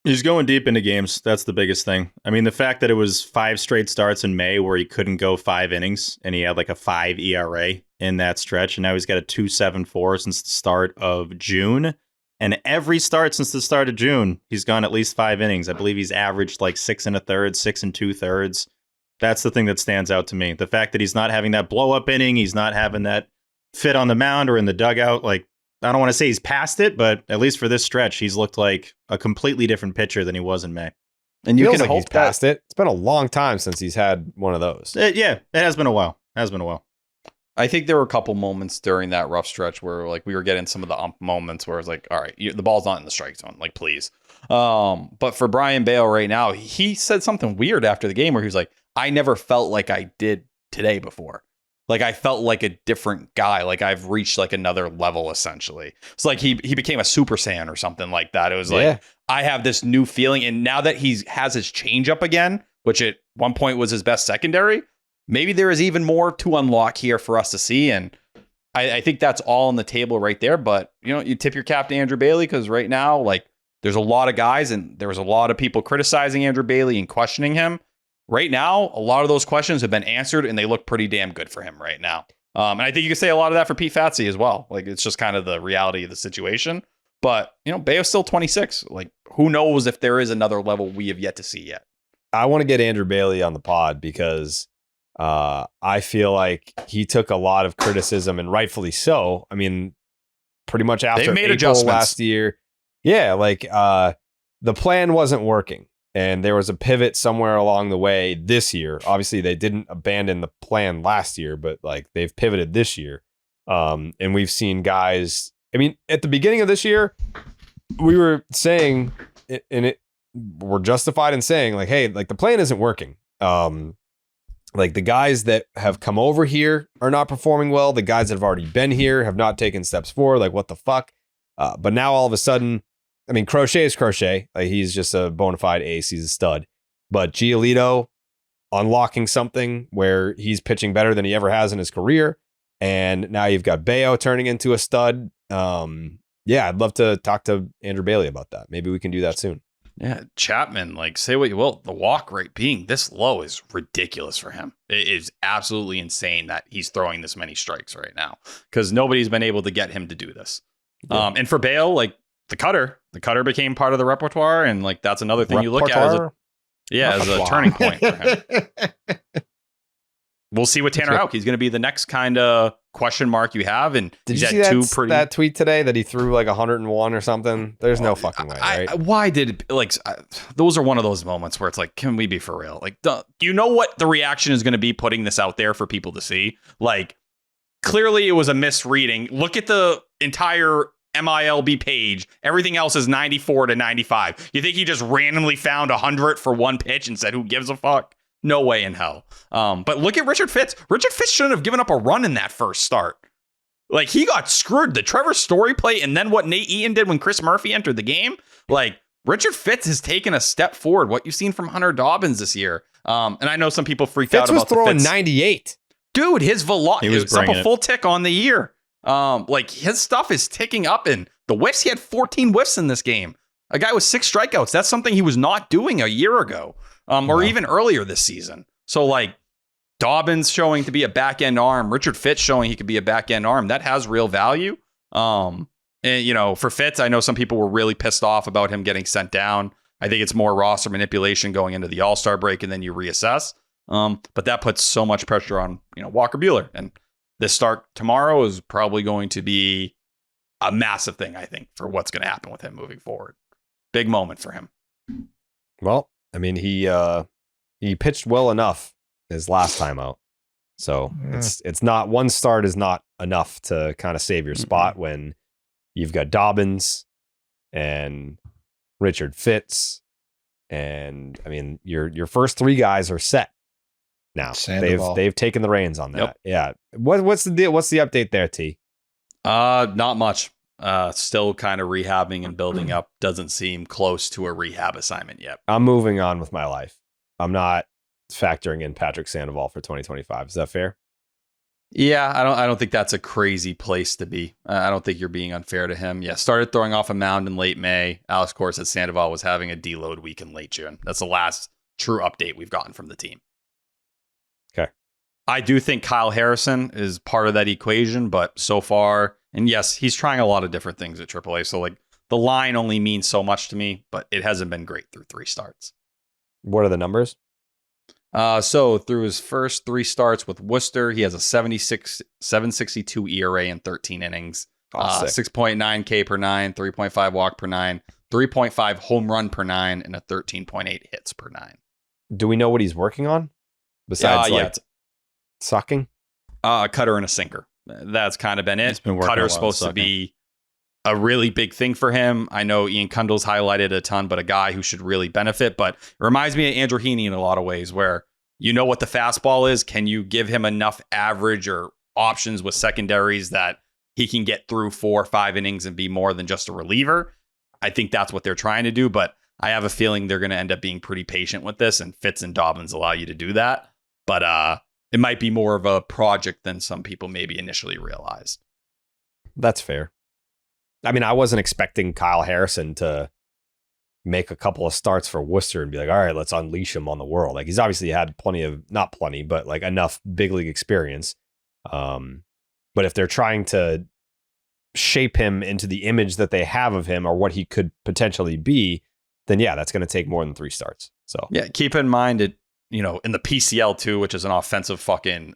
Speaker 2: He's going deep into games. That's the biggest thing. I mean, the fact that it was 5 straight starts in May where he couldn't go 5 innings and he had like a 5 ERA in that stretch. And now he's got a 2.74 since the start of June. And every start since the start of June, he's gone at least 5 innings. I believe he's averaged like 6 1/3, 6 2/3. That's the thing that stands out to me. The fact that he's not having that blow up inning, he's not having that fit on the mound or in the dugout. Like, I don't want to say he's past it, but at least for this stretch, he's looked like a completely different pitcher than he was in May.
Speaker 4: And you
Speaker 5: Feels
Speaker 4: can
Speaker 5: like
Speaker 4: hope
Speaker 5: he's past it. It's been a long time since he's had one of those.
Speaker 2: Yeah, it has been a while.
Speaker 4: I think there were a couple moments during that rough stretch where like we were getting some of the moments where it's like, all right, the ball's not in the strike zone, like please. But for Brian Bello right now, he said something weird after the game where he was like, I never felt like I did today before. Like I felt like a different guy. Like I've reached like another level essentially. It's like he became a Super Saiyan or something like that. It was like, I have this new feeling. And now that he has his changeup again, which at one point was his best secondary, maybe there is even more to unlock here for us to see. And I think that's all on the table right there. But, you tip your cap to Andrew Bailey because right now, like, there's a lot of guys and there was a lot of people criticizing Andrew Bailey and questioning him. Right now, a lot of those questions have been answered and they look pretty damn good for him right now. And I think you can say a lot of that for Pete Fatsy as well. Like, it's just kind of the reality of the situation. But, Bayo's still 26. Like, who knows if there is another level we have yet to see yet.
Speaker 5: I want to get Andrew Bailey on the pod because I feel like he took a lot of criticism and rightfully so. I mean, pretty much after
Speaker 4: They've made
Speaker 5: April
Speaker 4: adjustments
Speaker 5: last year. Yeah, like the plan wasn't working. And there was a pivot somewhere along the way this year. Obviously, they didn't abandon the plan last year, but like they've pivoted this year. And we've seen guys. I mean, at the beginning of this year, we were saying, we're justified in saying, like, hey, like the plan isn't working. Like the guys that have come over here are not performing well. The guys that have already been here have not taken steps forward. Like, what the fuck? But now all of a sudden, I mean, Crochet is Crochet. Like, he's just a bona fide ace. He's a stud. But Giolito unlocking something where he's pitching better than he ever has in his career. And now you've got Bello turning into a stud. Yeah, I'd love to talk to Andrew Bailey about that. Maybe we can do that soon.
Speaker 4: Yeah, Chapman, like, say what you will, the walk rate being this low is ridiculous for him. It is absolutely insane that he's throwing this many strikes right now because nobody's been able to get him to do this. Yeah. And for Bello, like, the cutter became part of the repertoire, and like that's another thing you look at as a turning point for him. We'll see with Tanner Houck. He's going to be the next kind of question mark you have. And
Speaker 5: did you see that tweet today that he threw like 101 or something? There's no fucking way, right?
Speaker 4: Why did those are one of those moments where it's like, can we be for real? Like, you know what the reaction is going to be putting this out there for people to see? Like, clearly it was a misreading. Look at the entire MILB page. Everything else is 94 to 95. You think he just randomly found 100 for one pitch and said, who gives a fuck? No way in hell. But look at Richard Fitz. Richard Fitz shouldn't have given up a run in that first start. Like, he got screwed. The Trevor Story play and then what Nate Eaton did when Chris Murphy entered the game. Like, Richard Fitz has taken a step forward. What you've seen from Hunter Dobbins this year. And I know some people freaked out about
Speaker 5: Fitz was throwing 98.
Speaker 4: Dude, his velocity was up a full
Speaker 2: it.
Speaker 4: tick on the year. Like, his stuff is ticking up, and the whiffs, he had 14 whiffs in this game. A guy with 6 strikeouts. That's something he was not doing a year ago, or even earlier this season. So, like, Dobbins showing to be a back end arm, Richard Fitz showing he could be a back end arm. That has real value. And for Fitz, I know some people were really pissed off about him getting sent down. I think it's more roster manipulation going into the All-Star break, and then you reassess. But that puts so much pressure on Walker Buehler, and this start tomorrow is probably going to be a massive thing, I think, for what's going to happen with him moving forward. Big moment for him.
Speaker 5: Well, I mean, he pitched well enough his last time out. So it's not, one start is not enough to kind of save your spot when you've got Dobbins and Richard Fitz. And I mean, your first 3 guys are set now.
Speaker 3: Sandoval.
Speaker 5: They've taken the reins on that. Yeah. What's the deal? What's the update there, T?
Speaker 4: Not much. Still kind of rehabbing and building up. Doesn't seem close to a rehab assignment yet.
Speaker 5: I'm moving on with my life. I'm not factoring in Patrick Sandoval for 2025. Is that fair?
Speaker 4: Yeah, I don't think that's a crazy place to be. I don't think you're being unfair to him. Yeah, started throwing off a mound in late May. Alex Cora said Sandoval was having a deload week in late June. That's the last true update we've gotten from the team.
Speaker 5: Okay.
Speaker 4: I do think Kyle Harrison is part of that equation, but so far, and yes, he's trying a lot of different things at AAA. So like the line only means so much to me, but it hasn't been great through 3 starts.
Speaker 5: What are the numbers?
Speaker 4: So through his first 3 starts with Worcester, he has a 7.62 ERA in 13 innings, 6.9 K per 9, 3.5 walk per 9, 3.5 home run per 9, and a 13.8 hits per 9.
Speaker 5: Do we know what he's working on besides sucking?
Speaker 4: A cutter and a sinker. That's kind of been it. Cutter's supposed to be a really big thing for him. I know Ian Cundall's highlighted a ton, but a guy who should really benefit. But it reminds me of Andrew Heaney in a lot of ways, where you know what the fastball is. Can you give him enough average or options with secondaries that he can get through 4 or 5 innings and be more than just a reliever? I think that's what they're trying to do, but I have a feeling they're going to end up being pretty patient with this, and Fitz and Dobbins allow you to do that. But it might be more of a project than some people maybe initially realized.
Speaker 5: That's fair. I mean, I wasn't expecting Kyle Harrison to make a couple of starts for Worcester and be like, all right, let's unleash him on the world. Like, he's obviously had not plenty, but like enough big league experience. But if they're trying to shape him into the image that they have of him or what he could potentially be, then yeah, that's going to take more than 3 starts. So
Speaker 4: yeah, keep in mind it, in the PCL too, which is an offensive fucking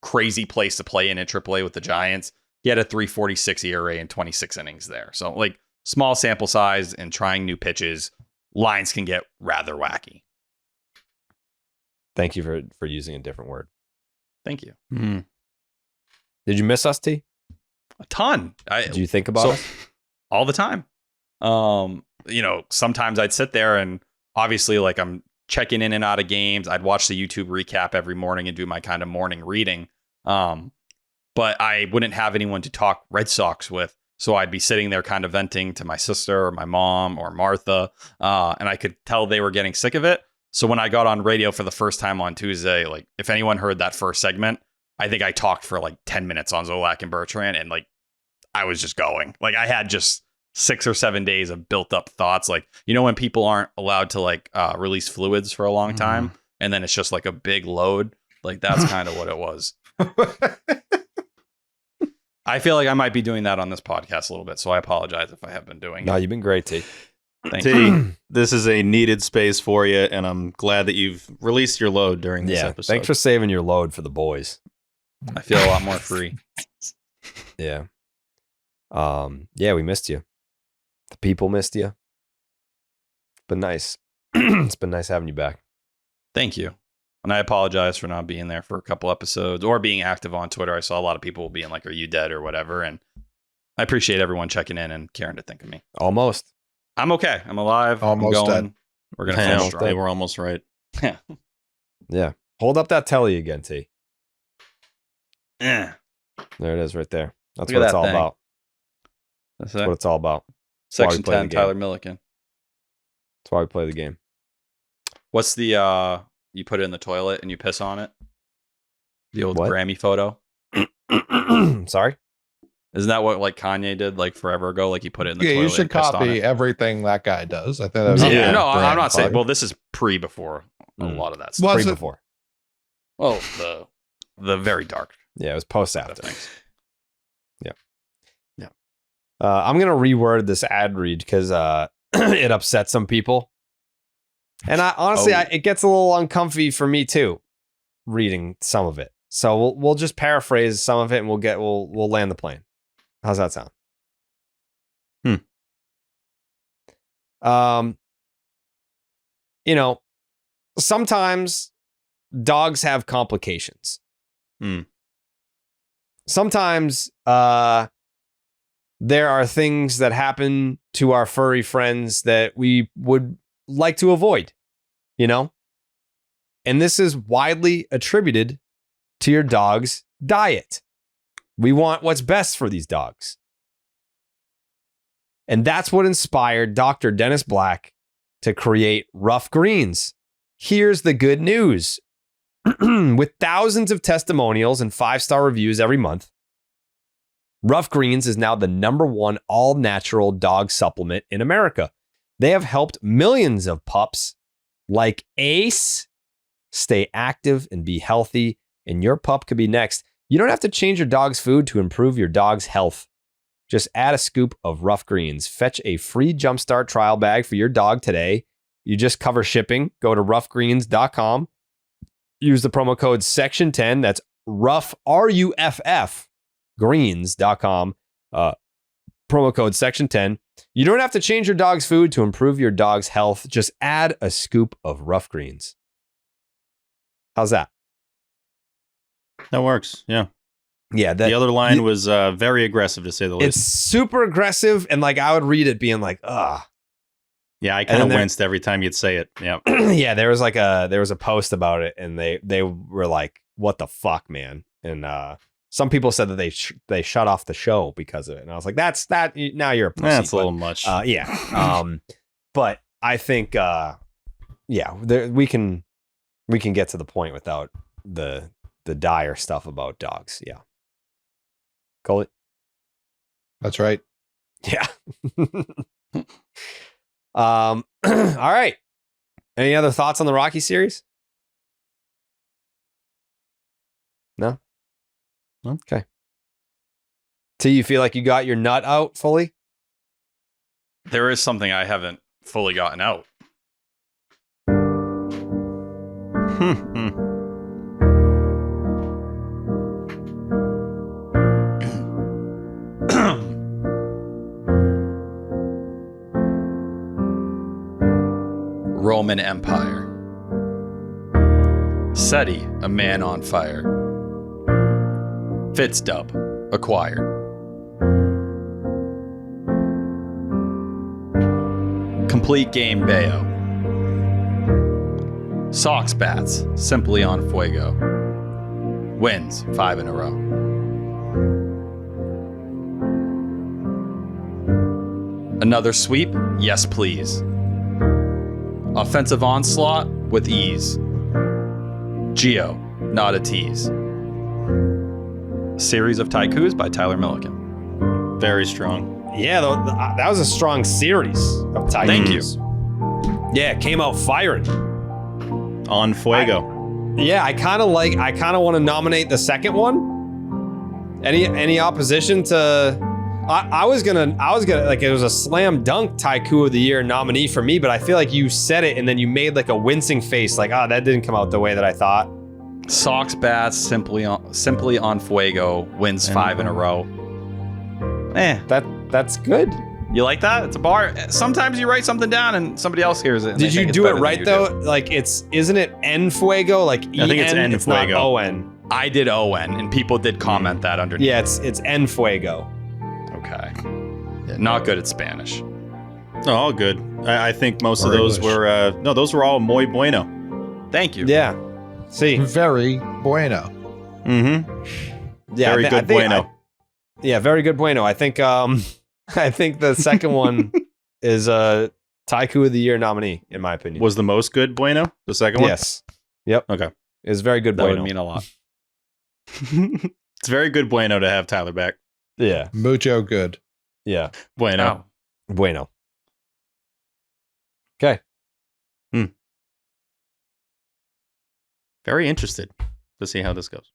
Speaker 4: crazy place to play in AAA with the Giants. He had a 3.46 ERA in 26 innings there. So like small sample size and trying new pitches, lines can get rather wacky.
Speaker 5: Thank you for using a different word.
Speaker 4: Thank you.
Speaker 5: Mm-hmm. Did you miss us, T?
Speaker 4: A ton.
Speaker 5: Did you think about us?
Speaker 4: All the time. Sometimes I'd sit there and obviously like I'm checking in and out of games. I'd watch the YouTube recap every morning and do my kind of morning reading. But I wouldn't have anyone to talk Red Sox with. So I'd be sitting there kind of venting to my sister or my mom or Martha. And I could tell they were getting sick of it. So when I got on radio for the first time on Tuesday, like if anyone heard that first segment, I think I talked for like 10 minutes on Zolak and Bertrand. And like, I was just going. Like I had just 6 or 7 days of built up thoughts. Like, when people aren't allowed to like release fluids for a long time and then it's just like a big load. Like that's kind of what it was. I feel like I might be doing that on this podcast a little bit, so I apologize if I have been doing it.
Speaker 5: No, you've been great, T.
Speaker 4: Thank you.
Speaker 2: This is a needed space for you, and I'm glad that you've released your load during this episode.
Speaker 5: Thanks for saving your load for the boys.
Speaker 4: I feel a lot more free.
Speaker 5: Yeah. Yeah, we missed you. The people missed you. It's been nice. It's been nice having you back.
Speaker 4: Thank you. And I apologize for not being there for a couple episodes or being active on Twitter. I saw a lot of people being like, are you dead or whatever? And I appreciate everyone checking in and caring to think of me.
Speaker 5: Almost.
Speaker 4: I'm okay. I'm alive.
Speaker 3: Almost
Speaker 4: I'm going.
Speaker 3: dead.
Speaker 4: We're going to finish strong.
Speaker 2: They were almost right.
Speaker 4: Yeah.
Speaker 5: Yeah. Hold up that telly again, T.
Speaker 4: Yeah.
Speaker 5: There it is right there. That's
Speaker 4: Look
Speaker 5: what
Speaker 4: at
Speaker 5: it's
Speaker 4: that
Speaker 5: all
Speaker 4: thing.
Speaker 5: about.
Speaker 4: That's
Speaker 5: That's what it's all about.
Speaker 4: Section
Speaker 5: play the
Speaker 4: 10,
Speaker 5: game.
Speaker 4: Tyler Milliken.
Speaker 5: That's why we play the game.
Speaker 4: What's the, you put it in the toilet and you piss on it? The old
Speaker 5: What?
Speaker 4: Grammy photo?
Speaker 5: Sorry?
Speaker 4: Isn't that what like Kanye did like forever ago? Like he put it in the
Speaker 3: Yeah,
Speaker 4: toilet
Speaker 3: you should
Speaker 4: and pissed on
Speaker 3: copy
Speaker 4: it?
Speaker 3: everything that guy does. I think that was
Speaker 4: Yeah,
Speaker 3: a
Speaker 4: no, I'm
Speaker 3: brand
Speaker 4: not saying.
Speaker 3: plug.
Speaker 4: Well, this is before a lot of that stuff.
Speaker 3: Was
Speaker 5: Pre
Speaker 3: it-
Speaker 5: before.
Speaker 4: Well, the very dark
Speaker 5: Yeah, it was post after.
Speaker 4: things.
Speaker 5: I'm going to reword this ad read because it upset some people. And honestly, it gets a little uncomfy for me too, reading some of it. So we'll just paraphrase some of it and we'll land the plane. How's that sound? Sometimes dogs have complications. Sometimes there are things that happen to our furry friends that we would like to avoid, you know? And this is widely attributed to your dog's diet. We want what's best for these dogs. And that's what inspired Dr. Dennis Black to create Rough Greens. Here's the good news. With thousands of testimonials and 5-star reviews every month, Rough Greens is now the #1 all-natural dog supplement in America. They have helped millions of pups like Ace stay active and be healthy, and your pup could be next. You don't have to change your dog's food to improve your dog's health. Just add a scoop of Rough Greens. Fetch a free Jumpstart trial bag for your dog today. You just cover shipping. Go to roughgreens.com. Use the promo code SECTION10. That's rough, RUFF, greens.com. Promo code SECTION10. You don't have to change your dog's food to improve your dog's health. Just add a scoop of Rough Greens. How's that?
Speaker 2: That works. Yeah.
Speaker 5: Yeah.
Speaker 2: The other line was very aggressive, to say the least.
Speaker 5: It's super aggressive. And like, I would read it being like, ugh.
Speaker 2: Yeah, I kind of winced every time you'd say it. Yeah.
Speaker 5: Yeah, there was a post about it, and they were like, "What the fuck, man?" And some people said that they shut off the show because of it, and I was like, "That's that." Now you're a pussy.
Speaker 2: That's a little much.
Speaker 5: Yeah. But I think, we can get to the point without the dire stuff about dogs. Yeah. Call it.
Speaker 3: That's right.
Speaker 5: Yeah. All right. Any other thoughts on the Rocky series? No? Okay. T, you feel like you got your nut out fully?
Speaker 4: There is something I haven't fully gotten out. Roman Empire. SETI, a man on fire. Fitzdub, acquired. Complete game Bello. Sox bats, simply on fuego. Wins 5 in a row. Another sweep? Yes, please. Offensive onslaught with ease. Geo, not a tease. Series of Taikus by Tyler Milliken.
Speaker 2: Very strong.
Speaker 5: Yeah, that was a strong series of Taikus.
Speaker 4: Thank you.
Speaker 5: Yeah, it came out firing.
Speaker 2: On fuego.
Speaker 5: I kind of want to nominate the second one. Any opposition to? I was gonna like, it was a slam dunk Taiku of the Year nominee for me, but I feel like you said it and then you made like a wincing face, like, that didn't come out the way that I thought.
Speaker 4: Sox bats, simply on fuego, wins 5 in a row.
Speaker 5: That's good.
Speaker 4: You like that? It's a bar. Sometimes you write something down and somebody else hears it.
Speaker 5: Did you do it right though? Like, isn't it En Fuego? Like
Speaker 2: I think it's En Fuego.
Speaker 5: Not O-N.
Speaker 4: I did O-N, and people did comment that underneath.
Speaker 5: Yeah, it's En Fuego.
Speaker 4: Okay. Yeah, not good at Spanish.
Speaker 2: Oh, all good. I think most of those were those were all muy bueno.
Speaker 4: Thank you.
Speaker 5: Yeah. See.
Speaker 3: Very bueno.
Speaker 2: Mm-hmm.
Speaker 5: Yeah,
Speaker 2: very good bueno.
Speaker 5: Very good bueno. I think the second one is a Taiku of the Year nominee, in my opinion.
Speaker 2: Was the most good bueno the second one?
Speaker 5: Yes. Yep.
Speaker 2: Okay.
Speaker 5: It's very good
Speaker 4: That
Speaker 5: bueno.
Speaker 4: would mean a lot.
Speaker 2: It's very good bueno to have Tyler back.
Speaker 5: Yeah.
Speaker 3: Mucho good.
Speaker 5: Yeah.
Speaker 2: Bueno.
Speaker 5: Bueno. Okay.
Speaker 2: Very interested to see how this goes.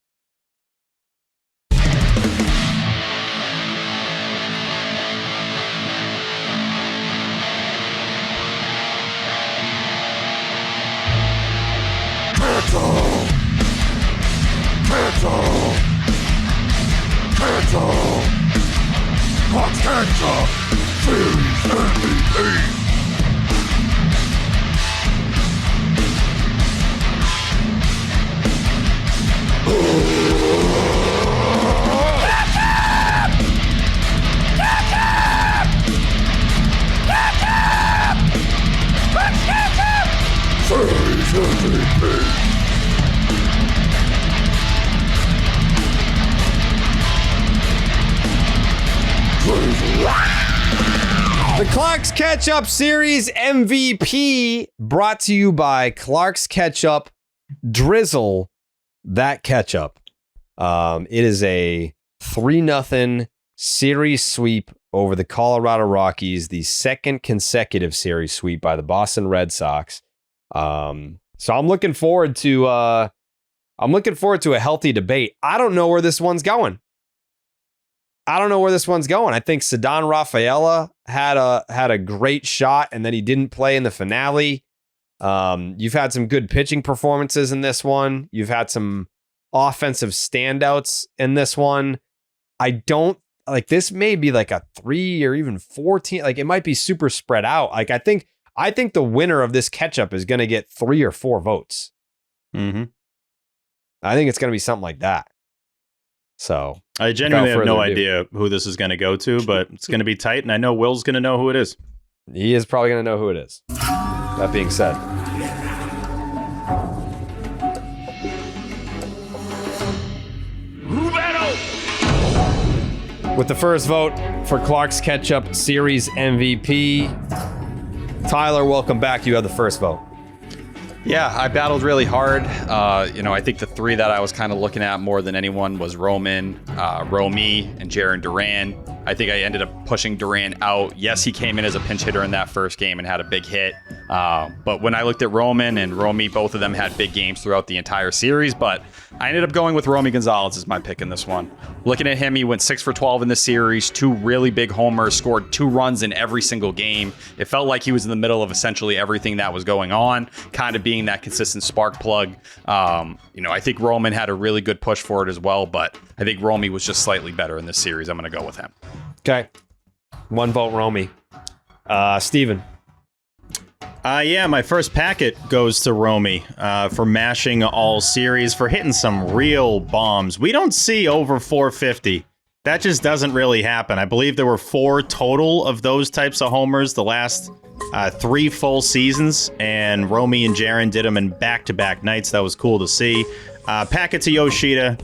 Speaker 7: Ketchup Series MVP. Ketchup! Series MVP.
Speaker 5: The Clark's Ketchup Series MVP brought to you by Clark's Ketchup. Drizzle that ketchup. It is a 3-0 series sweep over the Colorado Rockies, the second consecutive series sweep by the Boston Red Sox. So I'm looking forward to a healthy debate. I don't know where this one's going. I think Ceddanne Rafaela had a great shot, and then he didn't play in the finale. You've had some good pitching performances in this one. You've had some offensive standouts in this one. I don't like this. May be like a 3 or even 14. Like it might be super spread out. Like I think the winner of this catch-up is going to get 3 or 4 votes.
Speaker 2: Mm-hmm.
Speaker 5: I think it's going to be something like that. So
Speaker 2: I genuinely have no idea who this is going to go to, but it's going to be tight, and I know Will's going to know who it is.
Speaker 5: He is probably going to know who it is. That being said. With the first vote for Clark's Ketchup Series MVP, Tyler, welcome back. You have the first vote.
Speaker 4: Yeah, I battled really hard. I think the 3 that I was kind of looking at more than anyone was Roman, Romy, and Jarren Duran. I think I ended up pushing Duran out. Yes, he came in as a pinch hitter in that first game and had a big hit. But when I looked at Roman and Romy, both of them had big games throughout the entire series. But I ended up going with Romy Gonzalez as my pick in this one. Looking at him, he went 6 for 12 in the series, 2 really big homers, scored 2 runs in every single game. It felt like he was in the middle of essentially everything that was going on, kind of being that consistent spark plug. I think Roman had a really good push for it as well, but I think Romy was just slightly better in this series. I'm going to go with him.
Speaker 5: Okay. 1 vote, Romy. Steven.
Speaker 2: My first packet goes to Romy for mashing all series, for hitting some real bombs. We don't see over 450. That just doesn't really happen. I believe there were 4 total of those types of homers the last 3 full seasons, and Romy and Jarren did them in back-to-back nights. That was cool to see. Packet to Yoshida.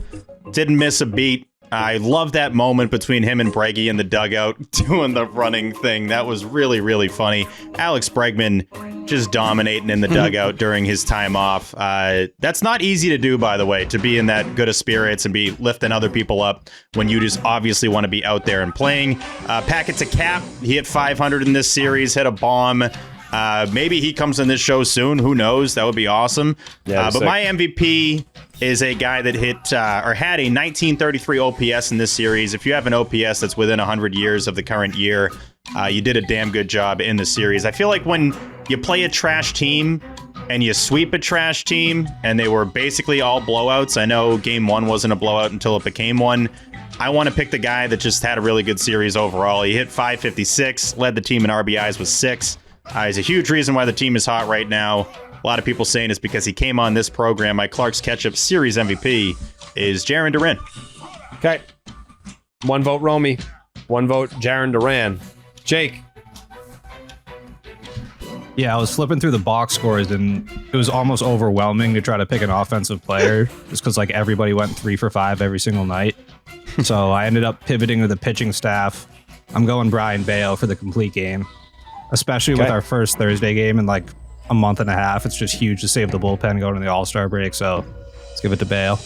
Speaker 2: Didn't miss a beat. I love that moment between him and Breggy in the dugout doing the running thing. That was really, really funny. Alex Bregman just dominating in the dugout during his time off. That's not easy to do, by the way, to be in that good of spirits and be lifting other people up when you just obviously want to be out there and playing. Packet to Cap. He hit 500 in this series, hit a bomb. Maybe he comes in this show soon. Who knows? That would be awesome. Yeah, but my MVP is a guy that hit or had a 1933 OPS in this series. If you have an OPS that's within 100 years of the current year, you did a damn good job in the series. I feel like when you play a trash team and you sweep a trash team and they were basically all blowouts. I know game 1 wasn't a blowout until it became one. I want to pick the guy that just had a really good series overall. He hit 556, led the team in RBIs with 6. He's a huge reason why the team is hot right now. A lot of people saying it's because he came on this program. My Clark's Ketchup Series MVP is Jarren Duran.
Speaker 5: Okay. 1 vote, Romy. 1 vote, Jarren Duran. Jake.
Speaker 6: Yeah, I was flipping through the box scores, and it was almost overwhelming to try to pick an offensive player just because like everybody went 3 for 5 every single night. So I ended up pivoting to the pitching staff. I'm going Brian Bello for the complete game, especially with our first Thursday game in like a month and a half. It's just huge to save the bullpen going to the All-Star break. So let's give it to Bello.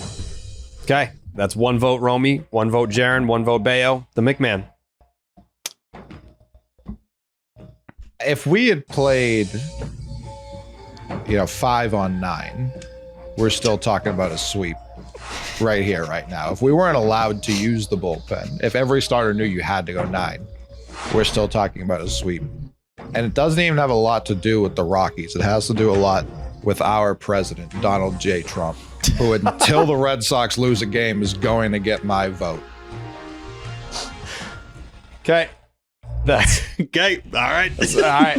Speaker 5: Okay, that's 1 vote, Romy. 1 vote, Jarren. 1 vote, Bello. The McMahon.
Speaker 3: If we had played, 5 on 9, we're still talking about a sweep right here, right now. If we weren't allowed to use the bullpen, if every starter knew you had to go 9, we're still talking about a sweep. And it doesn't even have a lot to do with the Rockies. It has to do a lot with our president, Donald J. Trump, who until the Red Sox lose a game is going to get my vote.
Speaker 5: Okay. That's
Speaker 2: okay. All right.
Speaker 5: All right.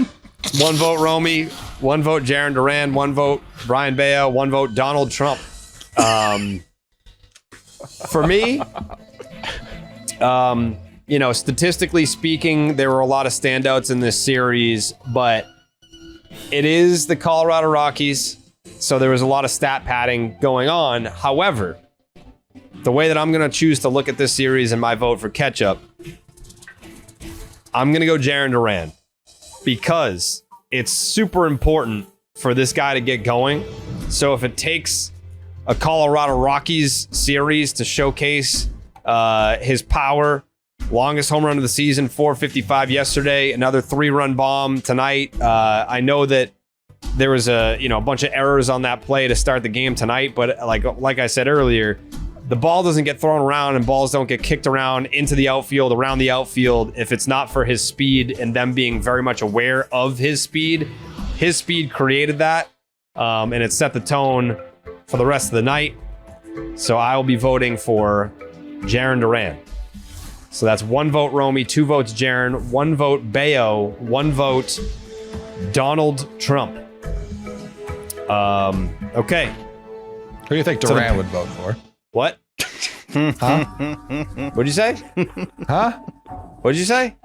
Speaker 5: 1 vote, Romy. 1 vote, Jarren Duran. 1 vote, Brian Bello. 1 vote, Donald Trump. For me, statistically speaking, there were a lot of standouts in this series, but It is the Colorado Rockies, so there was a lot of stat padding going on. However, the way that I'm going to choose to look at this series and my vote for Ketchup, I'm going to go Jarren Duran because it's super important for this guy to get going. So if it takes a Colorado Rockies series to showcase his power, longest home run of the season, 455 yesterday, another 3-run bomb tonight. I know that there was a bunch of errors on that play to start the game tonight, but like I said earlier, the ball doesn't get thrown around and balls don't get kicked around into the outfield, around the outfield, if it's not for his speed and them being very much aware of his speed. His speed created that, and it set the tone for the rest of the night. So I will be voting for Jarren Duran. So that's 1 vote Romy, 2 votes Jarren, 1 vote Bello, 1 vote Donald Trump. Okay.
Speaker 3: Who do you think Duran would vote for?
Speaker 5: What?
Speaker 3: Huh?
Speaker 5: What'd you say?
Speaker 3: Huh?
Speaker 5: What'd you say?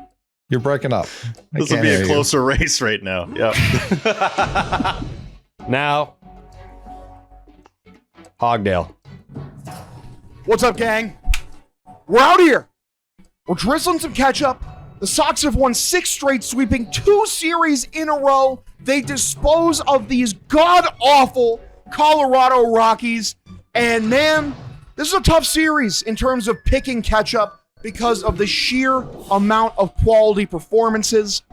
Speaker 3: You're breaking up.
Speaker 2: This will be a closer race right now. Yep.
Speaker 5: Now, Hogdale.
Speaker 8: What's up, gang? We're out here. We're drizzling some ketchup. The Sox have won 6 straight, sweeping 2 series in a row. They dispose of these god-awful Colorado Rockies. And man, this is a tough series in terms of picking ketchup because of the sheer amount of quality performances.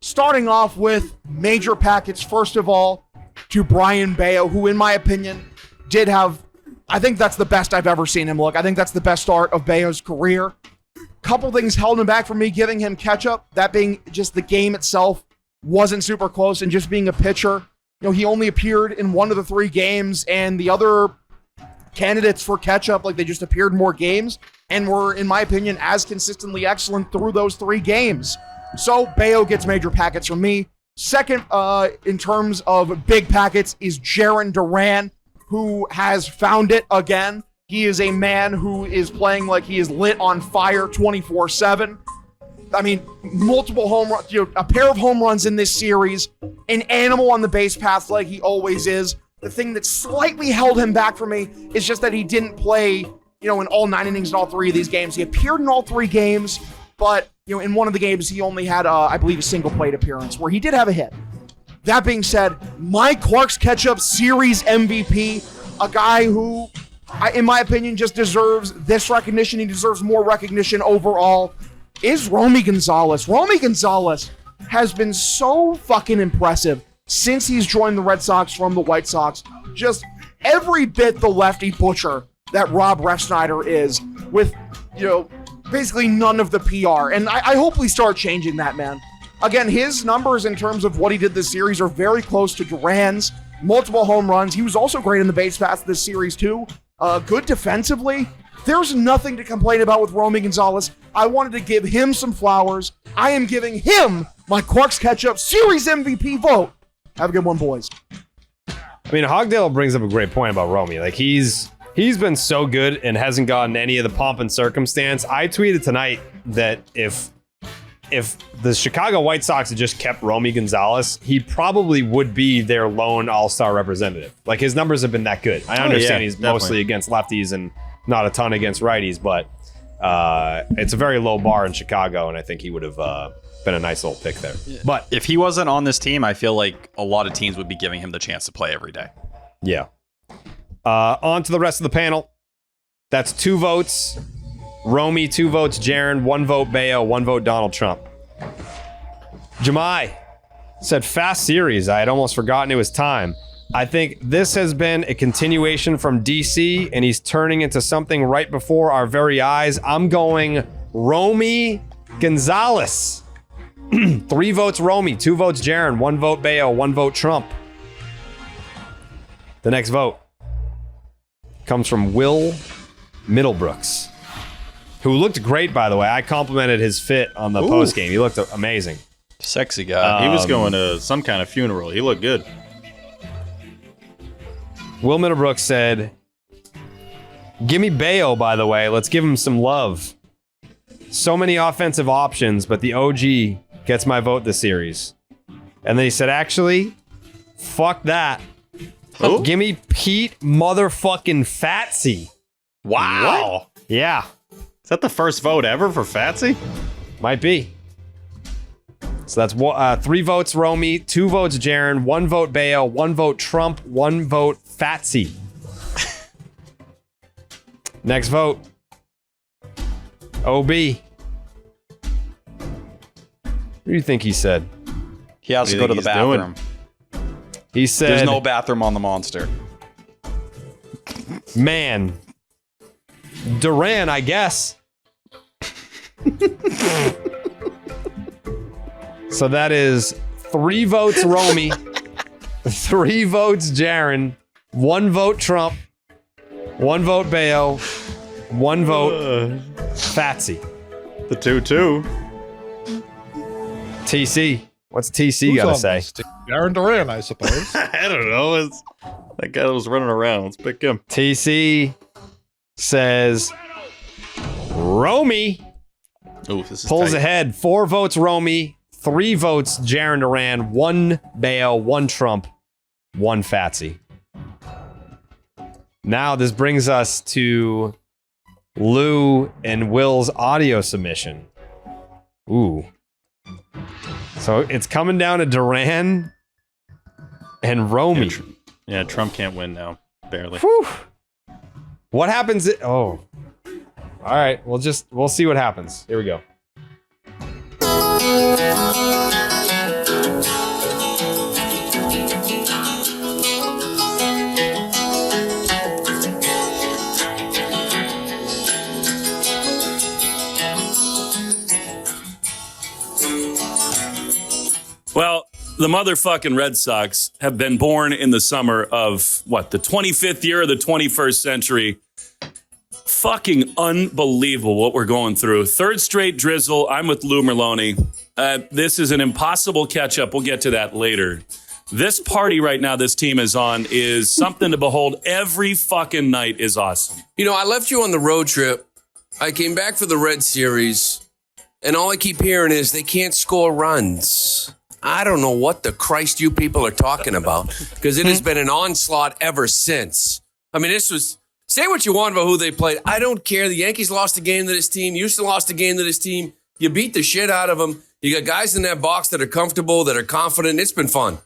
Speaker 8: Starting off with major packets, first of all, to Brayan Bello, who in my opinion did have, I think that's the best I've ever seen him look. I think that's the best start of Bello's career. Couple things held him back from me giving him ketchup, that being just the game itself wasn't super close, and just being a pitcher. He only appeared in 1 of the 3 games, and the other candidates for ketchup, they just appeared in more games and were, in my opinion, as consistently excellent through those 3 games. So Bello gets major packets from me. Second, in terms of big packets, is Jarren Duran, who has found it again. He is a man who is playing like he is lit on fire 24/7. I mean, multiple home runs, a pair of home runs in this series, an animal on the base path like he always is. The thing that slightly held him back for me is just that he didn't play, in all 9 innings in all 3 of these games. He appeared in all 3 games, but, in one of the games, he only had, I believe, a single plate appearance where he did have a hit. That being said, my Clark's Ketchup Series MVP, a guy who, in my opinion, just deserves this recognition. He deserves more recognition overall, is Romy Gonzalez. Romy Gonzalez has been so fucking impressive since he's joined the Red Sox from the White Sox. Just every bit the lefty butcher that Rob Refsnyder is, with, basically none of the PR. And I hope we start changing that, man. Again, his numbers in terms of what he did this series are very close to Duran's. Multiple home runs. He was also great in the base paths this series, too. Good defensively. There's nothing to complain about with Romy Gonzalez. I wanted to give him some flowers. I am giving him my Clark's Ketchup Series MVP vote. Have a good one, boys.
Speaker 5: I mean, Hogdale brings up a great point about Romy. He's been so good and hasn't gotten any of the pomp and circumstance. I tweeted tonight that if the Chicago White Sox had just kept Romy Gonzalez, he probably would be their lone all-star representative. His numbers have been that good. I understand he's definitely mostly against lefties and not a ton against righties, but it's a very low bar in Chicago, and I think he would have been a nice little pick there.
Speaker 4: But if he wasn't on this team, I feel like a lot of teams would be giving him the chance to play every day.
Speaker 5: Yeah. On to the rest of the panel. That's 2 votes. Romy, 2 votes. Jarren, 1 vote. Bello, 1 vote. Donald Trump. Jemai said, fast series. I had almost forgotten it was time. I think this has been a continuation from DC, and he's turning into something right before our very eyes. I'm going Romy Gonzalez. 3 votes Romy, 2 votes Jarren, 1 vote Bello, 1 vote Trump. The next vote comes from Will Middlebrooks, who looked great, by the way. I complimented his fit on the postgame. He looked amazing.
Speaker 4: Sexy guy.
Speaker 2: He was going to some kind of funeral. He looked good.
Speaker 5: Will Middlebrooks said, give me Bello, by the way. Let's give him some love. So many offensive options, but the OG gets my vote this series. And then he said, actually, Fuck that.
Speaker 2: Who?
Speaker 5: Give me Pete motherfucking Fatsy.
Speaker 4: Wow.
Speaker 5: Yeah,
Speaker 2: Is that the first vote ever for Fatsy?
Speaker 5: might be. So that's 3 votes Romy, 2 votes Jaron, 1 vote Bayo, 1 vote Trump, 1 vote Fatsy. Next vote. OB. What do you think he said?
Speaker 4: He has to
Speaker 2: What
Speaker 4: go
Speaker 2: do
Speaker 4: to
Speaker 2: you
Speaker 4: the
Speaker 2: think he's
Speaker 4: bathroom.
Speaker 5: He said,
Speaker 4: There's no bathroom on the monster.
Speaker 5: man, Duran, I guess. So that is 3 votes Romy, 3 votes Jaron, 1 vote Trump, 1 vote Bayo, 1 vote Fatsy.
Speaker 2: The 2-2.
Speaker 5: TC. What's TC
Speaker 3: Who's
Speaker 5: got to
Speaker 3: on
Speaker 5: say?
Speaker 3: this team? Aaron Duran, I suppose.
Speaker 2: I don't know. That guy was running around. Let's pick him.
Speaker 5: TC says Romy
Speaker 2: Ooh, this is
Speaker 5: pulls
Speaker 2: tight.
Speaker 5: ahead. 4 votes Romy, 3 votes Jaron Duran, 1 Bayo, 1 Trump, 1 Fatsy. Now this brings us to Lou and Will's audio submission. Ooh. So it's coming down to Duran and Romy.
Speaker 2: Yeah, Trump can't win now. Barely.
Speaker 5: Whew. What happens? Oh. All right. We'll see what happens. Here we go.
Speaker 9: Well, the motherfucking Red Sox have been born in the summer of, the 25th year of the 21st century. Fucking unbelievable what we're going through. 3rd straight drizzle. I'm with Lou Merloni. This is an impossible catch-up. We'll get to that later. This party right now this team is on is something to behold. Every fucking night is awesome.
Speaker 10: You know, I left you on the road trip. I came back for the Red Series, and all I keep hearing is they can't score runs. I don't know what the Christ you people are talking about, because it has been an onslaught ever since. I mean, this was, say what you want about who they played. I don't care. The Yankees lost a game to this team. Houston lost a game to this team. You beat the shit out of them. You got guys in that box that are comfortable, that are confident. It's been fun.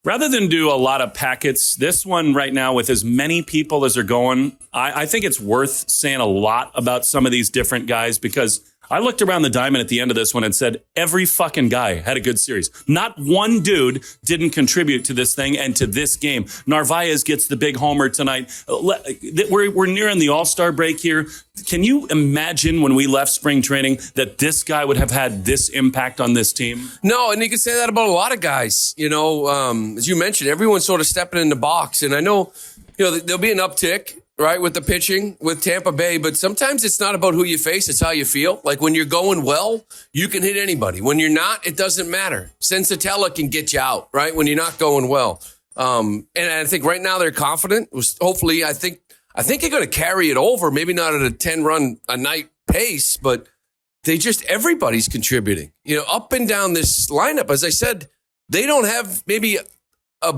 Speaker 9: Rather than do a lot of packets, this one right now with as many people as are going, I think it's worth saying a lot about some of these different guys, because I looked around the diamond at the end of this one and said, every fucking guy had a good series. Not one dude didn't contribute to this thing and to this game. Narvaez gets the big homer tonight. We're nearing the All-Star break here. Can you imagine when we left spring training that this guy would have had this impact on this team?
Speaker 10: No, and you can say that about a lot of guys. You know, as you mentioned, everyone's sort of stepping in the box. And I know, there'll be an uptick, right, with the pitching with Tampa Bay, but sometimes it's not about who you face, it's how you feel. Like when you're going well, you can hit anybody. When you're not, it doesn't matter. Sensatella can get you out, right, when you're not going well. And I think right now they're confident. Hopefully, I think they're going to carry it over, maybe not at a 10-run a night pace, but everybody's contributing. Up and down this lineup, as I said, they don't have maybe a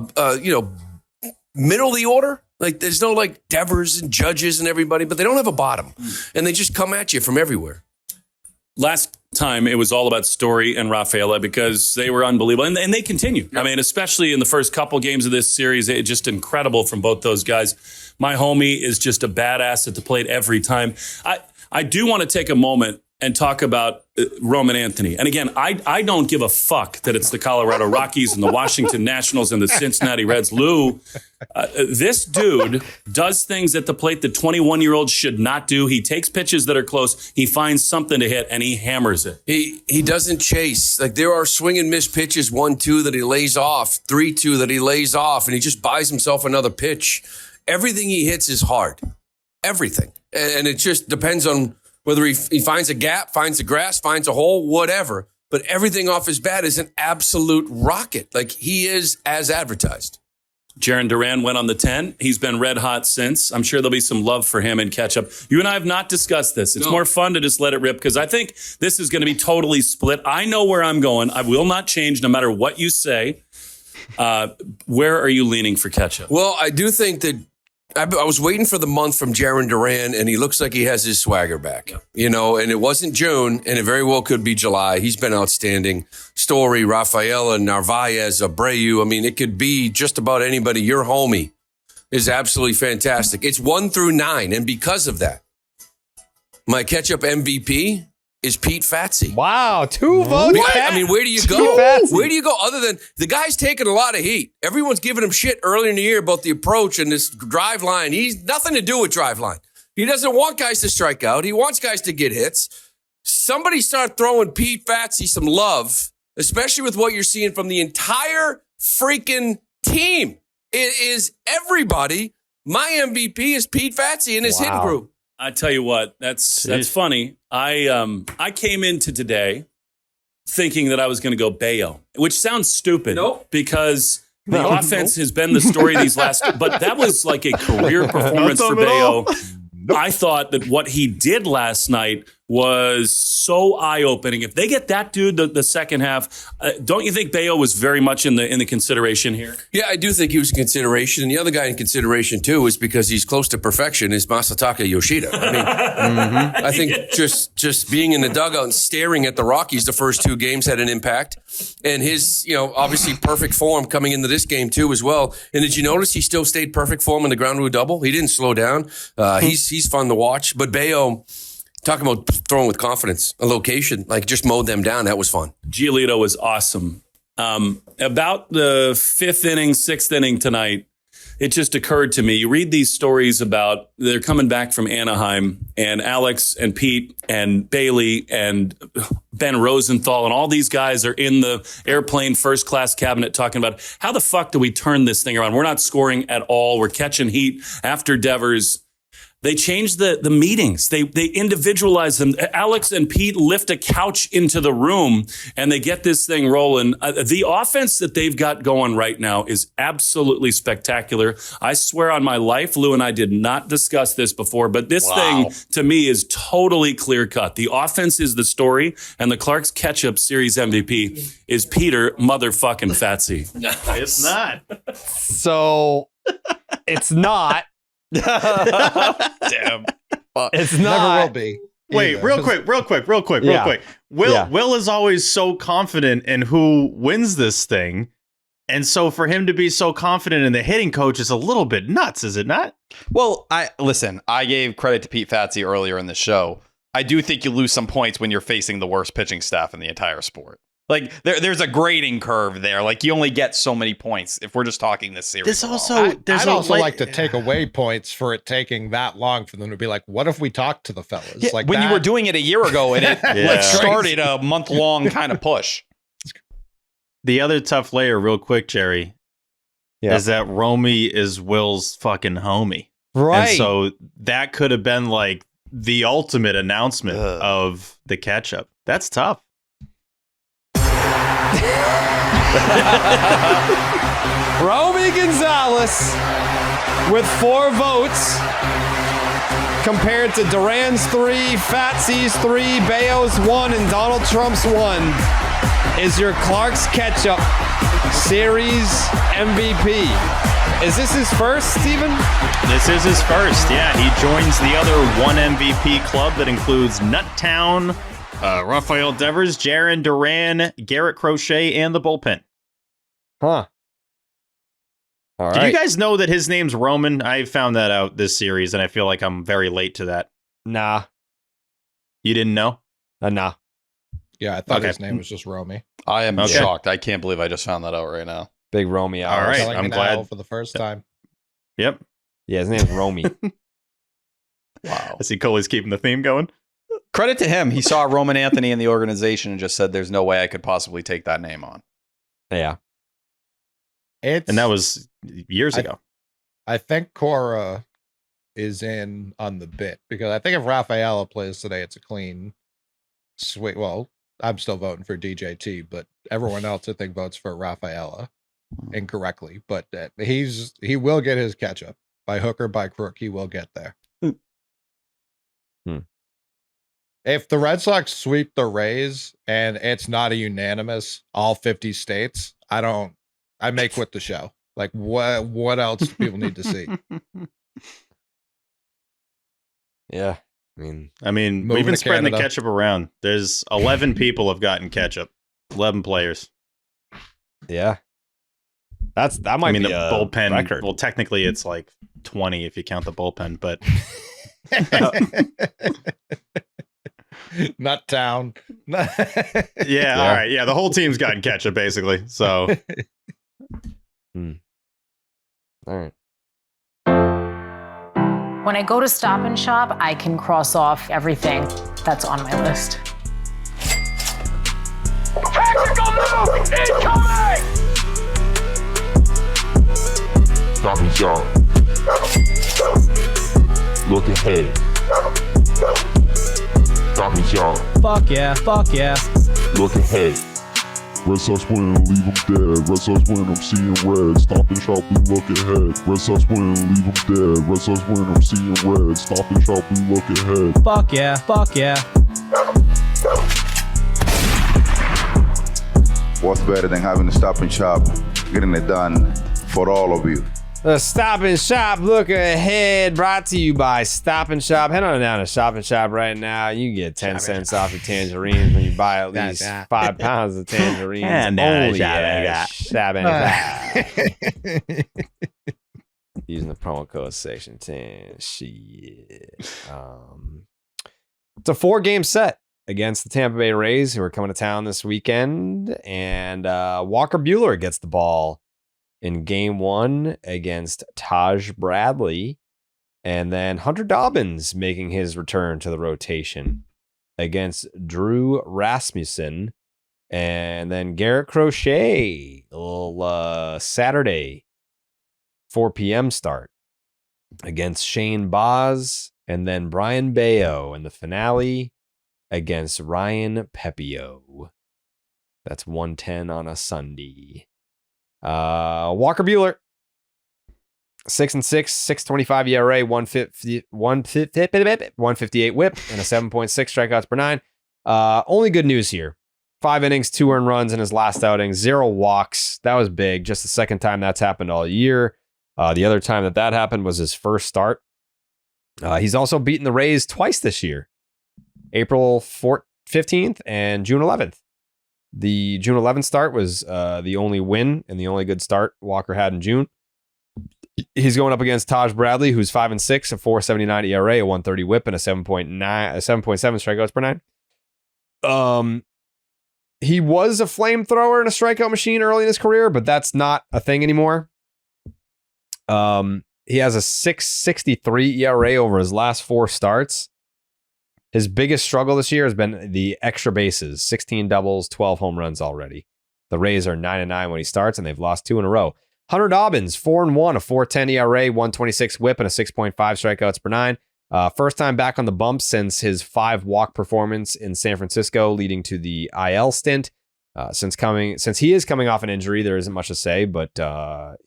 Speaker 10: middle of the order. Like, there's no, Devers and Judges and everybody, but they don't have a bottom. And they just come at you from everywhere.
Speaker 9: Last time, it was all about Story and Rafaela because they were unbelievable. And they continue. I mean, especially in the first couple games of this series, it's just incredible from both those guys. My homie is just a badass at the plate every time. I do want to take a moment and talk about Roman Anthony. And again, I don't give a fuck that it's the Colorado Rockies and the Washington Nationals and the Cincinnati Reds. Lou, this dude does things at the plate that 21-year-olds should not do. He takes pitches that are close. He finds something to hit, and he hammers it.
Speaker 10: He doesn't chase. Like, there are swing and miss pitches, 1-2 that he lays off, 3-2 that he lays off, and he just buys himself another pitch. Everything he hits is hard. Everything. And it just depends on whether he finds a gap, finds a grass, finds a hole, whatever. But everything off his bat is an absolute rocket. Like, he is as advertised.
Speaker 9: Jaron Duran went on the 10. He's been red hot since. I'm sure there'll be some love for him in Ketchup. You and I have not discussed this. It's more fun to just let it rip because I think this is going to be totally split. I know where I'm going. I will not change no matter what you say. Where are you leaning for Ketchup?
Speaker 10: Well, I do think that I was waiting for the month from Jaron Duran, and he looks like he has his swagger back. You know, and it wasn't June, and it very well could be July. He's been outstanding. Story, Rafaela, Narvaez, Abreu. I mean, it could be just about anybody. Your homie is absolutely fantastic. It's 1 through 9, and because of that, my Ketchup MVP is Pete Fatsy.
Speaker 5: Wow, 2 votes.
Speaker 10: I mean, where do you go? Where do you go other than the guy's taking a lot of heat? Everyone's giving him shit earlier in the year about the approach and this drive line. He's nothing to do with drive line. He doesn't want guys to strike out. He wants guys to get hits. Somebody start throwing Pete Fatsy some love, especially with what you're seeing from the entire freaking team. It is everybody. My MVP is Pete Fatsy and his hitting group.
Speaker 9: I tell you what, that's funny. I came into today thinking that I was going to go Bello, which sounds stupid because the offense has been the story these last, but that was like a career performance for Bello. I thought that what he did last night was so eye-opening. If they get that dude the second half, don't you think Bello was very much in the consideration here?
Speaker 10: Yeah, I do think he was in consideration. And the other guy in consideration, too, is because he's close to perfection, is Masataka Yoshida. I mean, I think just being in the dugout and staring at the Rockies the first 2 games had an impact. And his, obviously perfect form coming into this game, too, as well. And did you notice he still stayed perfect form in the ground rule double? He didn't slow down. He's fun to watch. But Bello, talking about throwing with confidence, a location, like just mowed them down. That was fun.
Speaker 9: Giolito was awesome. About the 5th inning, 6th inning tonight, it just occurred to me. You read these stories about they're coming back from Anaheim, and Alex and Pete and Bailey and Ben Rosenthal and all these guys are in the airplane first class cabinet talking about how the fuck do we turn this thing around? We're not scoring at all. We're catching heat after Devers. They changed the meetings. They individualized them. Alex and Pete lift a couch into the room and they get this thing rolling. The offense that they've got going right now is absolutely spectacular. I swear on my life, Lou and I did not discuss this before, but this thing to me is totally clear cut. The offense is the story, and the Clark's Ketchup Series MVP is Peter motherfucking Fatsy.
Speaker 2: It's not.
Speaker 5: So it's not.
Speaker 2: Damn.
Speaker 5: It's
Speaker 3: Never
Speaker 5: not.
Speaker 3: will be.
Speaker 2: Wait,
Speaker 3: either.
Speaker 2: real quick. Will is always so confident in who wins this thing. And so for him to be so confident in the hitting coach is a little bit nuts, is it not?
Speaker 4: Well, I gave credit to Pete Fatsy earlier in the show. I do think you lose some points when you're facing the worst pitching staff in the entire sport. Like there's a grading curve there. Like you only get so many points if we're just talking this series.
Speaker 3: I'd also like to take away points for it taking that long for them to be like, what if we talked to the fellas?
Speaker 4: Yeah,
Speaker 3: like
Speaker 4: when you were doing it a year ago and it started a month-long kind of push.
Speaker 2: The other tough layer, real quick, Jerry, is that Romy is Will's fucking homie.
Speaker 5: Right.
Speaker 2: And so that could have been like the ultimate announcement of the catch-up. That's tough.
Speaker 5: Romy Gonzalez with 4 votes compared to Duran's 3, Fatsy's 3, Bayo's 1, and Donald Trump's 1 is your Clark's Ketchup Series MVP. Is this his first, Steven?
Speaker 2: This is his first, yeah. He joins the other 1 MVP club that includes Nuttown, Rafael Devers, Jaron Duran, Garrett Crochet, and the bullpen.
Speaker 5: Huh. All
Speaker 2: Did
Speaker 5: right.
Speaker 2: you guys know that his name's Roman? I found that out this series, and I feel like I'm very late to that.
Speaker 5: Nah.
Speaker 2: You didn't know?
Speaker 5: Nah.
Speaker 3: Yeah, I thought
Speaker 2: Okay.
Speaker 3: his name was just Romy.
Speaker 4: I am
Speaker 2: Okay.
Speaker 4: shocked. I can't believe I just found that out right now.
Speaker 5: Big Romy
Speaker 2: All
Speaker 5: hours.
Speaker 2: right,
Speaker 3: Telling
Speaker 2: I'm
Speaker 3: me now
Speaker 2: glad.
Speaker 3: for the first time.
Speaker 2: Yep.
Speaker 5: Yeah, his name's Romy.
Speaker 4: Wow.
Speaker 2: I see Coley's keeping the theme going.
Speaker 4: Credit to him. He saw Roman Anthony in the organization and just said, there's no way I could possibly take that name on.
Speaker 5: Yeah.
Speaker 3: It's
Speaker 2: And that was years ago.
Speaker 3: I think Cora is in on the bit because I think if Rafaela plays today, it's a clean sweep. Well, I'm still voting for DJT, but everyone else I think votes for Rafaela incorrectly. But he will get his catch-up by hook or by crook. He will get there. If the Red Sox sweep the Rays and it's not a unanimous all 50 states, I don't I may quit the show. Like, what else do people need to see?
Speaker 5: Yeah.
Speaker 2: I mean,
Speaker 3: Moving
Speaker 2: we've been
Speaker 3: to
Speaker 2: spreading the
Speaker 3: Canada.
Speaker 2: ketchup around. There's 11 people have gotten ketchup. 11 players.
Speaker 5: Yeah. That might
Speaker 2: I mean,
Speaker 5: be
Speaker 2: the
Speaker 5: a
Speaker 2: bullpen.
Speaker 5: record.
Speaker 2: Well, technically, it's like 20 if you count the bullpen, but
Speaker 3: Nut town.
Speaker 2: yeah, all right. Yeah, the whole team's gotten ketchup, basically. So,
Speaker 5: All right.
Speaker 11: When I go to Stop and Shop, I can cross off everything that's on my list.
Speaker 7: Tactical move! Incoming! Stop and shop. Look ahead. Stop and shop.
Speaker 6: Fuck yeah, fuck yeah.
Speaker 7: Look ahead. Red Sox win, leave them dead. Red Sox win, I'm seeing red. Stop and shop, we look ahead. Red Sox win, leave them dead. Red Sox win, I'm seeing red. Stop and shop, we look ahead.
Speaker 6: Fuck yeah, fuck yeah.
Speaker 12: What's better than having to stop and shop, getting it done for all of you?
Speaker 5: The Stop and Shop look ahead, brought to you by Stop and Shop. Head on down to Stop and Shop right now. You can get 10 cents off your tangerines when you buy at least 5 pounds of tangerines. Only at Stop and Shop. Using the promo code section 10. Shit. It's a 4-game set against the Tampa Bay Rays, who are coming to town this weekend. And Walker Buehler gets the ball in game 1 against Taj Bradley. And then Hunter Dobbins making his return to the rotation against Drew Rasmussen. And then Garrett Crochet, a little Saturday 4 p.m. start against Shane Boz. And then Brian Bayo in the finale against Ryan Pepio. That's 1:10 on a Sunday. Walker Buehler, 6-6, 6.25 ERA, 158 WHIP, and a 7.6 strikeouts per 9. Only good news here: 5 innings, 2 earned runs in his last outing, 0 walks. That was big. Just the second time that's happened all year. The other time that happened was his first start. He's also beaten the Rays twice this year: April 15th and June 11th. The June 11th start was the only win and the only good start Walker had in June. He's going up against Taj Bradley, who's 5-6, a 4.79 ERA, a 1.30 WHIP, and a 7.7 strikeouts per 9. He was a flamethrower and a strikeout machine early in his career, but that's not a thing anymore. He has a 6.63 ERA over his last 4 starts. His biggest struggle this year has been the extra bases, 16 doubles, 12 home runs already. The Rays are 9-9 when he starts, and they've lost 2 in a row. Hunter Dobbins, 4-1, a 4.10 ERA, 1.26 WHIP, and a 6.5 strikeouts per 9. First time back on the bump since his 5 walk performance in San Francisco, leading to the IL stint. Since he is coming off an injury, there isn't much to say, but that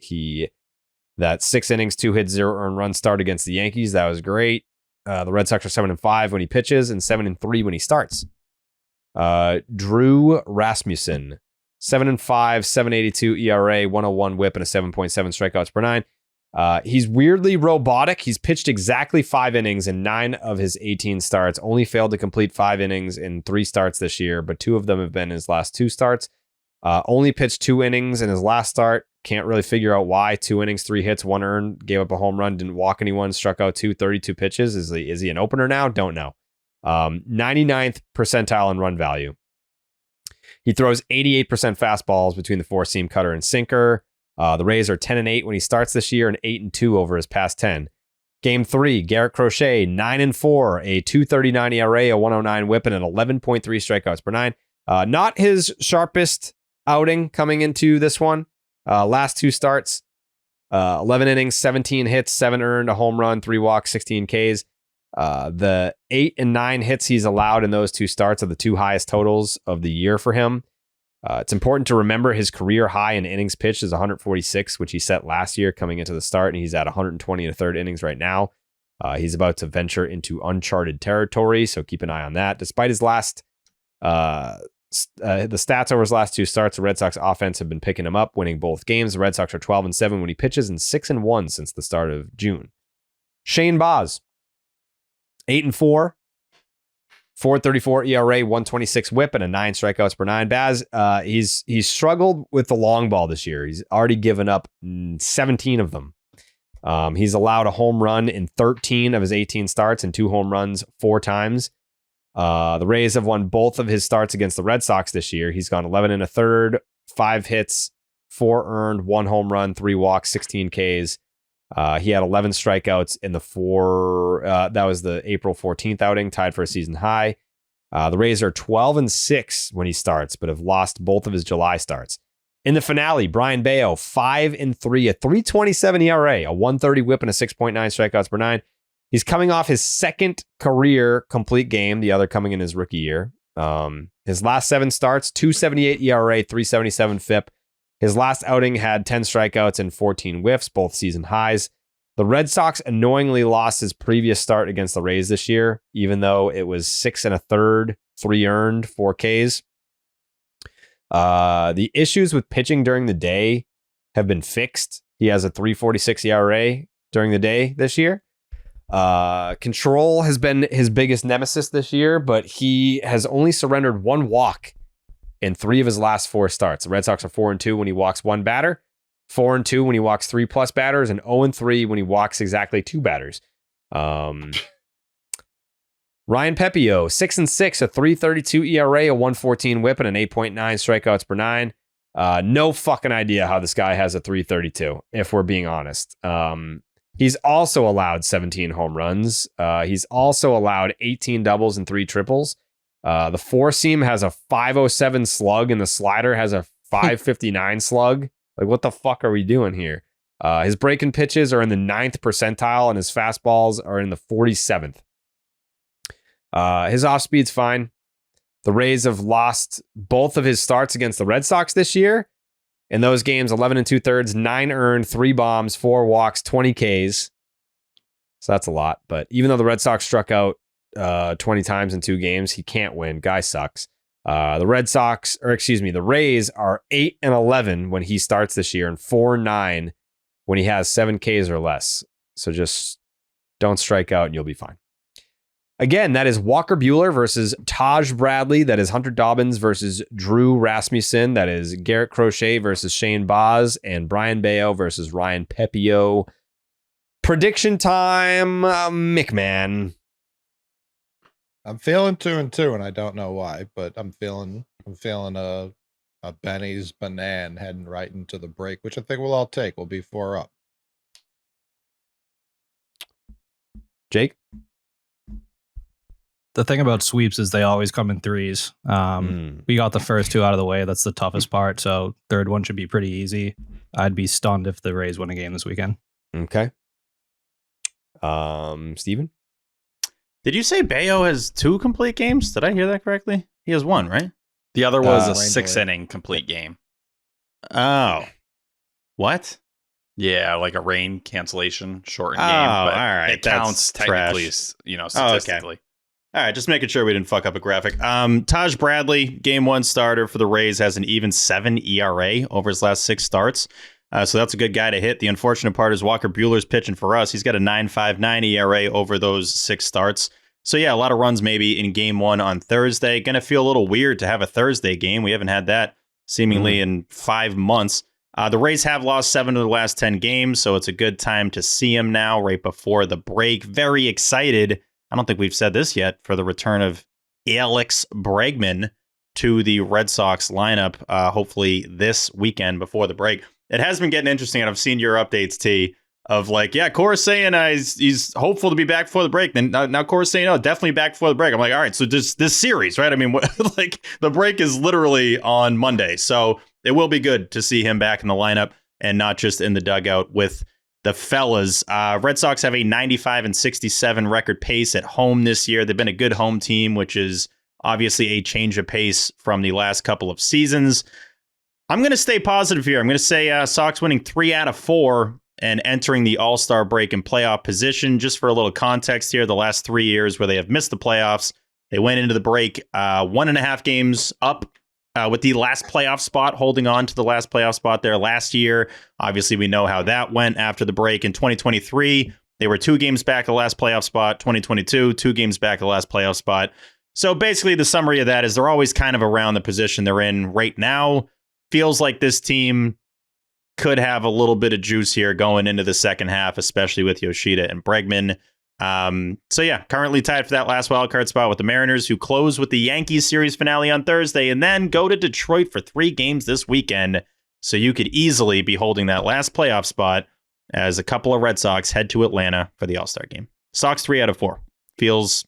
Speaker 5: 6 innings, 2 hits, 0 earned run start against the Yankees, that was great. The Red Sox are 7-5 when he pitches and 7-3 when he starts. Drew Rasmussen, 7-5, 7.82 ERA, 101 WHIP, and a 7.7 strikeouts per 9. He's weirdly robotic. He's pitched exactly 5 innings in 9 of his 18 starts. Only failed to complete 5 innings in 3 starts this year, but 2 of them have been his last 2 starts. Only pitched 2 innings in his last start. Can't really figure out why. 2 innings, 3 hits, 1 earned, gave up a home run, didn't walk anyone, struck out 2, 32 pitches. Is he an opener now? Don't know. 99th percentile in run value. He throws 88% fastballs between the 4-seam cutter and sinker. The Rays are 10-8 when he starts this year and 8-2 over his past 10. Game 3, Garrett Crochet, 9-4, a 2.39 ERA, a 109 WHIP, and an 11.3 strikeouts per 9. Not his sharpest outing coming into this one. Last 2 starts, 11 innings, 17 hits, 7 earned, a home run, 3 walks, 16 Ks. The 8 and 9 hits he's allowed in those 2 starts are the 2 highest totals of the year for him. It's important to remember his career high in innings pitched is 146, which he set last year coming into the start, and he's at 120 and a third innings right now. He's about to venture into uncharted territory, so keep an eye on that. Despite his last the stats over his last 2 starts, the Red Sox offense have been picking him up, winning both games. The Red Sox are 12-7 when he pitches and 6-1 since the start of June. Shane Baz, 8-4, 4.34 ERA, 126 WHIP, and a 9 strikeouts per 9. Baz, he's struggled with the long ball this year. He's already given up 17 of them. He's allowed a home run in 13 of his 18 starts and 2 home runs 4 times. The Rays have won both of his starts against the Red Sox this year. He's gone 11 1/3, 5 hits, 4 earned, 1 home run, 3 walks, 16 Ks. He had 11 strikeouts in that was the April 14th outing, tied for a season high. The Rays are 12-6 when he starts, but have lost both of his July starts. In the finale, Brian Bello, 5-3, a 3.27 ERA, a 130 WHIP, and a 6.9 strikeouts per 9. He's coming off his second career complete game, the other coming in his rookie year. His last 7 starts, 2.78 ERA, 3.77 FIP. His last outing had 10 strikeouts and 14 whiffs, both season highs. The Red Sox annoyingly lost his previous start against the Rays this year, even though it was 6 1/3, 3 earned, 4 Ks. The issues with pitching during the day have been fixed. He has a 3.46 ERA during the day this year. Control has been his biggest nemesis this year, but he has only surrendered 1 walk in 3 of his last 4 starts. The Red Sox are 4-2 when he walks 1 batter, 4-2 when he walks 3+ batters, and 0-3 when he walks exactly 2 batters. Ryan Pepio, 6-6, a 3.32 ERA, a 1.14 WHIP, and an 8.9 strikeouts per 9. No fucking idea how this guy has a 3.32, if we're being honest. He's also allowed 17 home runs. He's also allowed 18 doubles and 3 triples. The 4-seam has a 5.07 slug, and the slider has a 5.59 slug. Like, what the fuck are we doing here? His breaking pitches are in the 9th percentile, and his fastballs are in the 47th. His off speed's fine. The Rays have lost both of his starts against the Red Sox this year. In those games, 11 2/3, 9 earned, 3 bombs, 4 walks, 20 Ks. So that's a lot. But even though the Red Sox struck out 20 times in 2 games, he can't win. Guy sucks. The Rays are 8-11 when he starts this year and 4-9 when he has 7 Ks or less. So just don't strike out and you'll be fine. Again, that is Walker Buehler versus Taj Bradley. That is Hunter Dobbins versus Drew Rasmussen. That is Garrett Crochet versus Shane Baz, and Brian Bello versus Ryan Pepio. Prediction time, McMahon.
Speaker 3: I'm feeling 2-2, and I don't know why, but I'm feeling a Benny's banana heading right into the break, which I think we'll all take. We'll be 4 up.
Speaker 5: Jake?
Speaker 6: The thing about sweeps is they always come in 3s. We got the first 2 out of the way. That's the toughest part. So 3rd one should be pretty easy. I'd be stunned if the Rays win a game this weekend.
Speaker 5: Okay. Steven?
Speaker 2: Did you say Bello has 2 complete games? Did I hear that correctly? He has 1, right?
Speaker 4: The other was a 6-inning complete game.
Speaker 2: Oh. What?
Speaker 4: Yeah, like a rain cancellation, shortened game.
Speaker 2: But
Speaker 4: all
Speaker 2: right.
Speaker 4: It counts technically, statistically.
Speaker 2: Oh, okay. All right, just making sure we didn't fuck up a graphic. Taj Bradley, game 1 starter for the Rays, has an even 7 ERA over his last 6 starts. So that's a good guy to hit. The unfortunate part is Walker Buehler's pitching for us. He's got a 9.59 ERA over those 6 starts. So yeah, a lot of runs maybe in game 1 on Thursday. Going to feel a little weird to have a Thursday game. We haven't had that seemingly in 5 months. The Rays have lost 7 of the last 10 games, so it's a good time to see him now right before the break. Very excited. I don't think we've said this yet for the return of Alex Bregman to the Red Sox lineup, hopefully this weekend before the break. It has been getting interesting, and I've seen your updates, T, of like, yeah, Cora's saying he's hopeful to be back before the break. Then now Cora's saying, no, definitely back before the break. I'm like, all right, so this series, right? I mean, like the break is literally on Monday. So it will be good to see him back in the lineup and not just in the dugout with the fellas. Red Sox have a 95-67 record pace at home this year. They've been a good home team, which is obviously a change of pace from the last couple of seasons. I'm going to stay positive here. I'm going to say Sox winning 3 out of 4 and entering the All-Star break in playoff position. Just for a little context here, the last 3 years where they have missed the playoffs, they went into the break 1.5 games up with the last playoff spot, holding on to the last playoff spot there last year. Obviously, we know how that went after the break. In 2023, they were 2 games back of the last playoff spot. 2022, 2 games back of the last playoff spot. So basically, the summary of that is they're always kind of around the position they're in right now. Feels like this team could have a little bit of juice here going into the second half, especially with Yoshida and Bregman. So yeah, currently tied for that last wildcard spot with the Mariners, who close with the Yankees series finale on Thursday and then go to Detroit for 3 games this weekend. So you could easily be holding that last playoff spot as a couple of Red Sox head to Atlanta for the All-Star game. Sox 3 out of 4. Feels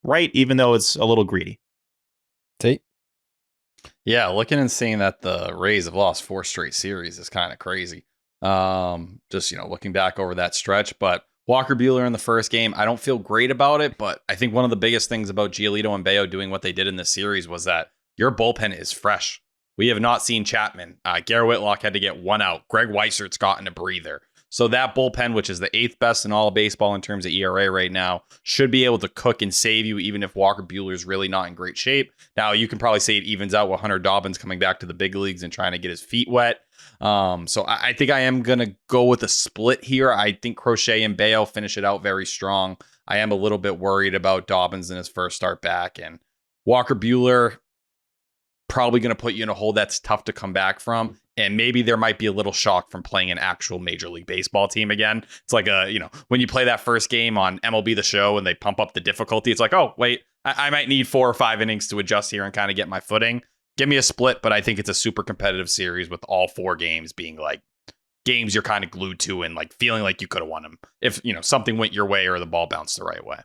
Speaker 2: right, even though it's a little greedy.
Speaker 5: Tate?
Speaker 4: Yeah, looking and seeing that the Rays have lost 4 straight series is kind of crazy. Just, looking back over that stretch, but Walker Buehler in the first game, I don't feel great about it, but I think one of the biggest things about Giolito and Bello doing what they did in this series was that your bullpen is fresh. We have not seen Chapman. Garrett Whitlock had to get 1 out. Greg Weisert's gotten a breather. So that bullpen, which is the 8th best in all of baseball in terms of ERA right now, should be able to cook and save you, even if Walker Buehler is really not in great shape. Now, you can probably say it evens out with Hunter Dobbins coming back to the big leagues and trying to get his feet wet. So I think I am going to go with a split here. I think Crochet and Bello finish it out very strong. I am a little bit worried about Dobbins in his first start back. And Walker Buehler probably going to put you in a hole that's tough to come back from. And maybe there might be a little shock from playing an actual Major League Baseball team again. It's like when you play that first game on MLB The Show and they pump up the difficulty, it's like, oh, wait, I might need 4 or 5 innings to adjust here and kind of get my footing. Give me a split, but I think it's a super competitive series with all 4 games being like games you're kind of glued to and like feeling like you could have won them if, something went your way or the ball bounced the right way.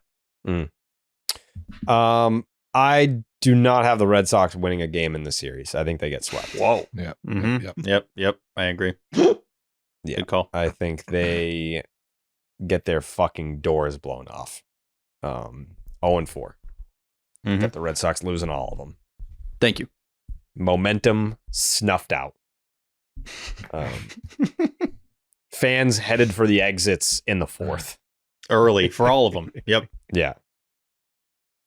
Speaker 5: I do not have the Red Sox winning a game in the series. I think they get swept.
Speaker 4: Whoa.
Speaker 3: Yeah.
Speaker 2: Mm-hmm. Yep. I agree.
Speaker 5: Yeah.
Speaker 2: Good call.
Speaker 5: I think they get their fucking doors blown off. 0-4. Got the Red Sox losing all of them.
Speaker 4: Thank you.
Speaker 5: Momentum snuffed out. Fans headed for the exits in the 4th.
Speaker 2: Early for all of them. Yep.
Speaker 5: Yeah.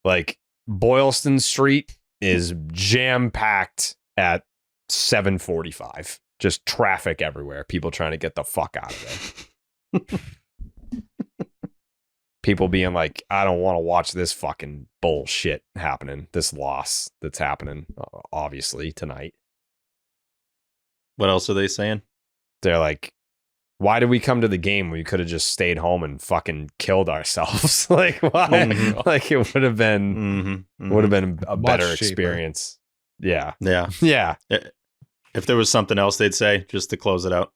Speaker 5: Like Boylston Street is jam-packed at 7:45. Just traffic everywhere. People trying to get the fuck out of there. People being like, I don't want to watch this fucking bullshit happening. This loss that's happening, obviously, tonight.
Speaker 2: What else are they saying?
Speaker 5: They're like, why did we come to the game? We could have just stayed home and fucking killed ourselves. Like, why?
Speaker 2: Mm-hmm.
Speaker 5: Like, it would have been a better experience. Yeah.
Speaker 2: If there was something else they'd say just to close it out.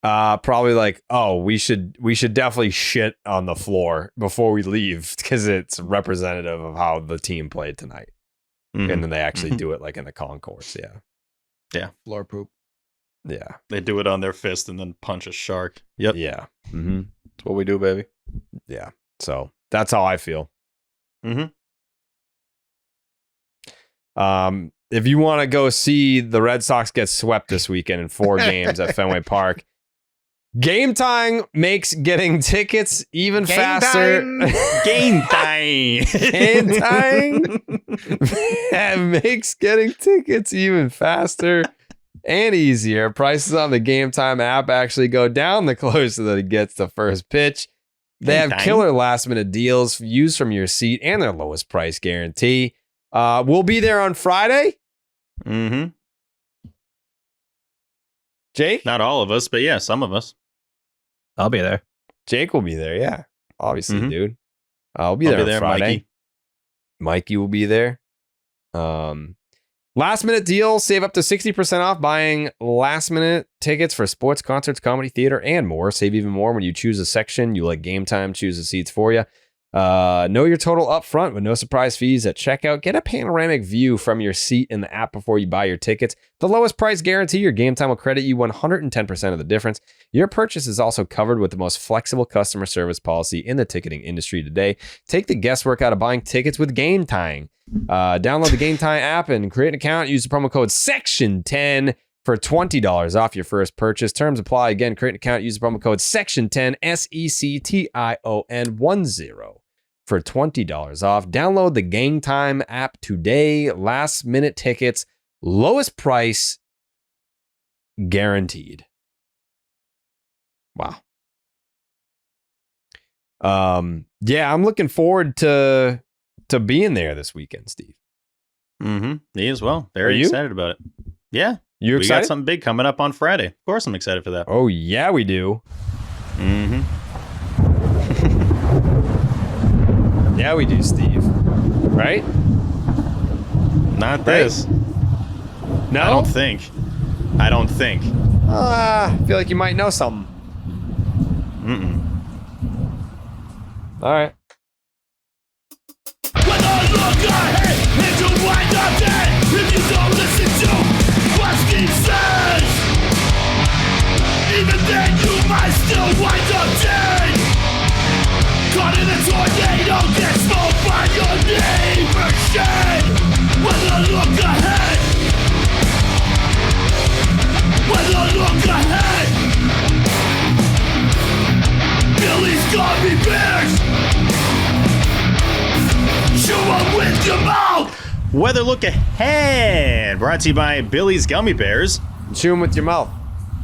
Speaker 5: Probably like, oh, we should definitely shit on the floor before we leave because it's representative of how the team played tonight.
Speaker 2: Mm-hmm.
Speaker 5: And then they actually do it like in the concourse.
Speaker 2: Yeah.
Speaker 3: Floor poop.
Speaker 5: Yeah.
Speaker 2: They do it on their fist and then punch a shark. Yep.
Speaker 5: Yeah. Mm-hmm.
Speaker 4: That's what we do, baby.
Speaker 5: Yeah. So that's how I feel.
Speaker 2: Mm-hmm.
Speaker 5: If you want to go see the Red Sox get swept this weekend in 4 games at Fenway Park, Game Time makes getting tickets even faster.
Speaker 2: Game Time.
Speaker 5: Game Time makes getting tickets even faster and easier. Prices on the Game Time app actually go down the closer that it gets to first pitch. They have killer last minute deals used from your seat and their lowest price guarantee. We'll be there on Friday.
Speaker 2: Mm-hmm.
Speaker 5: Jake?
Speaker 2: Not all of us, but yeah, some of us.
Speaker 6: I'll be there.
Speaker 5: Jake will be there, yeah. Obviously, dude. I'll be there on Friday. Mikey will be there. Last minute deal, save up to 60% off buying last minute tickets for sports, concerts, comedy, theater, and more. Save even more when you choose a section. You let Game Time choose the seats for you. Know your total up front with no surprise fees at checkout. Get a panoramic view from your seat in the app before you buy your tickets. The lowest price guarantee, your Game Time will credit you 110% of the difference. Your purchase is also covered with the most flexible customer service policy in the ticketing industry today. Take the guesswork out of buying tickets with Game Time. Download the Game Time app and create an account. Use the promo code SECTION10 for $20 off your first purchase. Terms apply. Again, create an account. Use the promo code SECTION10, SECTION10 for $20 off. Download the Game Time app today. Last minute tickets Lowest price guaranteed. Wow. Yeah, I'm looking forward to being there this weekend, Steve.
Speaker 2: Mm-hmm. Me as well. Very excited about it. Yeah.
Speaker 5: You excited?
Speaker 2: We got something big coming up on Friday. Of course I'm excited for that.
Speaker 5: Oh, yeah, we do.
Speaker 2: Mm-hmm.
Speaker 5: Yeah, we do, Steve. Right?
Speaker 2: Not this.
Speaker 5: No?
Speaker 2: I don't think.
Speaker 5: I feel like you might know something.
Speaker 2: Mm-mm.
Speaker 5: All right.
Speaker 13: When I look ahead, and you wind up dead if you don't listen to what Steve says. Even then, you might still wind up dead. Caught in a tornado, get smoked by your neighbor's shed. When I look ahead, when I look ahead, Billy's gummy bears. Chew 'em with your mouth.
Speaker 2: Weather look ahead. Brought to you by Billy's Gummy Bears.
Speaker 5: Chew them with your mouth.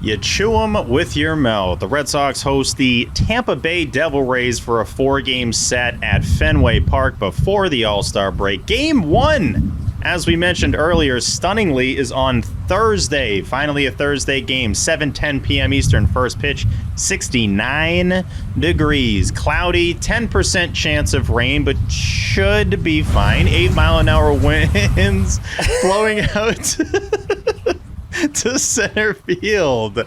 Speaker 2: You chew them with your mouth. The Red Sox host the Tampa Bay Devil Rays for a 4-game set at Fenway Park before the All-Star break. Game 1, as we mentioned earlier, stunningly, is on Thursday. Finally a Thursday game, 7:10 p.m. Eastern. First pitch, 69 degrees. Cloudy, 10% chance of rain, but should be fine. 8-mile-an-hour winds blowing out to center field.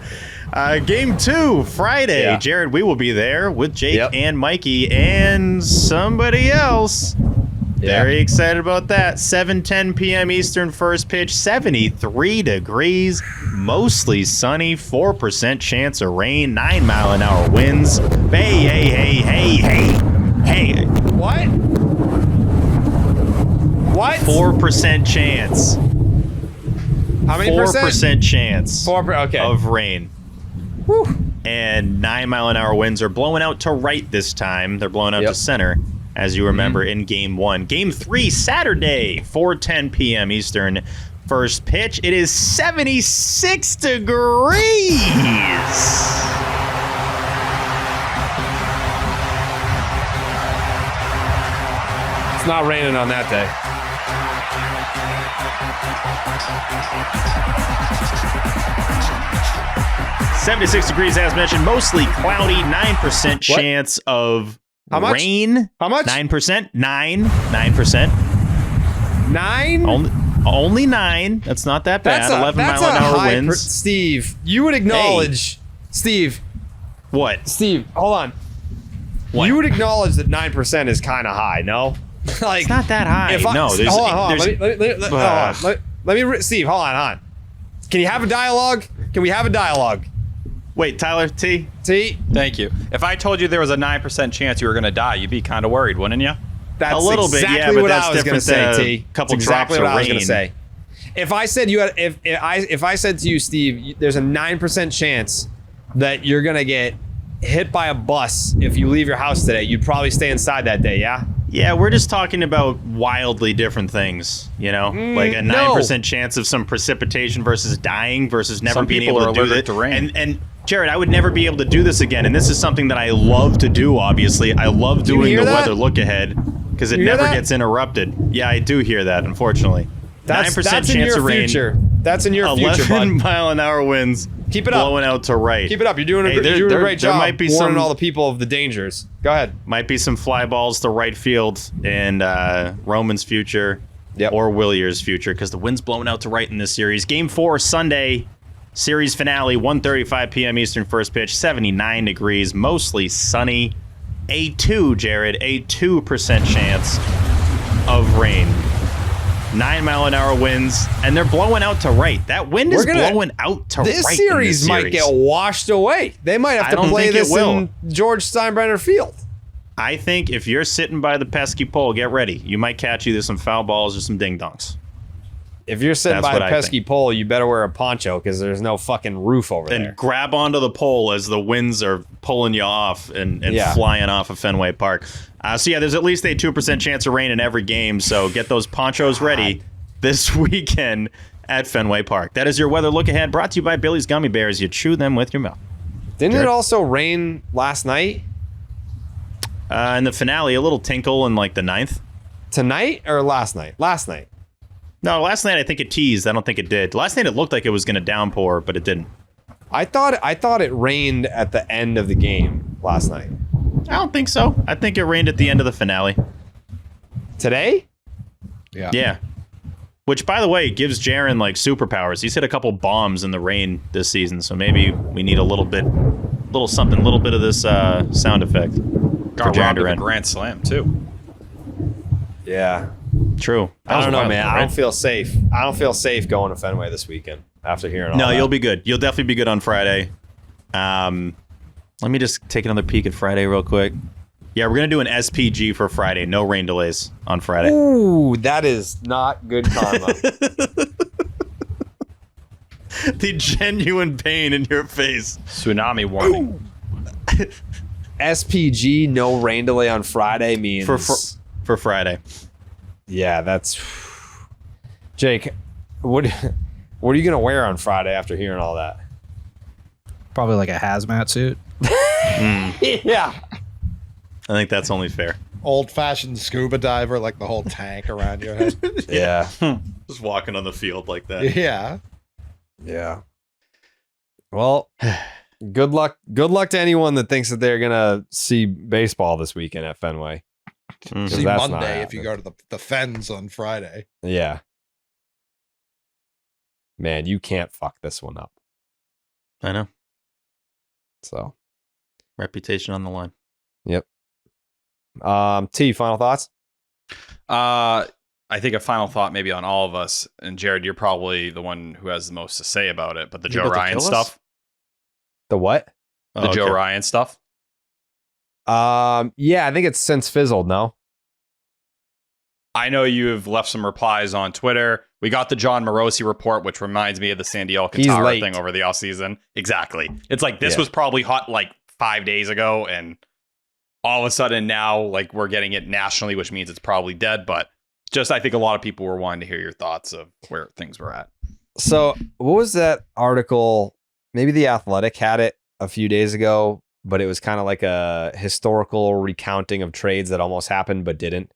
Speaker 2: Game 2, Friday.
Speaker 5: Yeah.
Speaker 2: Jared, we will be there with Jake and Mikey and somebody else. Very excited about that. 7:10 p.m. Eastern, first pitch, 73 degrees, mostly sunny, 4% chance of rain, 9-mile-an-hour winds. Hey.
Speaker 5: What?
Speaker 2: 4% chance.
Speaker 5: How many
Speaker 2: 4% chance
Speaker 5: okay.
Speaker 2: of rain.
Speaker 5: Whew.
Speaker 2: And 9-mile-an-hour winds are blowing out to right this time. They're blowing out to center, as you remember, in Game 1. Game 3, Saturday, 4:10 p.m. Eastern. First pitch, it is 76 degrees.
Speaker 5: It's not raining on that day.
Speaker 2: $76 degrees, as mentioned, mostly cloudy, 9% chance of rain.
Speaker 5: How much?
Speaker 2: 9%. 9%.
Speaker 5: 9?
Speaker 2: Only 9. That's not that bad. 11-mile-an-hour winds.
Speaker 5: Steve, you would acknowledge. Steve.
Speaker 2: What?
Speaker 5: Steve, hold on.
Speaker 2: What?
Speaker 5: You would acknowledge that 9% is kind of high, no? Like,
Speaker 2: it's not that high. No, there's.
Speaker 5: Hold on. Let me, Steve, hold on. Can you have a dialogue? Can we have a dialogue?
Speaker 2: Wait, Tyler, T?
Speaker 4: Thank you. If I told you there was a 9% chance you were going to die, you'd be kind of worried, wouldn't you?
Speaker 5: That's
Speaker 2: a little
Speaker 5: exactly
Speaker 2: bit, yeah, but
Speaker 5: what
Speaker 2: that's
Speaker 5: I was going to
Speaker 2: different
Speaker 5: say,
Speaker 2: than
Speaker 5: T.
Speaker 2: a couple
Speaker 5: That's exactly
Speaker 2: drops
Speaker 5: what I
Speaker 2: of
Speaker 5: was going
Speaker 2: rain.
Speaker 5: to say. If I said if I said to you, Steve, there's a 9% chance that you're going to get hit by a bus if you leave your house today, you'd probably stay inside that day, yeah?
Speaker 2: Yeah, we're just talking about wildly different things, you know? Like a 9% chance of some precipitation versus dying versus never being able to do it.
Speaker 4: To rain.
Speaker 2: And Jared, I would never be able to do this again. And this is something that I love to do, obviously. I love doing the weather look ahead because it never gets interrupted. Yeah, I do hear that, unfortunately. 9% chance
Speaker 5: in your
Speaker 2: of rain.
Speaker 5: Future. That's in your future, bud.
Speaker 2: 11-mile-an-hour winds.
Speaker 5: Keep it up.
Speaker 2: Blowing out to right.
Speaker 5: Keep it up. You're doing a great job. There might be warning all the people of the dangers. Go ahead.
Speaker 2: Might be some fly balls to right field in Roman's future or Willier's future because the wind's blowing out to right in this series. Game 4, Sunday, series finale, 1:35 p.m. Eastern, first pitch, 79 degrees, mostly sunny. A 2 chance of rain. 9-mile-an-hour winds, and they're blowing out to right. That wind is blowing out to right.
Speaker 5: This series might get washed away. They might have to play this in George Steinbrenner Field.
Speaker 2: I think if you're sitting by the pesky pole, get ready. You might catch either some foul balls or some ding-dongs.
Speaker 5: If you're sitting by the pesky pole, you better wear a poncho because there's no fucking roof over there.
Speaker 2: And grab onto the pole as the winds are pulling you off and flying off of Fenway Park. So yeah, there's at least a 2% chance of rain in every game. So get those ponchos ready this weekend at Fenway Park. That is your weather look ahead, brought to you by Billy's Gummy Bears. You chew them with your mouth.
Speaker 5: Didn't
Speaker 2: Jared?
Speaker 5: it also rain last night?
Speaker 2: In the finale, a little tinkle in like the 9th.
Speaker 5: Tonight or last night? Last night.
Speaker 2: No, last night I think it teased. I don't think it did. Last night it looked like it was going to downpour, but it didn't.
Speaker 5: I thought it rained at the end of the game last night.
Speaker 2: I don't think so. I think it rained at the end of the finale.
Speaker 5: Today?
Speaker 3: Yeah.
Speaker 2: Yeah. Which, by the way, gives Jaren like superpowers. He's hit a couple bombs in the rain this season, so maybe we need a little bit of this sound effect.
Speaker 4: Got robbed of a grand slam too.
Speaker 5: Yeah.
Speaker 2: True.
Speaker 5: I don't know,
Speaker 2: wild,
Speaker 5: man.
Speaker 2: right?
Speaker 5: I don't feel safe. I don't feel safe going to Fenway this weekend after hearing all
Speaker 2: No,
Speaker 5: that.
Speaker 2: you'll be good. You'll definitely be good on Friday. Let me just take another peek at Friday real quick. Yeah, we're going to do an SPG for Friday. No rain delays on Friday.
Speaker 5: Ooh, that is not good karma.
Speaker 2: The genuine pain in your face.
Speaker 4: Tsunami warning.
Speaker 5: SPG, no rain delay on Friday means...
Speaker 2: For Friday.
Speaker 5: Yeah, that's... Jake, what are you going to wear on Friday after hearing all that?
Speaker 6: Probably like a hazmat suit.
Speaker 5: Yeah.
Speaker 2: I think that's only fair.
Speaker 3: Old-fashioned scuba diver, like the whole tank around your head.
Speaker 5: Yeah.
Speaker 2: Just walking on the field like that.
Speaker 3: Yeah.
Speaker 5: Yeah. Well, good luck to anyone that thinks that they're gonna see baseball this weekend at Fenway.
Speaker 3: See
Speaker 5: that's not
Speaker 3: Monday if you
Speaker 5: happening.
Speaker 3: go to the Fens on Friday.
Speaker 5: Yeah. Man, you can't fuck this one up.
Speaker 2: I know.
Speaker 5: So,
Speaker 2: Reputation on the line.
Speaker 5: yep. T, final thoughts?
Speaker 4: I think a final thought maybe on all of us, and Jared, you're probably the one who has the most to say about it, but the
Speaker 2: You
Speaker 4: Joe
Speaker 2: about to
Speaker 4: Ryan
Speaker 2: kill us?
Speaker 4: stuff.
Speaker 5: The what?
Speaker 4: The Joe Ryan stuff.
Speaker 5: Yeah, I think it's since fizzled, no?
Speaker 4: I know you have left some replies on Twitter. We got the John Morosi report, which reminds me of the Sandy
Speaker 5: He's
Speaker 4: Alcantara
Speaker 5: late.
Speaker 4: thing over the offseason. Exactly. It's like this
Speaker 5: Yeah.
Speaker 4: was probably hot like 5 days ago, and all of a sudden now like we're getting it nationally, which means it's probably dead. But just I think a lot of people were wanting to hear your thoughts of where things were at.
Speaker 5: So, what was that article? Maybe The Athletic had it a few days ago, but it was kind of like a historical recounting of trades that almost happened but didn't.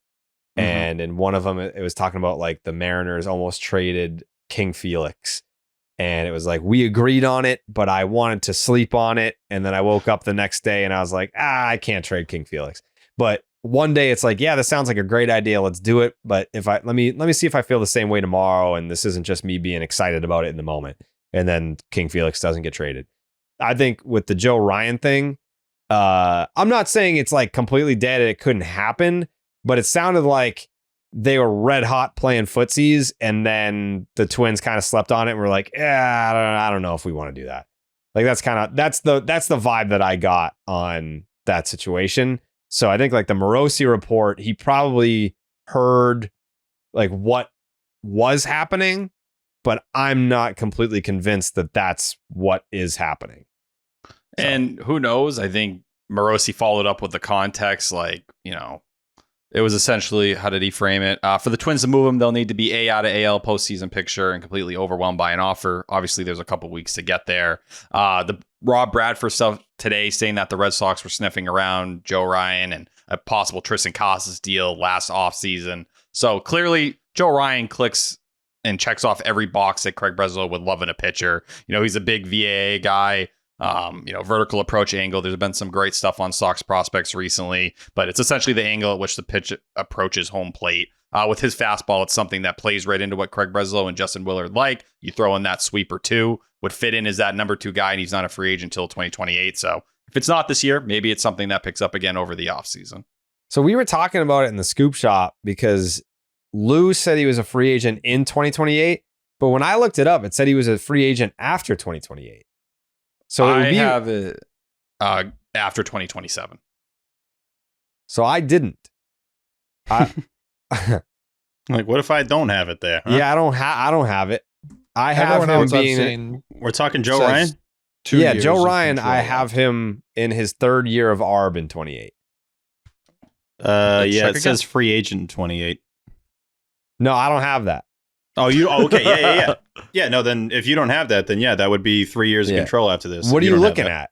Speaker 5: And in one of them, it was talking about like the Mariners almost traded King Felix. And it was like, we agreed on it, but I wanted to sleep on it. And then I woke up the next day and I was like, I can't trade King Felix. But one day it's like, yeah, this sounds like a great idea. Let's do it. But let me see if I feel the same way tomorrow. And this isn't just me being excited about it in the moment. And then King Felix doesn't get traded. I think with the Joe Ryan thing, I'm not saying it's like completely dead and it couldn't happen, but it sounded like they were red hot playing footsies, and then the Twins kind of slept on it and were like, yeah, I don't know if we want to do that. Like that's the vibe that I got on that situation. So I think like the Morosi report, he probably heard like what was happening, but I'm not completely convinced that that's what is happening.
Speaker 4: And who knows? I think Morosi followed up with the context, like, you know, it was essentially, how did he frame it? For the Twins to move him, they'll need to be A out of AL postseason picture and completely overwhelmed by an offer. Obviously, there's a couple weeks to get there. The Rob Bradford stuff today saying that the Red Sox were sniffing around Joe Ryan and a possible Tristan Casas deal last offseason. So clearly, Joe Ryan clicks and checks off every box that Craig Breslow would love in a pitcher. You know, he's a big VAA guy. Vertical approach angle. There's been some great stuff on Sox prospects recently, but it's essentially the angle at which the pitch approaches home plate. With his fastball, it's something that plays right into what Craig Breslow and Justin Willard like. You throw in that sweep or two, would fit in as that number 2 guy, and he's not a free agent until 2028. So if it's not this year, maybe it's something that picks up again over the offseason.
Speaker 5: So we were talking about it in the scoop shop because Lou said he was a free agent in 2028, but when I looked it up, it said he was a free agent after 2028. So
Speaker 4: I have it after 2027.
Speaker 5: So I didn't.
Speaker 2: Like, what if I don't have it there? Huh?
Speaker 5: Yeah, I don't have it. I have
Speaker 3: Everyone
Speaker 5: him
Speaker 3: else I've
Speaker 5: being.
Speaker 3: seen
Speaker 2: We're talking Joe
Speaker 3: says
Speaker 2: Ryan?
Speaker 3: 2
Speaker 5: Yeah,
Speaker 3: years
Speaker 5: Joe
Speaker 3: of
Speaker 5: Ryan. I
Speaker 3: control.
Speaker 5: have him in his 3rd year of ARB in 28.
Speaker 2: Yeah,
Speaker 3: check
Speaker 2: it says free agent 28.
Speaker 5: No, I don't have that.
Speaker 2: Okay. Yeah. Yeah, no, then if you don't have that, then yeah, that would be 3 years of control after this.
Speaker 5: What are you
Speaker 2: don't have
Speaker 5: looking
Speaker 2: that.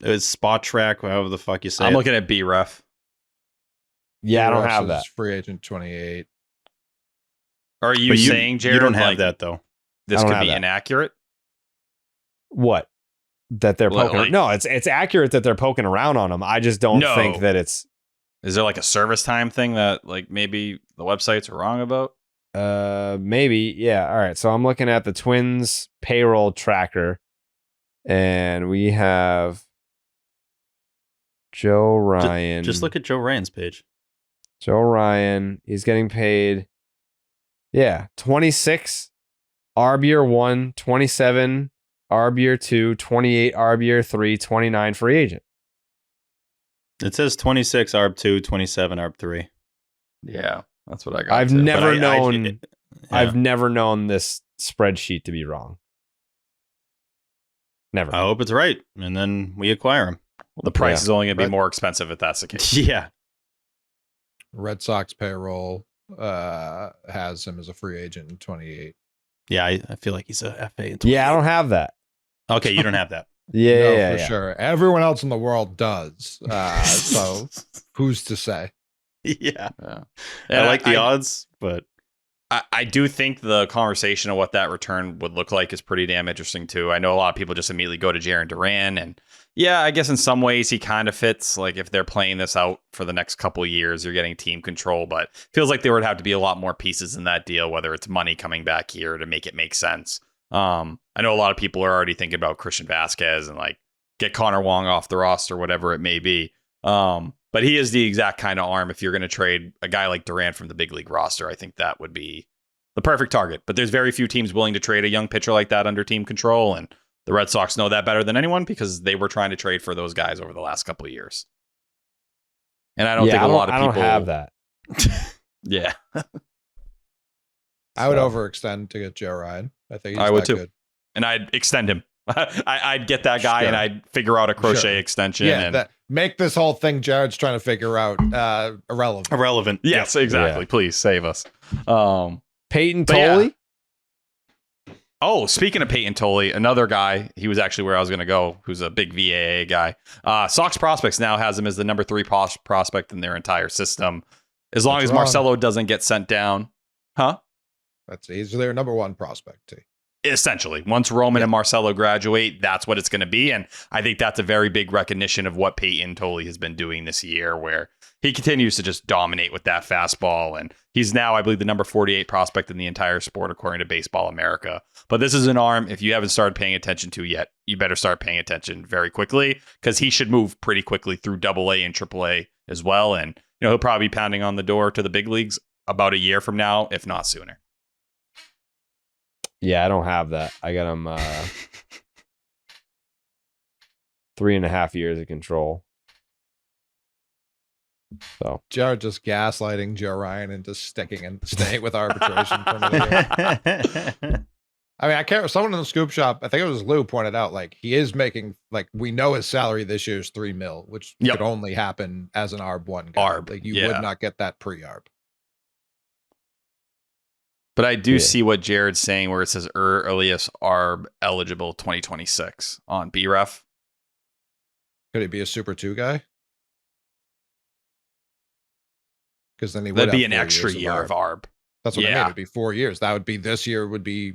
Speaker 5: at?
Speaker 2: It's Spot Track, however the fuck you say
Speaker 4: I'm
Speaker 2: it.
Speaker 4: looking at B-Ref.
Speaker 5: Yeah, I don't
Speaker 3: Russ
Speaker 5: have
Speaker 3: is
Speaker 5: that.
Speaker 3: Free agent 28.
Speaker 4: Are you
Speaker 2: But
Speaker 4: saying, Jared,
Speaker 2: you don't have
Speaker 4: like,
Speaker 2: that, though.
Speaker 4: this
Speaker 5: I don't
Speaker 4: could
Speaker 5: have
Speaker 4: be
Speaker 5: that.
Speaker 4: inaccurate?
Speaker 5: What? That they're
Speaker 4: Well,
Speaker 5: poking.
Speaker 4: like-
Speaker 5: No, it's accurate that they're poking around on them. I just don't
Speaker 4: No.
Speaker 5: think that it's.
Speaker 4: Is there like a service time thing that like maybe the websites are wrong about?
Speaker 5: Maybe. Yeah. All right. So I'm looking at the Twins payroll tracker, and we have Joe Ryan.
Speaker 2: Just look at Joe Ryan's page.
Speaker 5: Joe Ryan. He's getting paid. Yeah, 26 ARB year 1, 27 ARB year 2, 28 ARB year 3, 29 free agent.
Speaker 2: It says 26 ARB 2, 27 ARB 3.
Speaker 4: Yeah, that's what I got.
Speaker 5: I've
Speaker 4: too.
Speaker 5: never
Speaker 2: But
Speaker 5: known.
Speaker 2: yeah.
Speaker 5: I've never known this spreadsheet to be wrong. Never.
Speaker 2: I hope it's right, and then we acquire him.
Speaker 4: Well, the price
Speaker 5: Yeah.
Speaker 4: is only going to be
Speaker 3: Right.
Speaker 4: more expensive if that's the case.
Speaker 2: Yeah.
Speaker 3: Red Sox payroll has him as a free agent in 28.
Speaker 2: Yeah, I feel like he's a FA. In
Speaker 5: Yeah, I don't have that.
Speaker 2: Okay, you don't have that.
Speaker 5: Yeah,
Speaker 3: No,
Speaker 5: yeah,
Speaker 3: for
Speaker 5: yeah.
Speaker 3: sure. Everyone else in the world does. So who's to say?
Speaker 2: Yeah.
Speaker 4: Yeah.
Speaker 2: I like the odds, but
Speaker 4: I do think the conversation of what that return would look like is pretty damn interesting too. I know a lot of people just immediately go to Jarren Duran, and yeah, I guess in some ways he kind of fits. Like if they're playing this out for the next couple of years, you're getting team control, but feels like there would have to be a lot more pieces in that deal, whether it's money coming back here to make it make sense. I know a lot of people are already thinking about Christian Vasquez and like get Connor Wong off the roster, whatever it may be. But he is the exact kind of arm. If you're going to trade a guy like Durant from the big league roster, I think that would be the perfect target. But there's very few teams willing to trade a young pitcher like that under team control. And the Red Sox know that better than anyone because they were trying to trade for those guys over the last couple of years. And I don't think a lot of people
Speaker 5: I don't have that.
Speaker 4: Yeah.
Speaker 3: I would overextend to get Joe Ryan. I think he's
Speaker 4: I would
Speaker 3: that
Speaker 4: too.
Speaker 3: good.
Speaker 4: And I'd extend him. I'd get that guy
Speaker 3: Sure.
Speaker 4: and I'd figure out a crochet
Speaker 3: Sure.
Speaker 4: extension.
Speaker 3: Yeah,
Speaker 4: and
Speaker 3: that make this whole thing Jared's trying to figure out irrelevant.
Speaker 2: irrelevant.
Speaker 4: yes, exactly.
Speaker 5: Yeah.
Speaker 4: Please save us.
Speaker 5: Peyton
Speaker 4: But yeah.
Speaker 5: Tolley?
Speaker 4: Oh, speaking of Peyton Tolley, another guy, he was actually where I was going to go, who's a big VAA guy. Sox Prospects now has him as the number 3 prospect in their entire system. As long
Speaker 3: That's
Speaker 4: as
Speaker 3: wrong.
Speaker 4: Marcelo doesn't get sent down. Huh?
Speaker 3: He's their number 1 prospect. Too.
Speaker 4: Essentially, once Roman and Marcelo graduate, that's what it's going to be. And I think that's a very big recognition of what Peyton Tolley has been doing this year, where he continues to just dominate with that fastball. And he's now, I believe, the number 48 prospect in the entire sport, according to Baseball America. But this is an arm, if you haven't started paying attention to yet, you better start paying attention very quickly because he should move pretty quickly through AA and AAA as well. And he'll probably be pounding on the door to the big leagues about a year from now, if not sooner.
Speaker 5: Yeah, I don't have that. I got him 3.5 years of control. So
Speaker 3: Jared just gaslighting Joe Ryan into staying with arbitration. For another year. I mean, I can't. Someone in the scoop shop, I think it was Lou, pointed out like he is making like we know his salary this year is $3 million, which could only happen as an ARB 1 guy.
Speaker 4: ARB,
Speaker 3: like you would not get that pre-ARB.
Speaker 4: But I do see what Jared's saying where it says earliest ARB eligible 2026 on BREF.
Speaker 3: Could it be a Super 2 guy? Because then he would
Speaker 4: That'd be
Speaker 3: have
Speaker 4: an
Speaker 3: 4
Speaker 4: extra
Speaker 3: years
Speaker 4: year of ARB.
Speaker 3: That's what I mean.
Speaker 4: Yeah.
Speaker 3: It'd be 4 years. That would be this year. Would be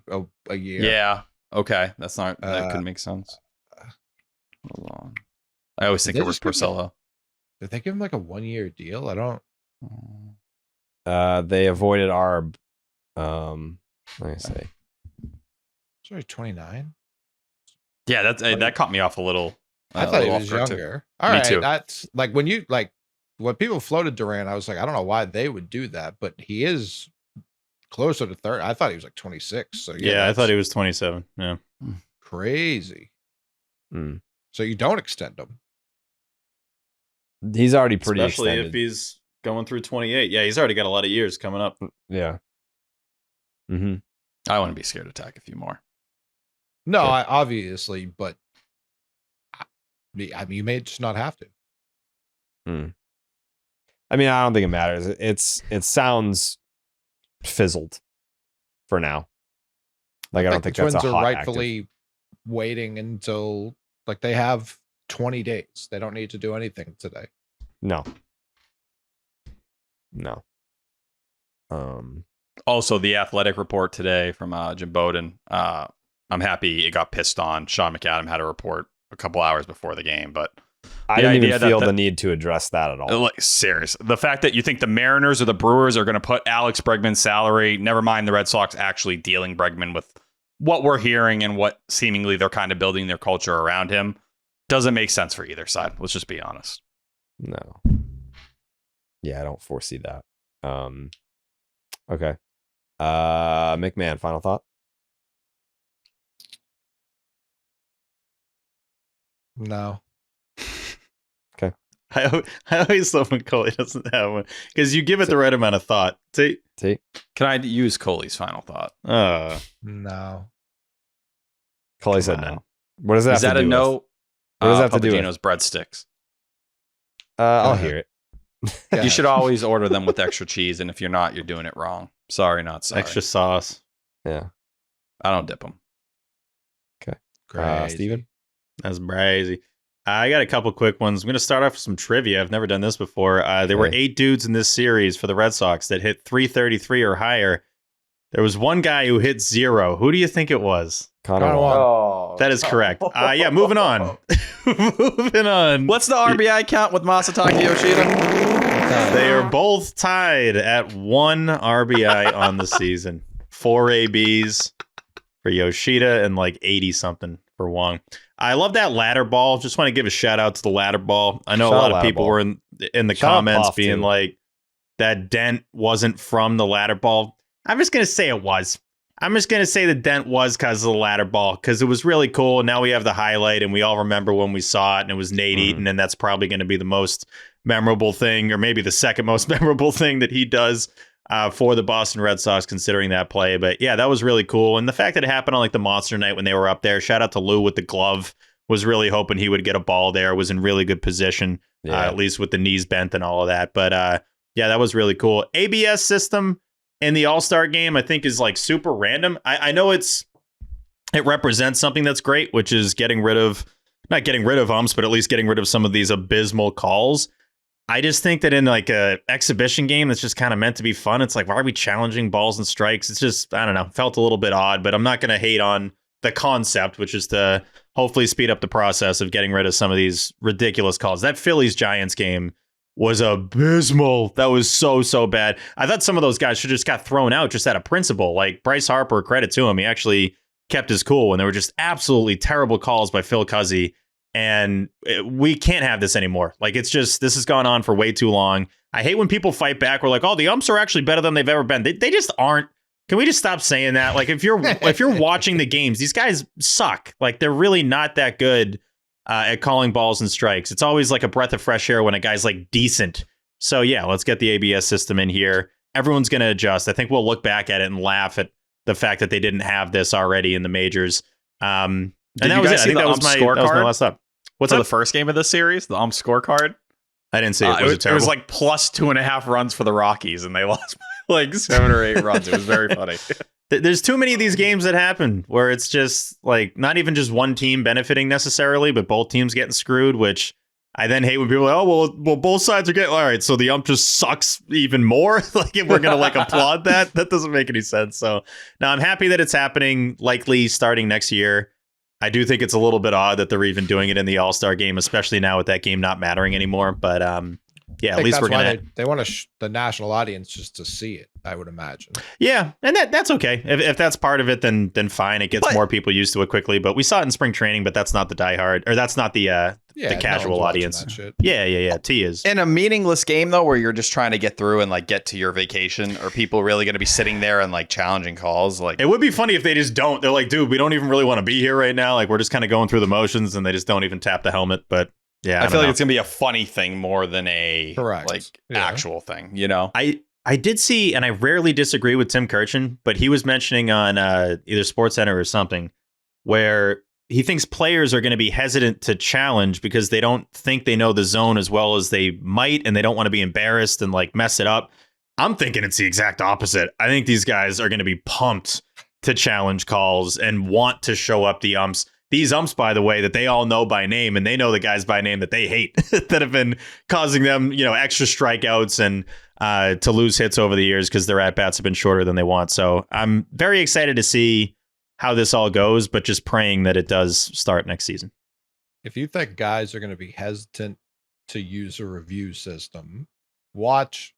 Speaker 3: a year.
Speaker 4: Yeah. Okay. That's not. That could make sense. Hold on. I always think
Speaker 3: Did
Speaker 4: it
Speaker 3: they
Speaker 4: was
Speaker 3: just give him-
Speaker 4: Porcello.
Speaker 3: Did they give him like a 1-year deal? I don't.
Speaker 5: they avoided ARB. Let me see.
Speaker 3: Sorry, 29.
Speaker 4: Yeah, that caught me off a little.
Speaker 3: I
Speaker 4: a
Speaker 3: thought he
Speaker 4: little
Speaker 3: was
Speaker 4: off guard, too.
Speaker 3: younger. All
Speaker 4: Me
Speaker 3: right,
Speaker 4: too.
Speaker 3: that's like when people floated Duran. I was like, I don't know why they would do that, but he is closer to 30. I thought he was like 26. So
Speaker 2: Yeah, I
Speaker 3: that's
Speaker 2: thought he was 27. Yeah.
Speaker 3: crazy.
Speaker 5: Mm.
Speaker 3: So you don't extend him.
Speaker 5: He's already pretty
Speaker 2: Especially
Speaker 5: extended.
Speaker 2: if he's going through 28. Yeah, he's already got a lot of years coming up.
Speaker 5: Yeah. Mm-hmm.
Speaker 4: I wouldn't be scared to attack a few more.
Speaker 3: No, obviously, but I mean, you may just not have to.
Speaker 5: I mean, I don't think it matters. It sounds fizzled. for now. Like, I don't think
Speaker 3: the
Speaker 5: that's
Speaker 3: Twins
Speaker 5: a
Speaker 3: are
Speaker 5: hot
Speaker 3: rightfully waiting until like they have 20 days. They don't need to do anything today.
Speaker 5: No.
Speaker 4: Also, the Athletic report today from Jim Bowden. I'm happy it got pissed on. Sean McAdam had a report a couple hours before the game, but
Speaker 5: I didn't even feel the need to address that at all.
Speaker 4: Like, serious. The fact that you think the Mariners or the Brewers are going to put Alex Bregman's salary, never mind the Red Sox actually dealing Bregman with what we're hearing and what seemingly they're kind of building their culture around him, doesn't make sense for either side. Let's just be honest.
Speaker 5: No. Yeah, I don't foresee that. Okay. McMahon, final thought?
Speaker 3: No.
Speaker 5: Okay.
Speaker 2: I always love when Coley doesn't have one because you give it the right amount of thought. See?
Speaker 4: Can I use Coley's final thought?
Speaker 3: No.
Speaker 5: Coley said no. What does that
Speaker 4: Is
Speaker 5: have
Speaker 4: that
Speaker 5: to
Speaker 4: a
Speaker 5: do
Speaker 4: no?
Speaker 5: with? What does that have to do with?
Speaker 4: Papagino's breadsticks.
Speaker 5: I'll hear it.
Speaker 3: Yeah.
Speaker 4: You should always order them with extra cheese, and if you're not, you're doing it wrong. Sorry, not sorry.
Speaker 2: Extra sauce.
Speaker 5: Yeah.
Speaker 4: I don't dip them.
Speaker 5: Okay. Steven?
Speaker 2: That's brazy. I got a couple quick ones. I'm going to start off with some trivia. I've never done this before. There were 8 dudes in this series for the Red Sox that hit 333 or higher. There was one guy who hit 0. Who do you think it was?
Speaker 5: Connor Wong.
Speaker 2: That is correct. Yeah, moving on. Moving on.
Speaker 4: What's the RBI count with Masataka Yoshida?
Speaker 2: They are both tied at 1 RBI on the season. 4 ABs for Yoshida and like 80-something for Wong. I love that ladder ball. Just want to give a shout out to the ladder ball. I know a lot of people were in the comments being like, that dent wasn't from the ladder ball. I'm just going to say it was. I'm just going to say the dent was because of the ladder ball, because it was really cool. Now we have the highlight, and we all remember when we saw it, and it was Nate Eaton, and that's probably going to be the most memorable thing, or maybe the second most memorable thing that he does for the Boston Red Sox, considering that play. But yeah, that was really cool. And the fact that it happened on like the Monster Night when they were up there, shout out to Lou with the glove, was really hoping he would get a ball there, was in really good position, at least with the knees bent and all of that. But yeah, that was really cool. ABS system in the All-Star game, I think, is like super random. I know it represents something that's great, which is not getting rid of umps, but at least getting rid of some of these abysmal calls. I just think that in like a exhibition game that's just kind of meant to be fun, it's like, why are we challenging balls and strikes? It's just, I don't know, felt a little bit odd, but I'm not going to hate on the concept, which is to hopefully speed up the process of getting rid of some of these ridiculous calls. That Phillies-Giants game was abysmal. That was so bad. I thought some of those guys should just got thrown out just out of principle. Like Bryce Harper, credit to him, he actually kept his cool when there were just absolutely terrible calls by Phil Cuzzy. And we can't have this anymore. Like, it's just, this has gone on for way too long. I hate when people fight back. We're like, oh, the umps are actually better than they've ever been. They just aren't. Can we just stop saying that? Like, if you're watching the games, these guys suck. Like, they're really not that good at calling balls and strikes. It's always like a breath of fresh air when a guy's like decent. So yeah, let's get the ABS system in here. Everyone's going to adjust. I think we'll look back at it and laugh at the fact that they didn't have this already in the majors. And that was it. I think that was my last up.
Speaker 4: What's the first game of the series? The ump scorecard?
Speaker 2: I didn't see it. Was it terrible?
Speaker 4: It was like plus 2.5 runs for the Rockies, and they lost by like 7 or 8 runs. It was very funny.
Speaker 2: There's too many of these games that happen where it's just like not even just one team benefiting necessarily, but both teams getting screwed, which I then hate when people are like, oh, well, both sides are getting, all right, so the ump just sucks even more. Like, if we're going to like applaud that doesn't make any sense. So now I'm happy that it's happening, likely starting next year. I do think it's a little bit odd that they're even doing it in the All-Star game, especially now with that game not mattering anymore. But yeah, at least we're going to.
Speaker 3: They want the national audience just to see it, I would imagine.
Speaker 2: Yeah, and that's okay. If that's part of it, then fine. It gets more people used to it quickly. But we saw it in spring training, but that's not the diehard, or that's not the casual audience. Yeah. T is.
Speaker 14: In a meaningless game, though, where you're just trying to get through and like get to your vacation, are people really going to be sitting there and like challenging calls? Like,
Speaker 2: it would be funny if they just don't. They're like, dude, we don't even really want to be here right now. Like, we're just kind of going through the motions, and they just don't even tap the helmet. But yeah,
Speaker 14: I feel like it's gonna be a funny thing more than a actual thing. You know,
Speaker 2: I did see, and I rarely disagree with Tim Kirchin, but he was mentioning on either SportsCenter or something where he thinks players are going to be hesitant to challenge because they don't think they know the zone as well as they might, and they don't want to be embarrassed and like mess it up. I'm thinking it's the exact opposite. I think these guys are going to be pumped to challenge calls and want to show up the umps. These umps, by the way, that they all know by name, and they know the guys by name that they hate that have been causing them, extra strikeouts and to lose hits over the years because their at-bats have been shorter than they want. So I'm very excited to see how this all goes, but just praying that it does start next season.
Speaker 3: If you think guys are going to be hesitant to use a review system, watch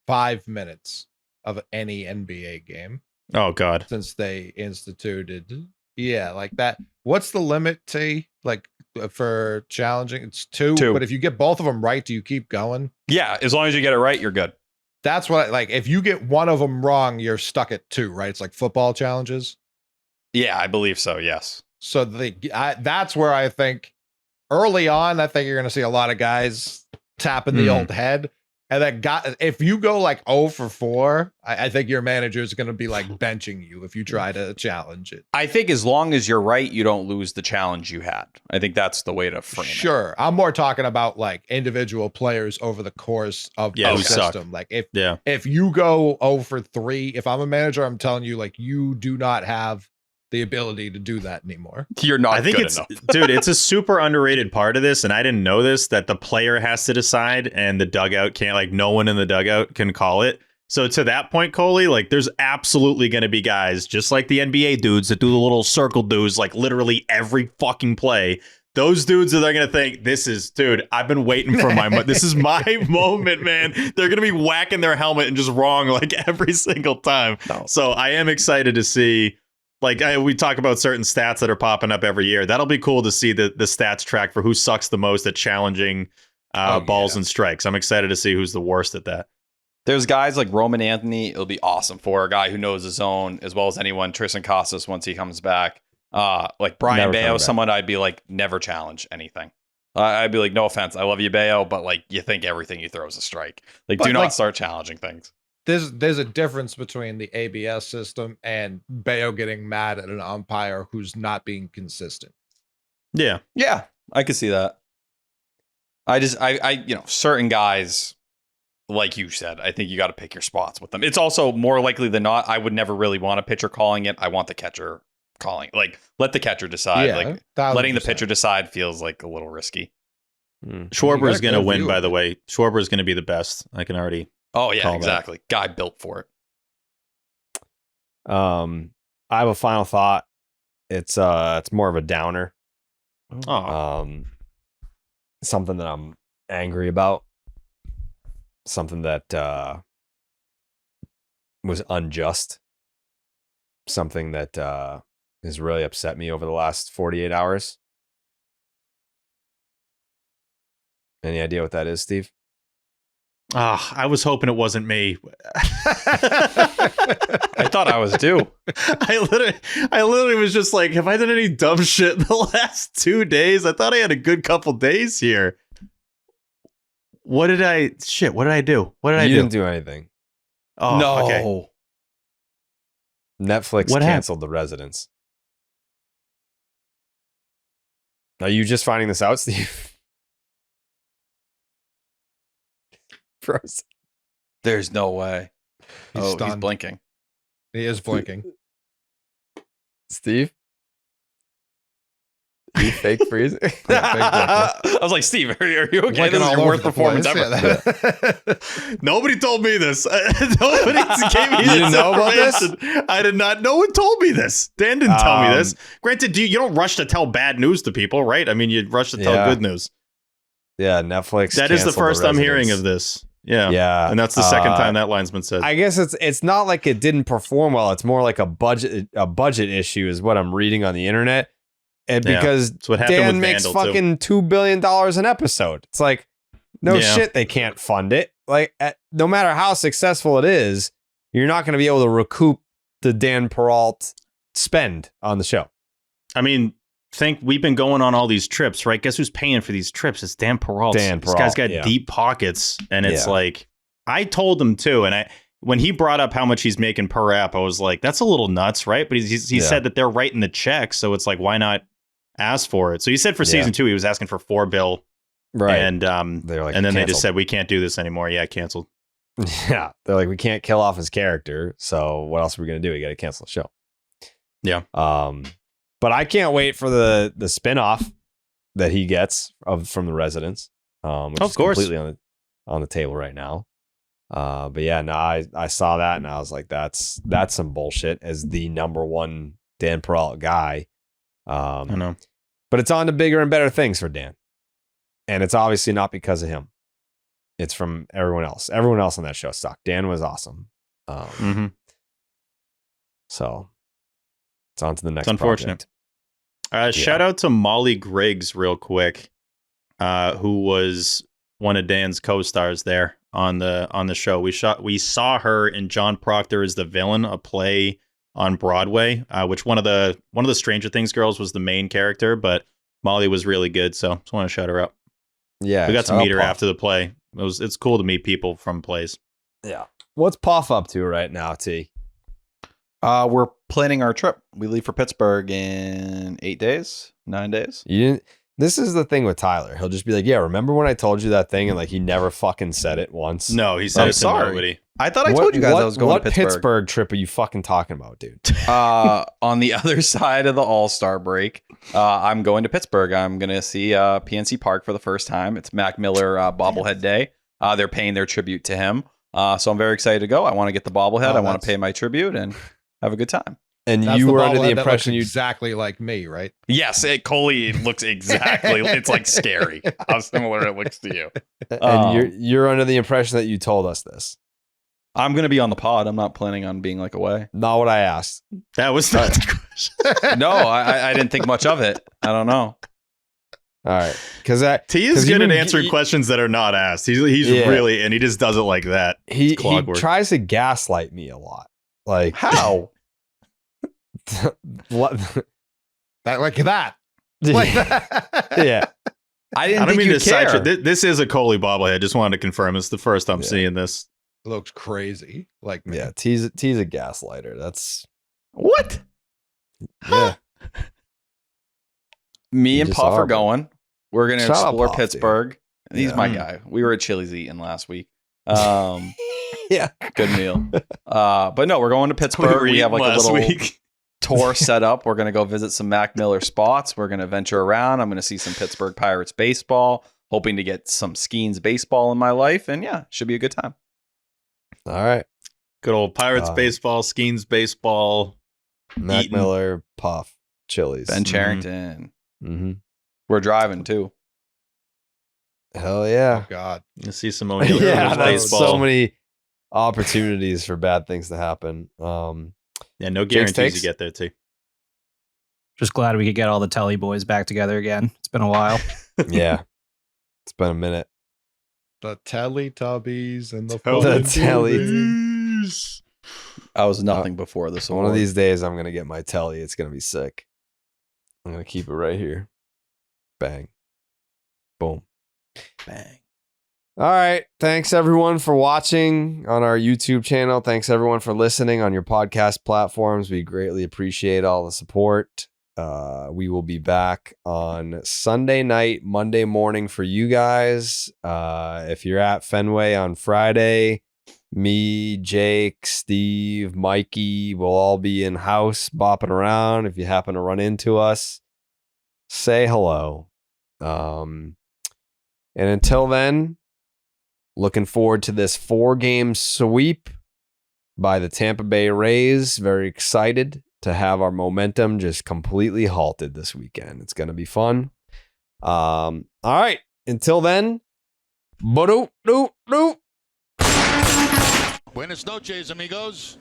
Speaker 3: 5 minutes of any NBA game.
Speaker 2: Oh, God.
Speaker 3: Since they instituted... Yeah, like that. What's the limit, T? Like for challenging? It's two. But if you get both of them right, do you keep going?
Speaker 4: Yeah, as long as you get it right, you're good.
Speaker 3: That's what like. If you get one of them wrong, you're stuck at 2, right? It's like football challenges.
Speaker 4: Yeah, I believe so. Yes.
Speaker 3: So that's where I think early on, I think you're going to see a lot of guys tapping the old head. And then if you go like 0 for 4, I think your manager is going to be like benching you if you try to challenge it.
Speaker 4: I think as long as you're right, you don't lose the challenge you had. I think that's the way to frame it.
Speaker 3: Sure. I'm more talking about like individual players over the course of the system. Like if you go 0 for 3, if I'm a manager, I'm telling you, like, you do not have the ability to do that anymore.
Speaker 4: You're not.
Speaker 2: I think
Speaker 4: good
Speaker 2: it's
Speaker 4: enough.
Speaker 2: dude, it's a super underrated part of this, and I didn't know this, that the player has to decide and the dugout can't, like, no one in the dugout can call it. So to that point, Coley, like, there's absolutely going to be guys just like the NBA dudes that do the little circle dudes like literally every fucking play. Those dudes that are going to think, dude, I've been waiting for this is my moment, man. They're going to be whacking their helmet and just wrong like every single time. No. So I am excited to see. Like, we talk about certain stats that are popping up every year. That'll be cool to see the stats track for who sucks the most at challenging balls and strikes. I'm excited to see who's the worst at that.
Speaker 4: There's guys like Roman Anthony. It'll be awesome for a guy who knows his zone as well as anyone. Tristan Casas once he comes back. Like Brian Bello, someone I'd be like, never challenge anything. I'd be like, no offense, I love you, Bello, but like, you think everything you throw is a strike. Like, do not start challenging things.
Speaker 3: There's a difference between the ABS system and Bayo getting mad at an umpire who's not being consistent.
Speaker 2: Yeah.
Speaker 4: Yeah, I could see that. I certain guys, like you said, I think you got to pick your spots with them. It's also more likely than not, I would never really want a pitcher calling it. I want the catcher calling it. Like, let the catcher decide.
Speaker 3: Yeah,
Speaker 4: like
Speaker 3: 1,000%.
Speaker 4: Letting the pitcher decide feels like a little risky.
Speaker 2: Schwarber is going to win, by the way. Schwarber is going to be the best. I can already.
Speaker 4: Oh yeah, exactly. Guy built for it.
Speaker 5: I have a final thought. It's more of a downer. Something that I'm angry about. Something that was unjust. Something that has really upset me over the last 48 hours. Any idea what that is, Steve?
Speaker 2: I was hoping it wasn't me.
Speaker 4: I thought I was due.
Speaker 2: I literally was just like, have I done any dumb shit in the last 2 days? I thought I had a good couple days here. What did I do? What did I do?
Speaker 5: You didn't do anything.
Speaker 2: Oh,
Speaker 4: no.
Speaker 2: Okay.
Speaker 5: Netflix canceled The Residence. Are you just finding this out, Steve? Frozen.
Speaker 4: There's no way. He's blinking.
Speaker 3: He is blinking.
Speaker 5: Steve? You fake freezing?
Speaker 4: I was like, Steve, are you okay? This is your worst performance ever.
Speaker 2: Nobody told me this. Nobody gave me this
Speaker 5: know about this?
Speaker 2: I did not. No one told me this. Dan didn't tell me this. Granted, you don't rush to tell bad news to people, right? I mean, you rush to tell good news.
Speaker 5: Yeah, Netflix.
Speaker 2: That is the first I'm hearing of this. Yeah. And that's the second time that line's been said.
Speaker 5: I guess it's not like it didn't perform well. It's more like a budget issue is what I'm reading on the internet. And because Dan makes fucking $2 billion an episode. It's like, no shit, they can't fund it. Like, no matter how successful it is, you're not going to be able to recoup the Dan Peralt spend on the show.
Speaker 2: I mean, we've been going on all these trips, right? Guess who's paying for these trips? It's Dan Peralt. This guy's got deep pockets. And it's like, I told him too. And when he brought up how much he's making per app, I was like, that's a little nuts, right? But he said that they're writing the check. So it's like, why not ask for it? So he said for season 2, he was asking for $4 billion.
Speaker 5: Right.
Speaker 2: And
Speaker 5: they're like,
Speaker 2: and then they just said, we can't do this anymore. Yeah, canceled.
Speaker 5: Yeah, they're like, we can't kill off his character, so what else are we gonna do? We got to cancel the show.
Speaker 2: Yeah.
Speaker 5: But I can't wait for the spinoff that he gets from the Residents. Which
Speaker 2: Of
Speaker 5: is
Speaker 2: course.
Speaker 5: completely on the table right now. But yeah, no, I saw that and I was like, that's some bullshit as the number one Dan Peralta guy.
Speaker 2: I know.
Speaker 5: But it's on to bigger and better things for Dan. And it's obviously not because of him. It's from everyone else. Everyone else on that show sucked. Dan was awesome. So it's on to the next.
Speaker 2: It's unfortunate. Shout out to Molly Griggs real quick, who was one of Dan's co-stars there on the show. We saw her in John Proctor as the villain, a play on Broadway, which one of the Stranger Things girls was the main character, but Molly was really good, so just want to shout her out.
Speaker 5: Yeah,
Speaker 2: we got to meet her after the play. It's cool to meet people from plays.
Speaker 5: Yeah. What's Puff up to right now, T?
Speaker 14: We're planning our trip. We leave for Pittsburgh in 9 days.
Speaker 5: This is the thing with Tyler. He'll just be like, yeah, remember when I told you that thing? And like, he never fucking said it once.
Speaker 2: No, he said it to nobody.
Speaker 14: I thought I told you guys I was going to Pittsburgh.
Speaker 5: What Pittsburgh trip are you fucking talking about, dude?
Speaker 14: On the other side of the All-Star break, I'm going to Pittsburgh. I'm going to see PNC Park for the first time. It's Mac Miller bobblehead day. They're paying their tribute to him. So I'm very excited to go. I want to get the bobblehead. I want to pay my tribute and have a good time.
Speaker 5: And you were under the impression you
Speaker 3: exactly like me, right?
Speaker 14: Yes, Coley looks exactly. It's like scary how similar it looks to you.
Speaker 5: And you're under the impression that you told us this.
Speaker 14: I'm going to be on the pod. I'm not planning on being like away.
Speaker 5: Not what I asked.
Speaker 2: That was not the question.
Speaker 14: No, I didn't think much of it. I don't know.
Speaker 5: All right, because
Speaker 2: T is good at answering questions that are not asked. He's really, and he just does it like that.
Speaker 5: He tries to gaslight me a lot. Like
Speaker 14: how?
Speaker 3: What? Like that.
Speaker 5: Like that. Yeah.
Speaker 14: I
Speaker 2: don't mean to sidetrack. This is a Coley bobblehead. I just wanted to confirm. It's the first I'm seeing this.
Speaker 3: It looks crazy. Like me.
Speaker 5: Yeah, T's a gaslighter. That's
Speaker 14: what?
Speaker 5: Yeah.
Speaker 14: Me and Puff are going. We're going to explore
Speaker 5: Puff,
Speaker 14: Pittsburgh. Dude. He's my guy. We were at Chili's eating last week.
Speaker 5: Yeah.
Speaker 14: Good meal. But no, we're going to Pittsburgh. We have like a little tour set up. We're going to go visit some Mac Miller spots. We're going to venture around. I'm going to see some Pittsburgh Pirates baseball, hoping to get some Skeens baseball in my life. And yeah, should be a good time.
Speaker 5: All right.
Speaker 2: Good old Pirates baseball, Skeens baseball.
Speaker 5: Mac Miller, Puff, Chili's.
Speaker 14: Ben Charrington.
Speaker 5: Mm-hmm.
Speaker 14: We're driving too.
Speaker 5: Hell yeah.
Speaker 3: Oh God.
Speaker 2: You see some O'Neal
Speaker 5: yeah,
Speaker 2: baseball.
Speaker 5: So many opportunities for bad things to happen.
Speaker 2: Yeah, no guarantees you get there too.
Speaker 6: Just glad we could get all the Telly boys back together again. It's been a while.
Speaker 5: Yeah. It's been a minute.
Speaker 3: The Teletubbies and the
Speaker 5: Teletubbies.
Speaker 14: I was nothing before this.
Speaker 5: One of these days I'm going to get my Telly. It's going to be sick. I'm going to keep it right here. Bang. Boom.
Speaker 14: Bang.
Speaker 5: All right. Thanks everyone for watching on our YouTube channel. Thanks everyone for listening on your podcast platforms. We greatly appreciate all the support. We will be back on Sunday night, Monday morning for you guys. If you're at Fenway on Friday, me, Jake, Steve, Mikey will all be in house bopping around. If you happen to run into us, say hello. And until then, looking forward to this 4-game sweep by the Tampa Bay Rays. Very excited to have our momentum just completely halted this weekend. It's going to be fun. All right. Until then,
Speaker 13: Buenas noches, amigos.